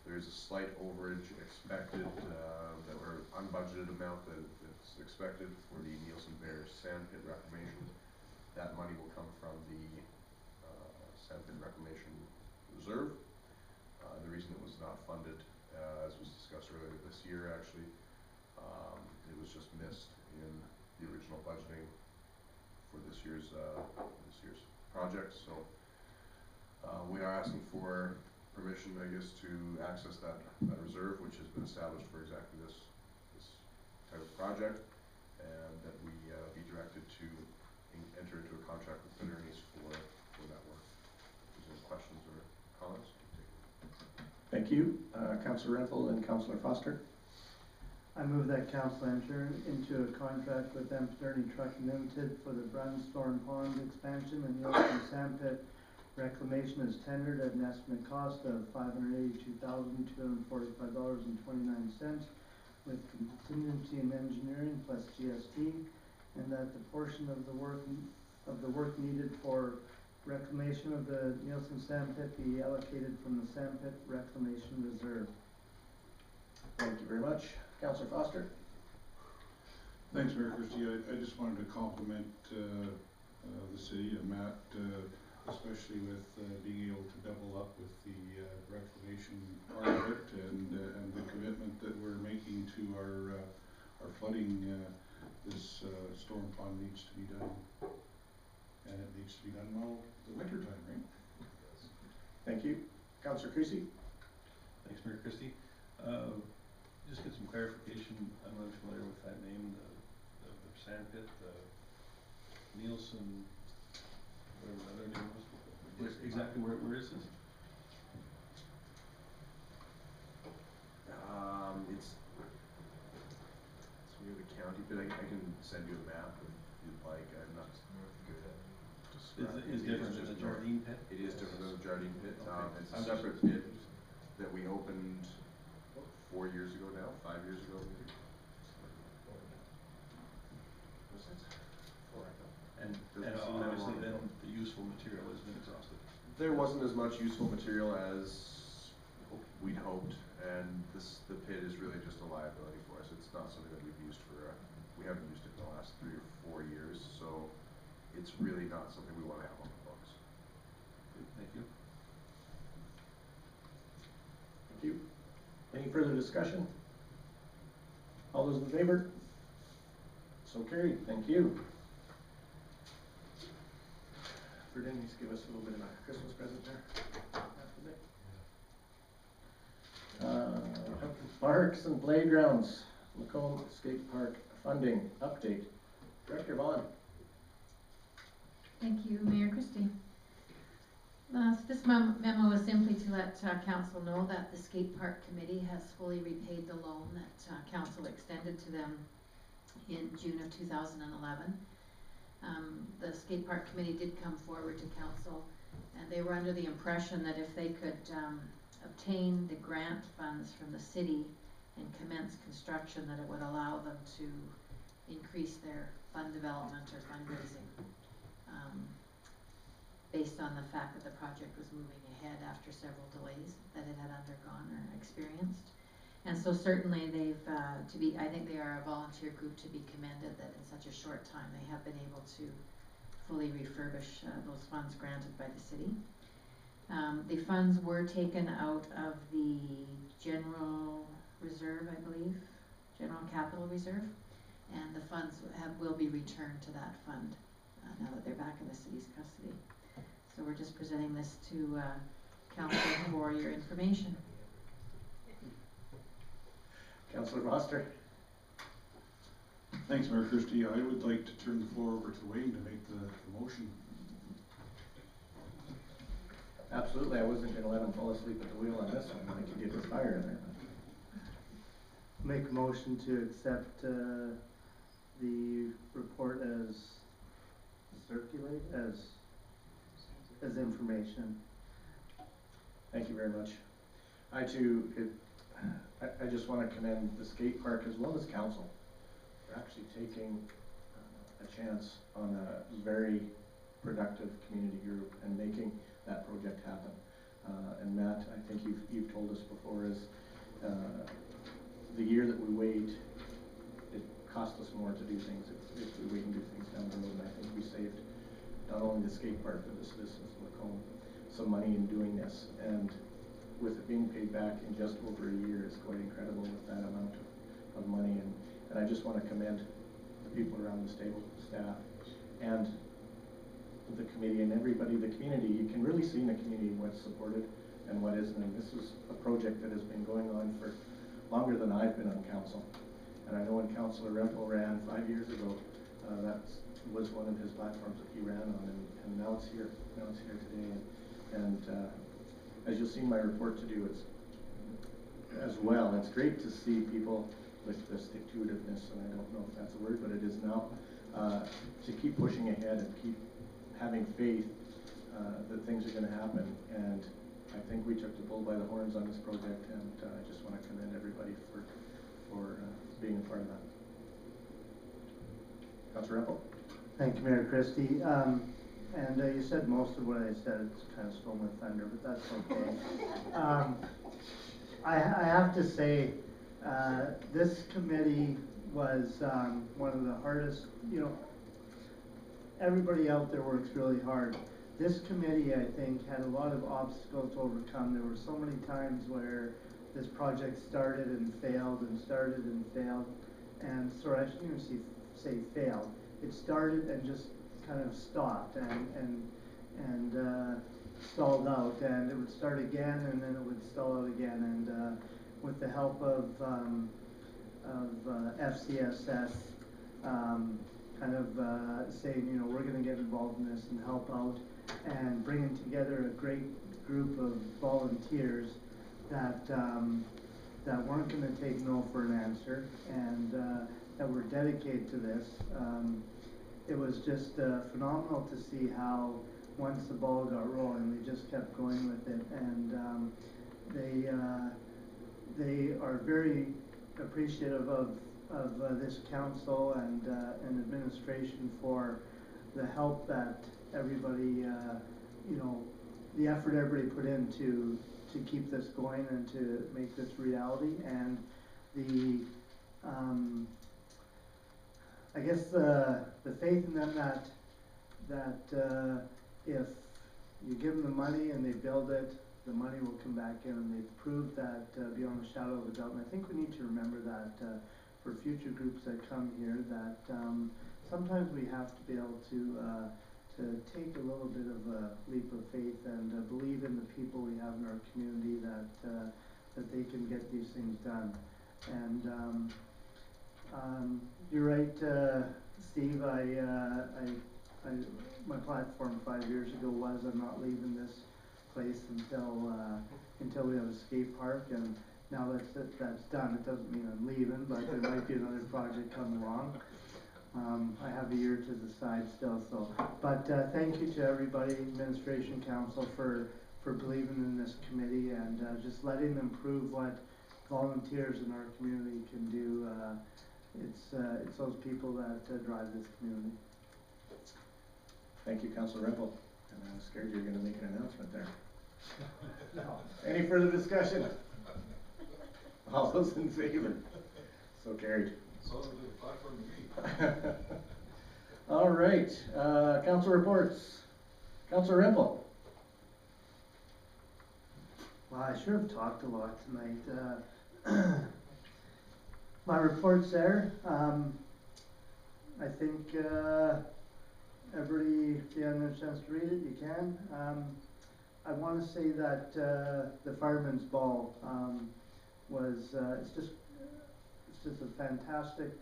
There is a slight overage expected, that we're unbudgeted amount that's expected for the Nielsen Bear sand pit reclamation. That money will come from the sand pit reclamation reserve. The reason it was not funded, as was discussed earlier this year, actually, it was just missed in the original budgeting for this year's project. So we are asking for permission, I guess, to access that reserve, which has been established for exactly this type of project, and that we be directed to enter into a contract with Paterni's for that work. If there's any questions or comments? Thank you. Councillor Renfro and Councillor Foster. I move that council enter into a contract with Paterni Trucking Limited for the Brunsthorn Pond expansion and Nielsen Sand Pit reclamation is tendered at an estimated cost of $582,245.29 with contingency in engineering plus GST, and that the portion of the work needed for reclamation of the Nielsen Sand Pit be allocated from the Sand Pit Reclamation Reserve. Thank you very much. Councillor Foster. Thanks, Mayor Christie. I just wanted to compliment the city and Matt, especially with being able to double up with the reclamation part of it, and the commitment that we're making to our flooding. This storm pond needs to be done, and it needs to be done well the winter time, right? Thank you. Councillor Creasy. Thanks, Mayor Christie. Just get some clarification. I'm not familiar with that name, the sand pit, Nielsen, whatever the other name was. Exactly where is this? It's near the county, but I can send you a map if you'd like. I'm not good at describing. Is different than the Jardine pit? It is different than the Jardine pit. Okay. It's a separate pit that we opened 4 years ago now, 5 years ago maybe. Was it? 4, I thought. And obviously then the useful material has been exhausted. There wasn't as much useful material as we'd hoped, and the pit is really just a liability for us. It's not something that we've used we haven't used it in the last 3 or 4 years, so it's really not something we want to have on the books. Thank you. Thank you. Any further discussion? All those in favor? So carried. Thank you. For Denny's, give us a little bit of a Christmas present there. Parks and playgrounds, Lacombe Skate Park funding update. Director Vaughn. Thank you, Mayor Christie. So this memo is simply to let council know that the skate park committee has fully repaid the loan that council extended to them in June of 2011. The skate park committee did come forward to council, and they were under the impression that if they could obtain the grant funds from the city and commence construction, that it would allow them to increase their fund development or fundraising, based on the fact that the project was moving ahead after several delays that it had undergone or experienced. And so certainly they've, I think they are a volunteer group to be commended that in such a short time they have been able to fully refurbish those funds granted by the city. The funds were taken out of the general reserve, I believe, general capital reserve, and the funds will be returned to that fund now that they're back in the city's custody. So we're just presenting this to council for your information. Councillor Foster. Thanks, Mayor Christie. I would like to turn the floor over to Wayne to make the motion. Absolutely, I wasn't gonna let him fall asleep at the wheel on this one, I could get his fire in there. Make a motion to accept, the report as information. Thank you very much. I too, I just wanna commend the skate park as well as council for actually taking a chance on a very productive community group and making that project happen. And Matt, I think you've told us before is, the year that we wait, it costs us more to do things if we wait and do things down the road. And I think we saved not only the skate park, but the citizens of Lacombe some money in doing this. And with it being paid back in just over a year is quite incredible with that amount of money. And I just want to commend the people around this table, the staff, and the committee and everybody, the community. You can really see in the community what's supported and what isn't. And this is a project that has been going on for longer than I've been on council. And I know when Councillor Rempel ran 5 years ago, that was one of his platforms that he ran on, and now it's here. Now it's here today. And as you'll see in my report to do, it's as well, it's great to see people with the stick-to-itiveness, and I don't know if that's a word, but it is now, to keep pushing ahead and keep having faith that things are going to happen. And I think we took the bull by the horns on this project, and I just want to commend everybody for being a part of that. Councillor Rempel. Thank you, Mayor Christie. And you said most of what I said. It's kind of stole my thunder, but that's okay. I have to say, this committee was one of the hardest. You know, everybody out there works really hard. This committee, I think, had a lot of obstacles to overcome. There were so many times where this project started and failed and started and failed. And sorry, I shouldn't even say failed. It started and just kind of stopped and stalled out, and it would start again, and then it would stall out again. And with the help of FCSS, kind of saying, you know, we're going to get involved in this and help out, and bringing together a great group of volunteers that that weren't going to take no for an answer, and that were dedicated to this. It was just phenomenal to see how once the ball got rolling, they just kept going with it, and they are very appreciative of this council and administration for the help that everybody, you know, the effort everybody put in to keep this going and to make this reality, and the I guess the faith in them that if you give them the money and they build it, the money will come back in, and they've proved that beyond a shadow of a doubt. And I think we need to remember that for future groups that come here, that sometimes we have to be able to take a little bit of a leap of faith and believe in the people we have in our community, that they can get these things done. And you're right, Steve. My platform 5 years ago was, I'm not leaving this place until we have a skate park, and now that's done. It doesn't mean I'm leaving, but there might be another project coming along. I have a year to the side still, so. But thank you to everybody, administration, council, for believing in this committee and just letting them prove what volunteers in our community can do. It's those people that drive this community. Thank you, Councillor Rempel. And I was scared you were going to make an announcement there. No. Any further discussion? All those in favor? So carried. So the platform to me. All right, council reports. Councillor Rempel. Well, I sure have talked a lot tonight. My report's there. I think everybody, if you haven't had a chance to read it, you can. I want to say that the Fireman's Ball was it's just a fantastic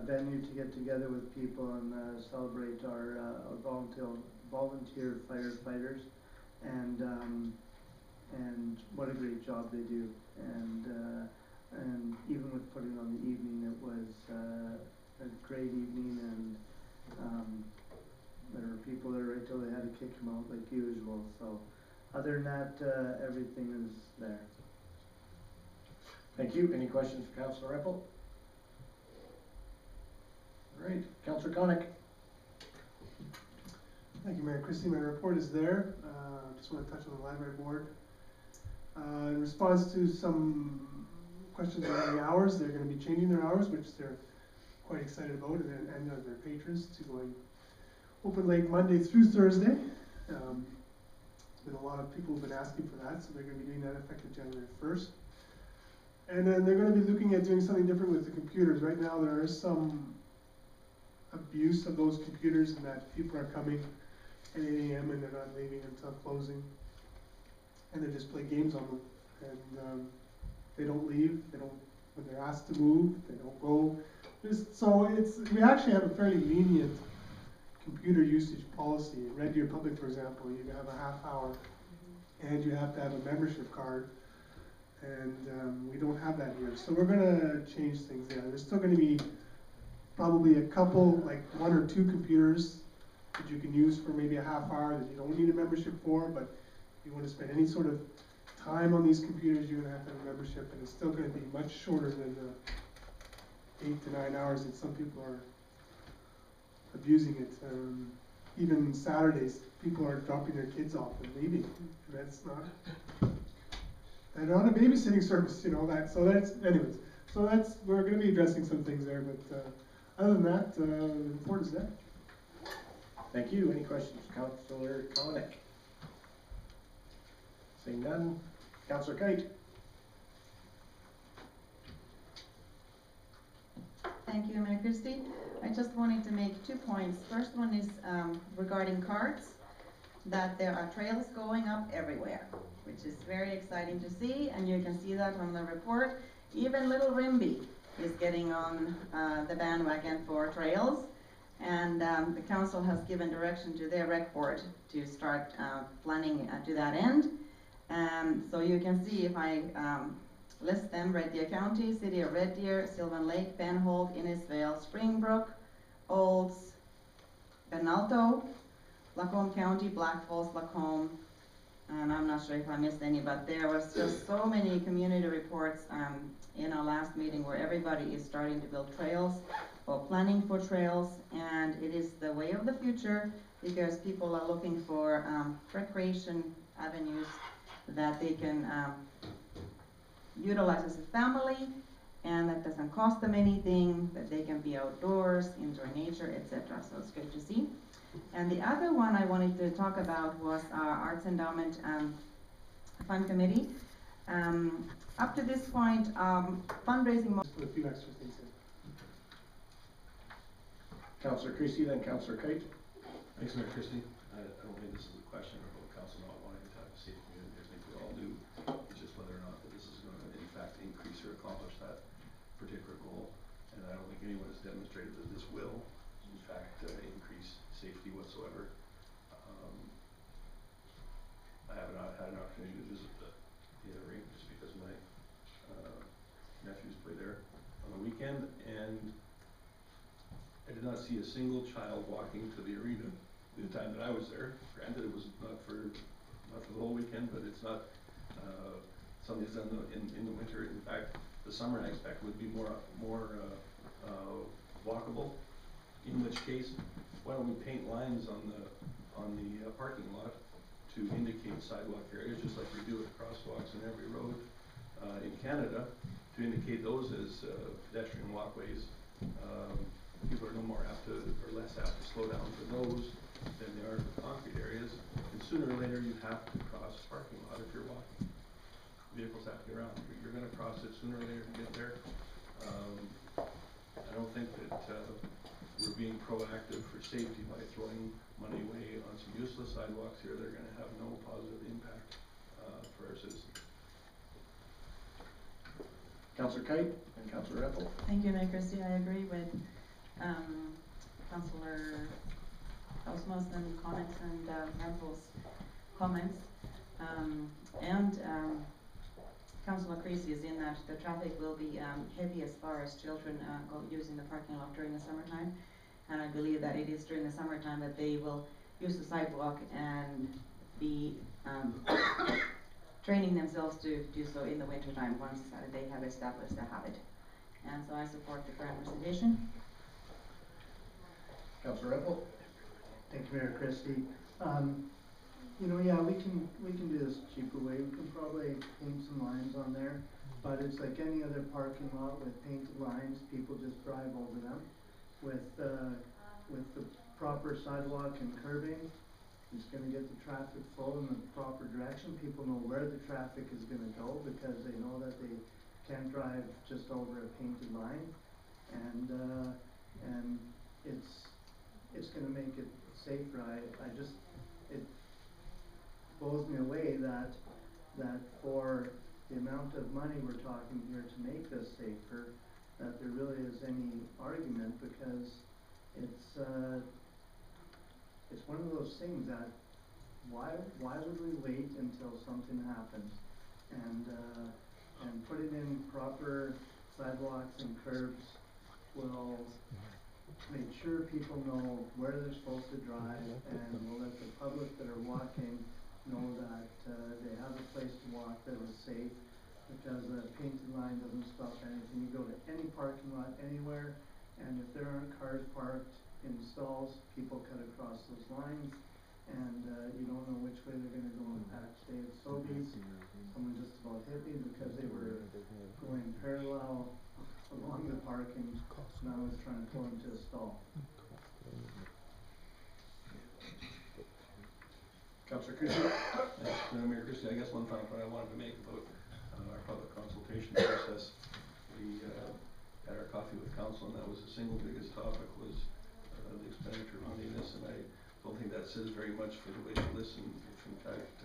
venue to get together with people and celebrate our volunteer firefighters, and what a great job they do. And even with putting on the evening, it was a great evening, and there were people there right till they had to kick them out like usual. So other than that, everything is there. Thank you. Any questions for Councillor Reppel? All right, Councillor Koenig. Thank you, Mayor Christie. My report is there. Just want to touch on the library board. In response to some questions around the hours, they're going to be changing their hours, which they're quite excited about, and their patrons to going open late Monday through Thursday. There's been a lot of people who've been asking for that, so they're going to be doing that effective January 1st. And then they're going to be looking at doing something different with the computers. Right now there is some abuse of those computers in that people are coming at 8 a.m. and they're not leaving until closing. And they just play games on them. And they don't leave. They don't, when they're asked to move, they don't go. We actually have a fairly lenient computer usage policy. At Red Deer Public, for example, you have a half hour and you have to have a membership card. And we don't have that here. So we're going to change things there. There's still going to be probably a couple, like 1 or 2 computers that you can use for maybe a half hour that you don't need a membership for, but if you want to spend any sort of time on these computers, you're going to have a membership, and it's still going to be much shorter than the 8 to 9 hours that some people are abusing it. Even Saturdays, people are dropping their kids off and leaving. And that's not, they're not a babysitting service, you know that. So that's, anyways. So that's, we're going to be addressing some things there, but other than that, the report is there. Thank you. Any questions, Councillor Koenig? Seeing none, Councillor Kite. Thank you, Mayor Christie. I just wanted to make 2 points. First one is regarding carts, that there are trails going up everywhere, which is very exciting to see, and you can see that on the report. Even Little Rimby is getting on the bandwagon for trails, and the council has given direction to their rec board to start planning to that end. So you can see, if I list them: Red Deer County, City of Red Deer, Sylvan Lake, Penhold, Innisfail, Springbrook, Olds, Benalto, Lacombe County, Black Falls, Lacombe, and I'm not sure if I missed any, but there was just so many community reports in our last meeting where everybody is starting to build trails or planning for trails, and it is the way of the future because people are looking for recreation avenues that they can utilize as a family, and that doesn't cost them anything, that they can be outdoors, enjoy nature, etc. So it's good to see. And the other one I wanted to talk about was our Arts Endowment Fund Committee. Up to this point, fundraising... Just put a few extra things in. Councillor Christie, then Councillor Kite. Thanks, Mayor Christie. I don't think this is a question about council not wanting to have a safe community. I think we all do. It's just whether or not that this is going to, in fact, increase or accomplish that particular goal. And I don't think anyone has demonstrated that this will, in fact, increase safety whatsoever. I have not had an opportunity to visit the arena just because my nephews play there on the weekend, and I did not see a single child walking to the arena the time that I was there. Granted, it was not for the whole weekend, but it's not something that's done in the winter. In fact, the summer I expect would be more walkable. In which case, why don't we paint lines on the parking lot to indicate sidewalk areas, just like we do with crosswalks in every road in Canada, to indicate those as pedestrian walkways. People are no more apt to, or less apt to slow down for those than they are for concrete areas. And sooner or later, you have to cross the parking lot if you're walking. Vehicles have to get around. You're going to cross it sooner or later to get there. I don't think that we're being proactive for safety by throwing money away on some useless sidewalks here. They're going to have no positive impact for our citizens. Councillor Kite and Councillor Ethel. Thank you, Mayor Christie. I agree with Councillor Osmos and comments and Renfro's comments. Councillor Creasy is in that the traffic will be heavy as far as children using the parking lot during the summertime. And I believe that it is during the summertime that they will use the sidewalk and be training themselves to do so in the wintertime once they have established a habit. And so I support the current recitation. Councillor Rempel? Thank you, Mayor Christie. You know, yeah, we can do this cheaper way. We can probably paint some lines on there, but it's like any other parking lot with painted lines. People just drive over them. With the proper sidewalk and curbing, it's going to get the traffic flow in the proper direction. People know where the traffic is going to go because they know that they can't drive just over a painted line, and it's going to make it safer. It blows me away that for the amount of money we're talking here to make this safer, that there really is any argument, because it's one of those things that why would we wait until something happens and putting in proper sidewalks and curbs will make sure people know where they're supposed to drive, and will let the public that are walking know that they have a place to walk that is safe, because a painted line doesn't stop anything. You go to any parking lot anywhere, and if there aren't cars parked in stalls, people cut across those lines, and you don't know which way they're going to go. In fact, today at Sobeys, someone just about hit me because they were going parallel along the parking, and I was trying to pull into a stall. Councillor Creasy? Mayor Christie, I guess one final point I wanted to make about our public consultation process. We had our coffee with council, and that was the single biggest topic was the expenditure running this, and I don't think that says very much for the way to listen. If in fact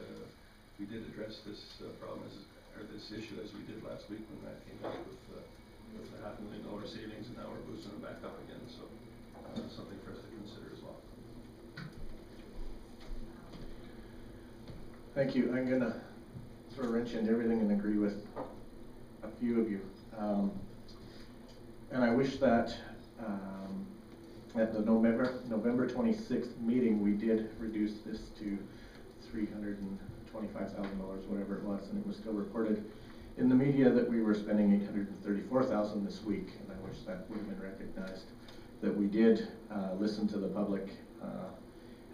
we did address this problem or this issue as we did last week when that came up with the $500,000 savings, and now we're boosting them back up again. So something for us to consider as well. Thank you. I'm going to throw a wrench into everything and agree with a few of you. And I wish that at the November 26th meeting, we did reduce this to $325,000, whatever it was, and it was still reported in the media that we were spending $834,000 this week, and I wish that would have been recognized, that we did listen to the public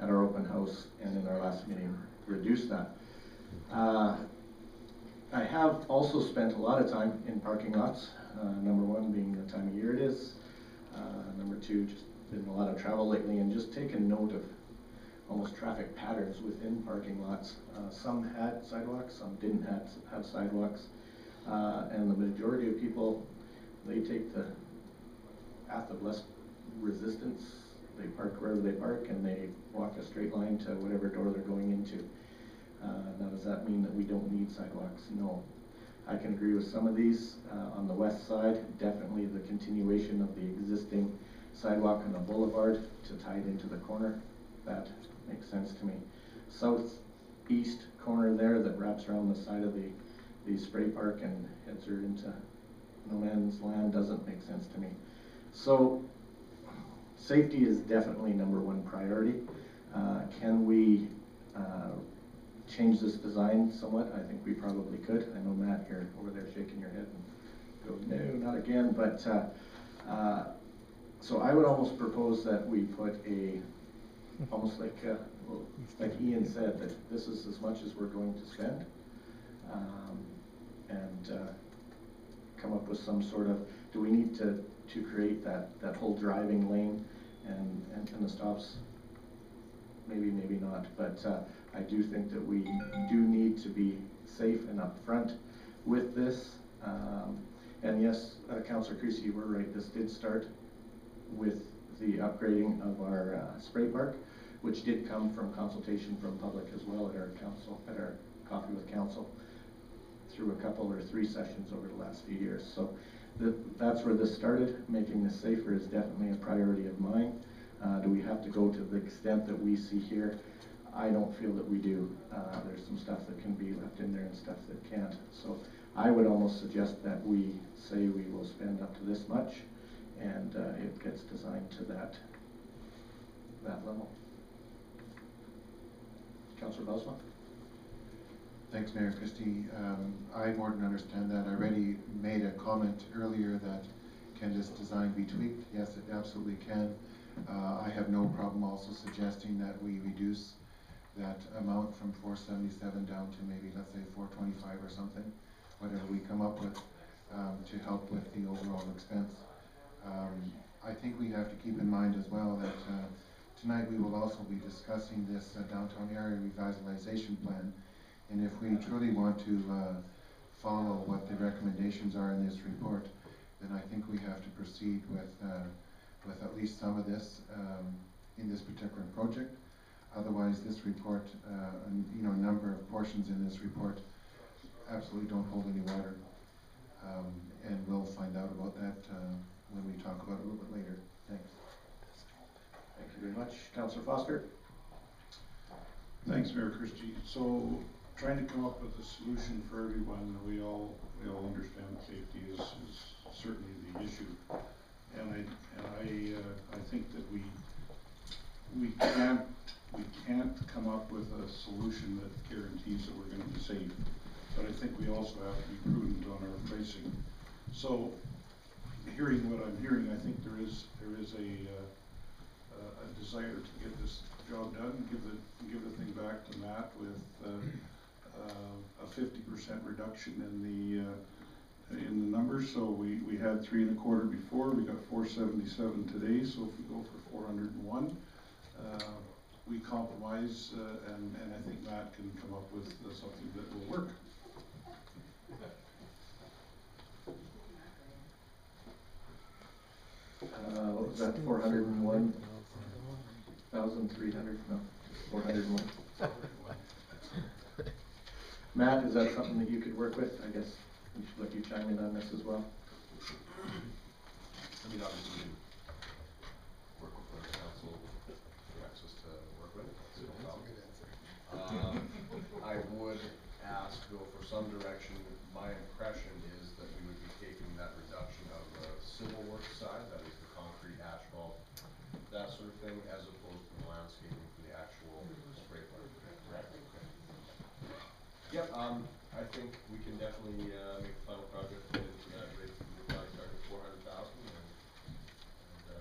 at our open house and in our last meeting reduce that. I have also spent a lot of time in parking lots, number one being the time of year it is, number two, just been a lot of travel lately, and just taken note of almost traffic patterns within parking lots. Some had sidewalks, some didn't have sidewalks, and the majority of people, they take the path of less resistance. They park wherever they park, and they walk a straight line to whatever door they're going into. Now, does that mean that we don't need sidewalks? No. I can agree with some of these. On the west side, definitely the continuation of the existing sidewalk on the boulevard to tie it into the corner. That makes sense to me. Southeast corner there that wraps around the side of the spray park and heads her into no man's land doesn't make sense to me. So safety is definitely number one priority. Can we change this design somewhat? I think we probably could. I know Matt, you're over there shaking your head and go, no, not again. But so I would almost propose that we put almost like Ian said, that this is as much as we're going to spend, and come up with some sort of, do we need to create that whole driving lane and the stops? Maybe not, but I do think that we do need to be safe and upfront with this. And yes, Councillor Creasy, you were right, this did start with the upgrading of our spray park, which did come from consultation from public as well at our coffee with council through a couple or 3 sessions over the last few years. So that's where this started. Making this safer is definitely a priority of mine. Do we have to go to the extent that we see here? I don't feel that we do. There's some stuff that can be left in there and stuff that can't. So I would almost suggest that we say we will spend up to this much, and it gets designed to that level. Councillor Bosma? Thanks, Mayor Christie. I more than understand that. I already made a comment earlier that can this design be tweaked? Yes, it absolutely can. I have no problem also suggesting that we reduce that amount from 477 down to maybe, let's say, 425 or something, whatever we come up with, to help with the overall expense. I think we have to keep in mind as well that tonight we will also be discussing this downtown area revitalization plan. And if we truly want to follow what the recommendations are in this report, then I think we have to proceed with at least some of this in this particular project. Otherwise, this report, and a number of portions in this report absolutely don't hold any water. And we'll find out about that when we talk about it a little bit later. Thanks. Thank you very much. Councillor Foster? Thanks, Mayor Christie. So, trying to come up with a solution for everyone, we all understand safety is certainly the issue. And I think that we can't come up with a solution that guarantees that we're going to be safe. But I think we also have to be prudent on our pricing. So, hearing what I'm hearing, I think there is a desire to get this job done, give the thing back to Matt with a 50% reduction in the numbers. So we had 3.25 before, we got 477 today. So if we go for 401, we compromise, and I think Matt can come up with something that will work. What was that, 401,300? No, 401. Matt, is that something that you could work with? I guess we should let you chime in on this as well. I mean, obviously, work with the council, directs us to work with. So no problem. I would ask, though, for some direction. My impression is that we would be taking that reduction of the civil work side, that is the concrete, asphalt, that sort of thing, as opposed to the landscaping for the actual spray part. Correct? Okay. Yep, I think we can definitely make the final project into that rate. We'll probably start at 400,000, and if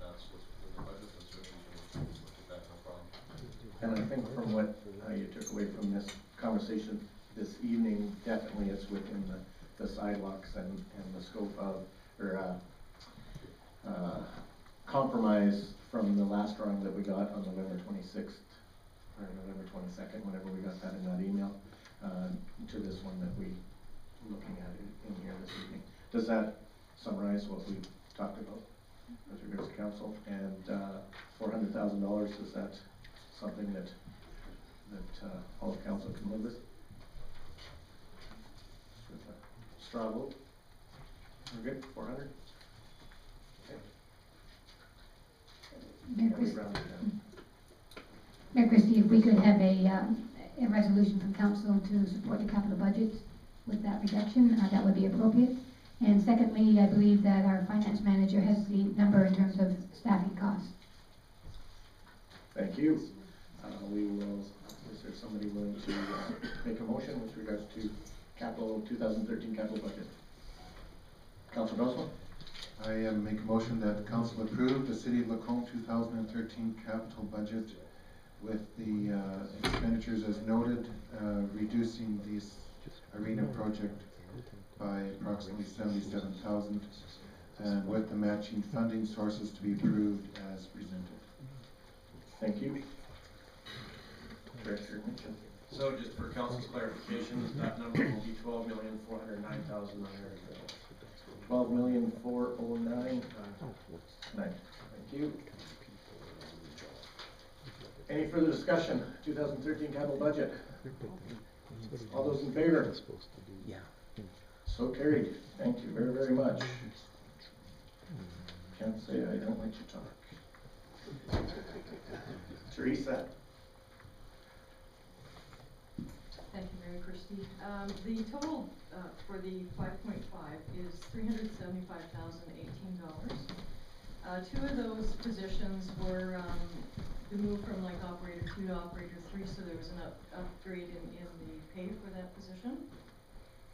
that's what's within the budget, then certainly we can look at that, no problem. And I think from what you took away from this conversation this evening, definitely it's within the sidewalks and the scope of, or compromise from the last drawing that we got on November 26th, or November 22nd, whenever we got that in that email, to this one that we looking at in here this evening. Does that summarize what we talked about with regards to council? And $400,000, is that something that all of council can live with? With a straw vote? We're good, 400? Okay. Mayor Christie, if we could have a resolution from council to support the capital budget with that reduction, that would be appropriate. And secondly, I believe that our finance manager has the number in terms of staffing costs. Thank you. We will, is there somebody willing to make a motion with regards to capital 2013 capital budget? Councillor Boswell? I make a motion that the council approve the City of Lacombe 2013 capital budget with the expenditures as noted, reducing this arena project by approximately 77,000, and with the matching funding sources to be approved as presented. Thank you. Director Mitchell. So just for council's clarification, that number will be 12,409,900. 12,409,900. Thank you. Any further discussion? 2013 capital budget. All those in favor? Yeah. So carried. Thank you very, very much. Can't say I don't let you talk. Teresa? Thank you, Mayor Christie. The total, for the 5.5 is $375,018. Two of those positions were, moved from like operator 2 to operator 3, so there was an upgrade in the pay for that position,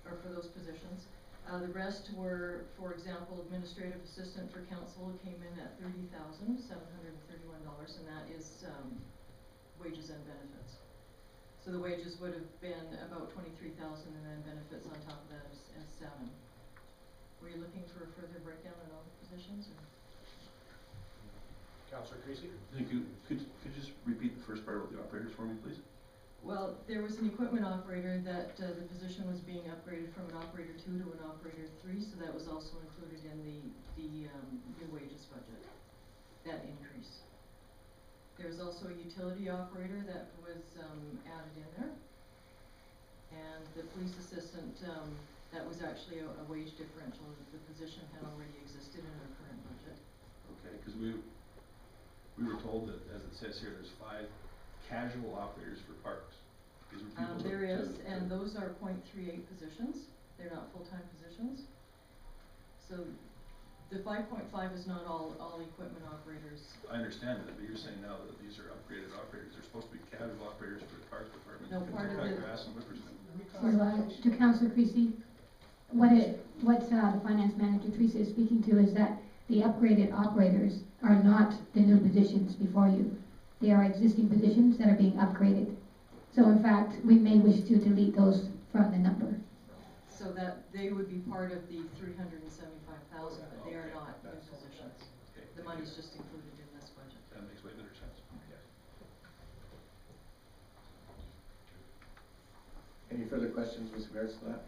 or for those positions. The rest were, for example, administrative assistant for council came in at $30,731, and that is, wages and benefits. So the wages would have been about 23,000, and then benefits on top of that is 7. Were you looking for a further breakdown on all the positions, or? Councillor Creasy? Thank you. Could you just repeat the first part about the operators for me, please? Well, there was an equipment operator that, the position was being upgraded from an operator 2 to an operator 3, so that was also included in the new wages budget, that increase. There was also a utility operator that was, added in there. And the police assistant, that was actually a wage differential. The position had already existed in our current budget. Okay, because we were told that, as it says here, there's 5 casual operators for parks. These were people There is, and those are .38 positions. They're not full-time positions. So the 5.5 is not all equipment operators. I understand that, but you're saying now that these are upgraded operators. They're supposed to be casual operators for the parks department. No, part of it. Grass and Whipperston. To Councillor Creasy, what the finance manager Teresa is speaking to is that the upgraded operators are not the new positions before you. They are existing positions that are being upgraded. So in fact, we may wish to delete those from the number. So that they would be part of the 375,000, but they are not new positions. Okay, The money's just included in this budget. that makes way better sense. Yeah. Any further questions with regards to that?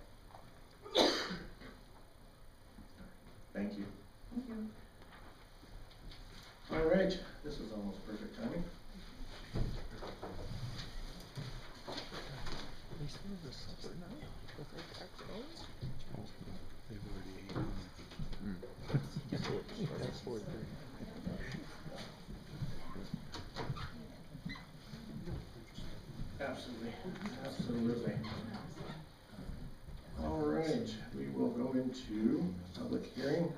Thank you. Thank you. All right, this is almost perfect timing. They've already That's 4:30. Absolutely, absolutely. All right, we will go into public hearing.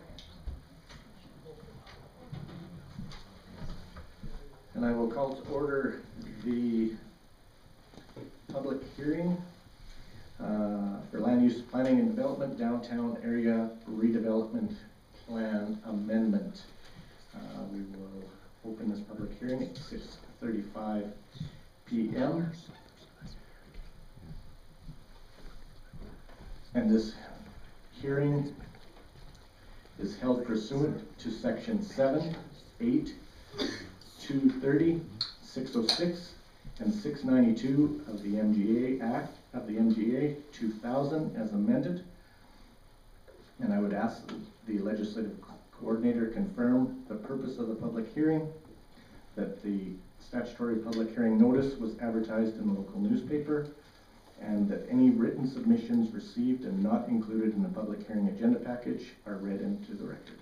And I will call to order the public hearing for land use planning and development downtown area redevelopment plan amendment. We will open this public hearing at 6:35 p.m. And this hearing is held pursuant to section 7, 8, 230, 606, and 692 of the MGA Act of the MGA 2000 as amended. And I would ask the legislative coordinator confirm the purpose of the public hearing, that the statutory public hearing notice was advertised in the local newspaper, and that any written submissions received and not included in the public hearing agenda package are read into the record.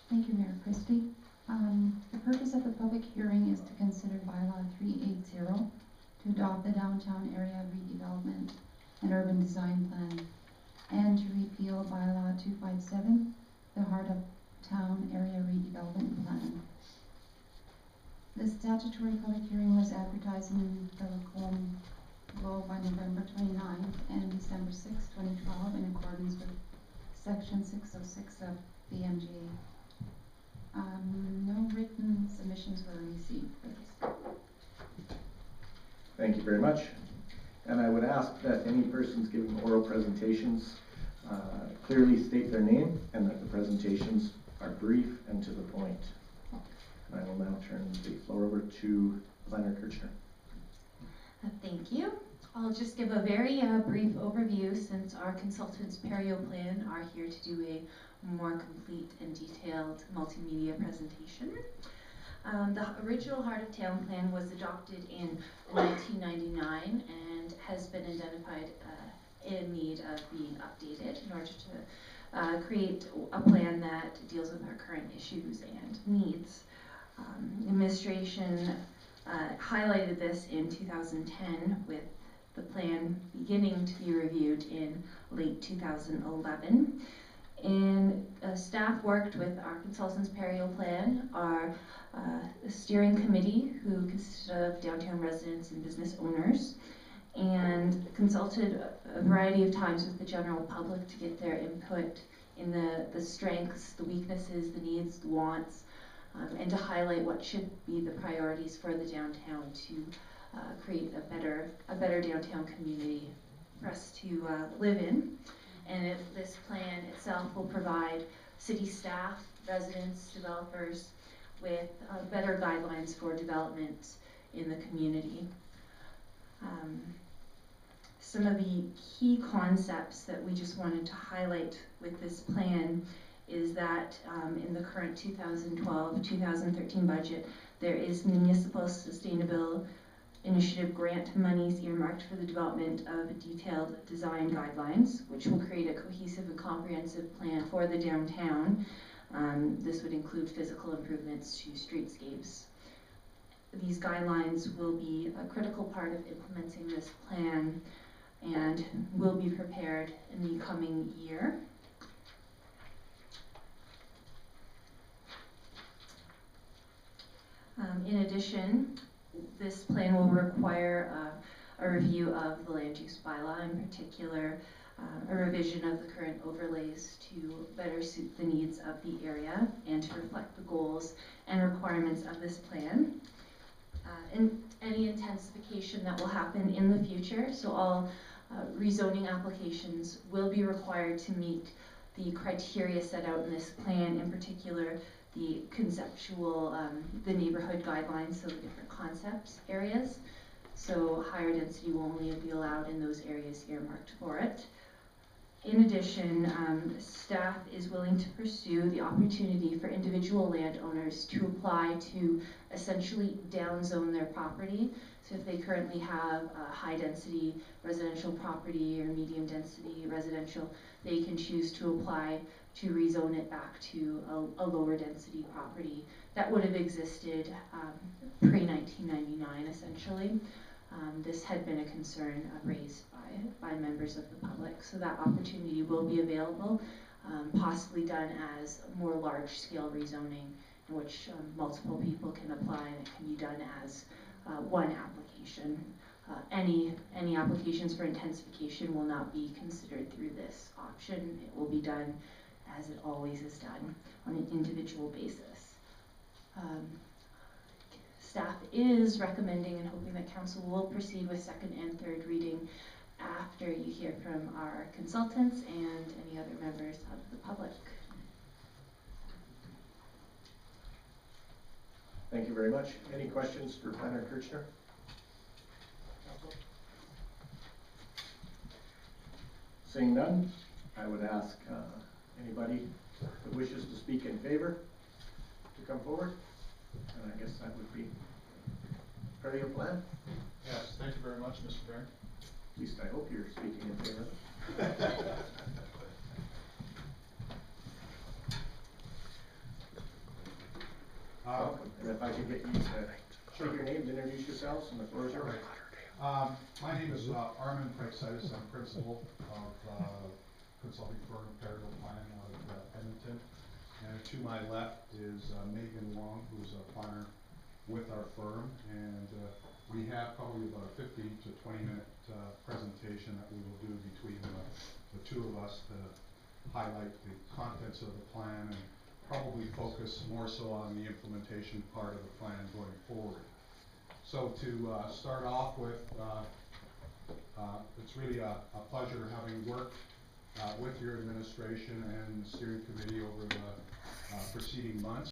Thank you, Mayor Christie. The purpose of the public hearing is to consider bylaw 380 to adopt the downtown area redevelopment and urban design plan, and to repeal bylaw 257, the heart of town area redevelopment plan. The statutory public hearing was advertised in the Lacombe Globe on November 29th and December 6, 2012, in accordance with section 606 of the MGA. No written submissions were received for this. Thank you very much. And I would ask that any persons giving oral presentations clearly state their name, and that the presentations are brief and to the point. I will now turn the floor over to Planner Kirchner. Thank you. I'll just give a very brief overview, since our consultants Perio Plan are here to do a more complete and detailed multimedia presentation. The original Heart of Town plan was adopted in 1999 and has been identified in need of being updated in order to create a plan that deals with our current issues and needs. Administration highlighted this in 2010 with the plan beginning to be reviewed in late 2011. And staff worked with our consultants Perio Plan, our steering committee who consisted of downtown residents and business owners, and consulted a variety of times with the general public to get their input in the strengths, the weaknesses, the needs, the wants, and to highlight what should be the priorities for the downtown to create a better downtown community for us to live in. And this plan itself will provide city staff, residents, developers with better guidelines for development in the community. Some of the key concepts that we just wanted to highlight with this plan is that in the current 2012-2013 budget, there is municipal sustainable initiative grant monies earmarked for the development of detailed design guidelines, which will create a cohesive and comprehensive plan for the downtown. This would include physical improvements to streetscapes. These guidelines will be a critical part of implementing this plan and will be prepared in the coming year. In addition, this plan will require a review of the land use bylaw, in particular a revision of the current overlays to better suit the needs of the area and to reflect the goals and requirements of this plan. And any intensification that will happen in the future, so all rezoning applications will be required to meet the criteria set out in this plan, in particular the conceptual, the neighborhood guidelines, so the different concepts areas. So higher density will only be allowed in those areas earmarked for it. In addition, staff is willing to pursue the opportunity for individual landowners to apply to essentially downzone their property. So if they currently have a high density residential property or medium density residential, they can choose to apply to rezone it back to a lower density property that would have existed pre-1999 essentially. This had been a concern raised by members of the public, so that opportunity will be available, possibly done as more large-scale rezoning in which multiple people can apply, and it can be done as one application. Any applications for intensification will not be considered through this option. It will be done as it always is done on an individual basis. Staff is recommending and hoping that council will proceed with second and third reading after you hear from our consultants and any other members of the public. Thank you very much. Any questions for Planner Kirchner? Seeing none, I would ask anybody that wishes to speak in favor to come forward. And I guess that would be part of your plan. Yes, thank you very much, Mr. Mayor. At least I hope you're speaking in favor. Welcome. And if I could get you to state your name, introduce yourselves, and the floor is yours. My name is Armin Praxitis. I'm principal of consulting firm Perio Plan out of Edmonton. And to my left is Megan Wong, who's a planner with our firm. And we have probably about a 15 to 20-minute presentation that we will do between the two of us to highlight the contents of the plan and probably focus more so on the implementation part of the plan going forward. So to start off with, it's really a pleasure having worked with your administration and the steering committee over the preceding months.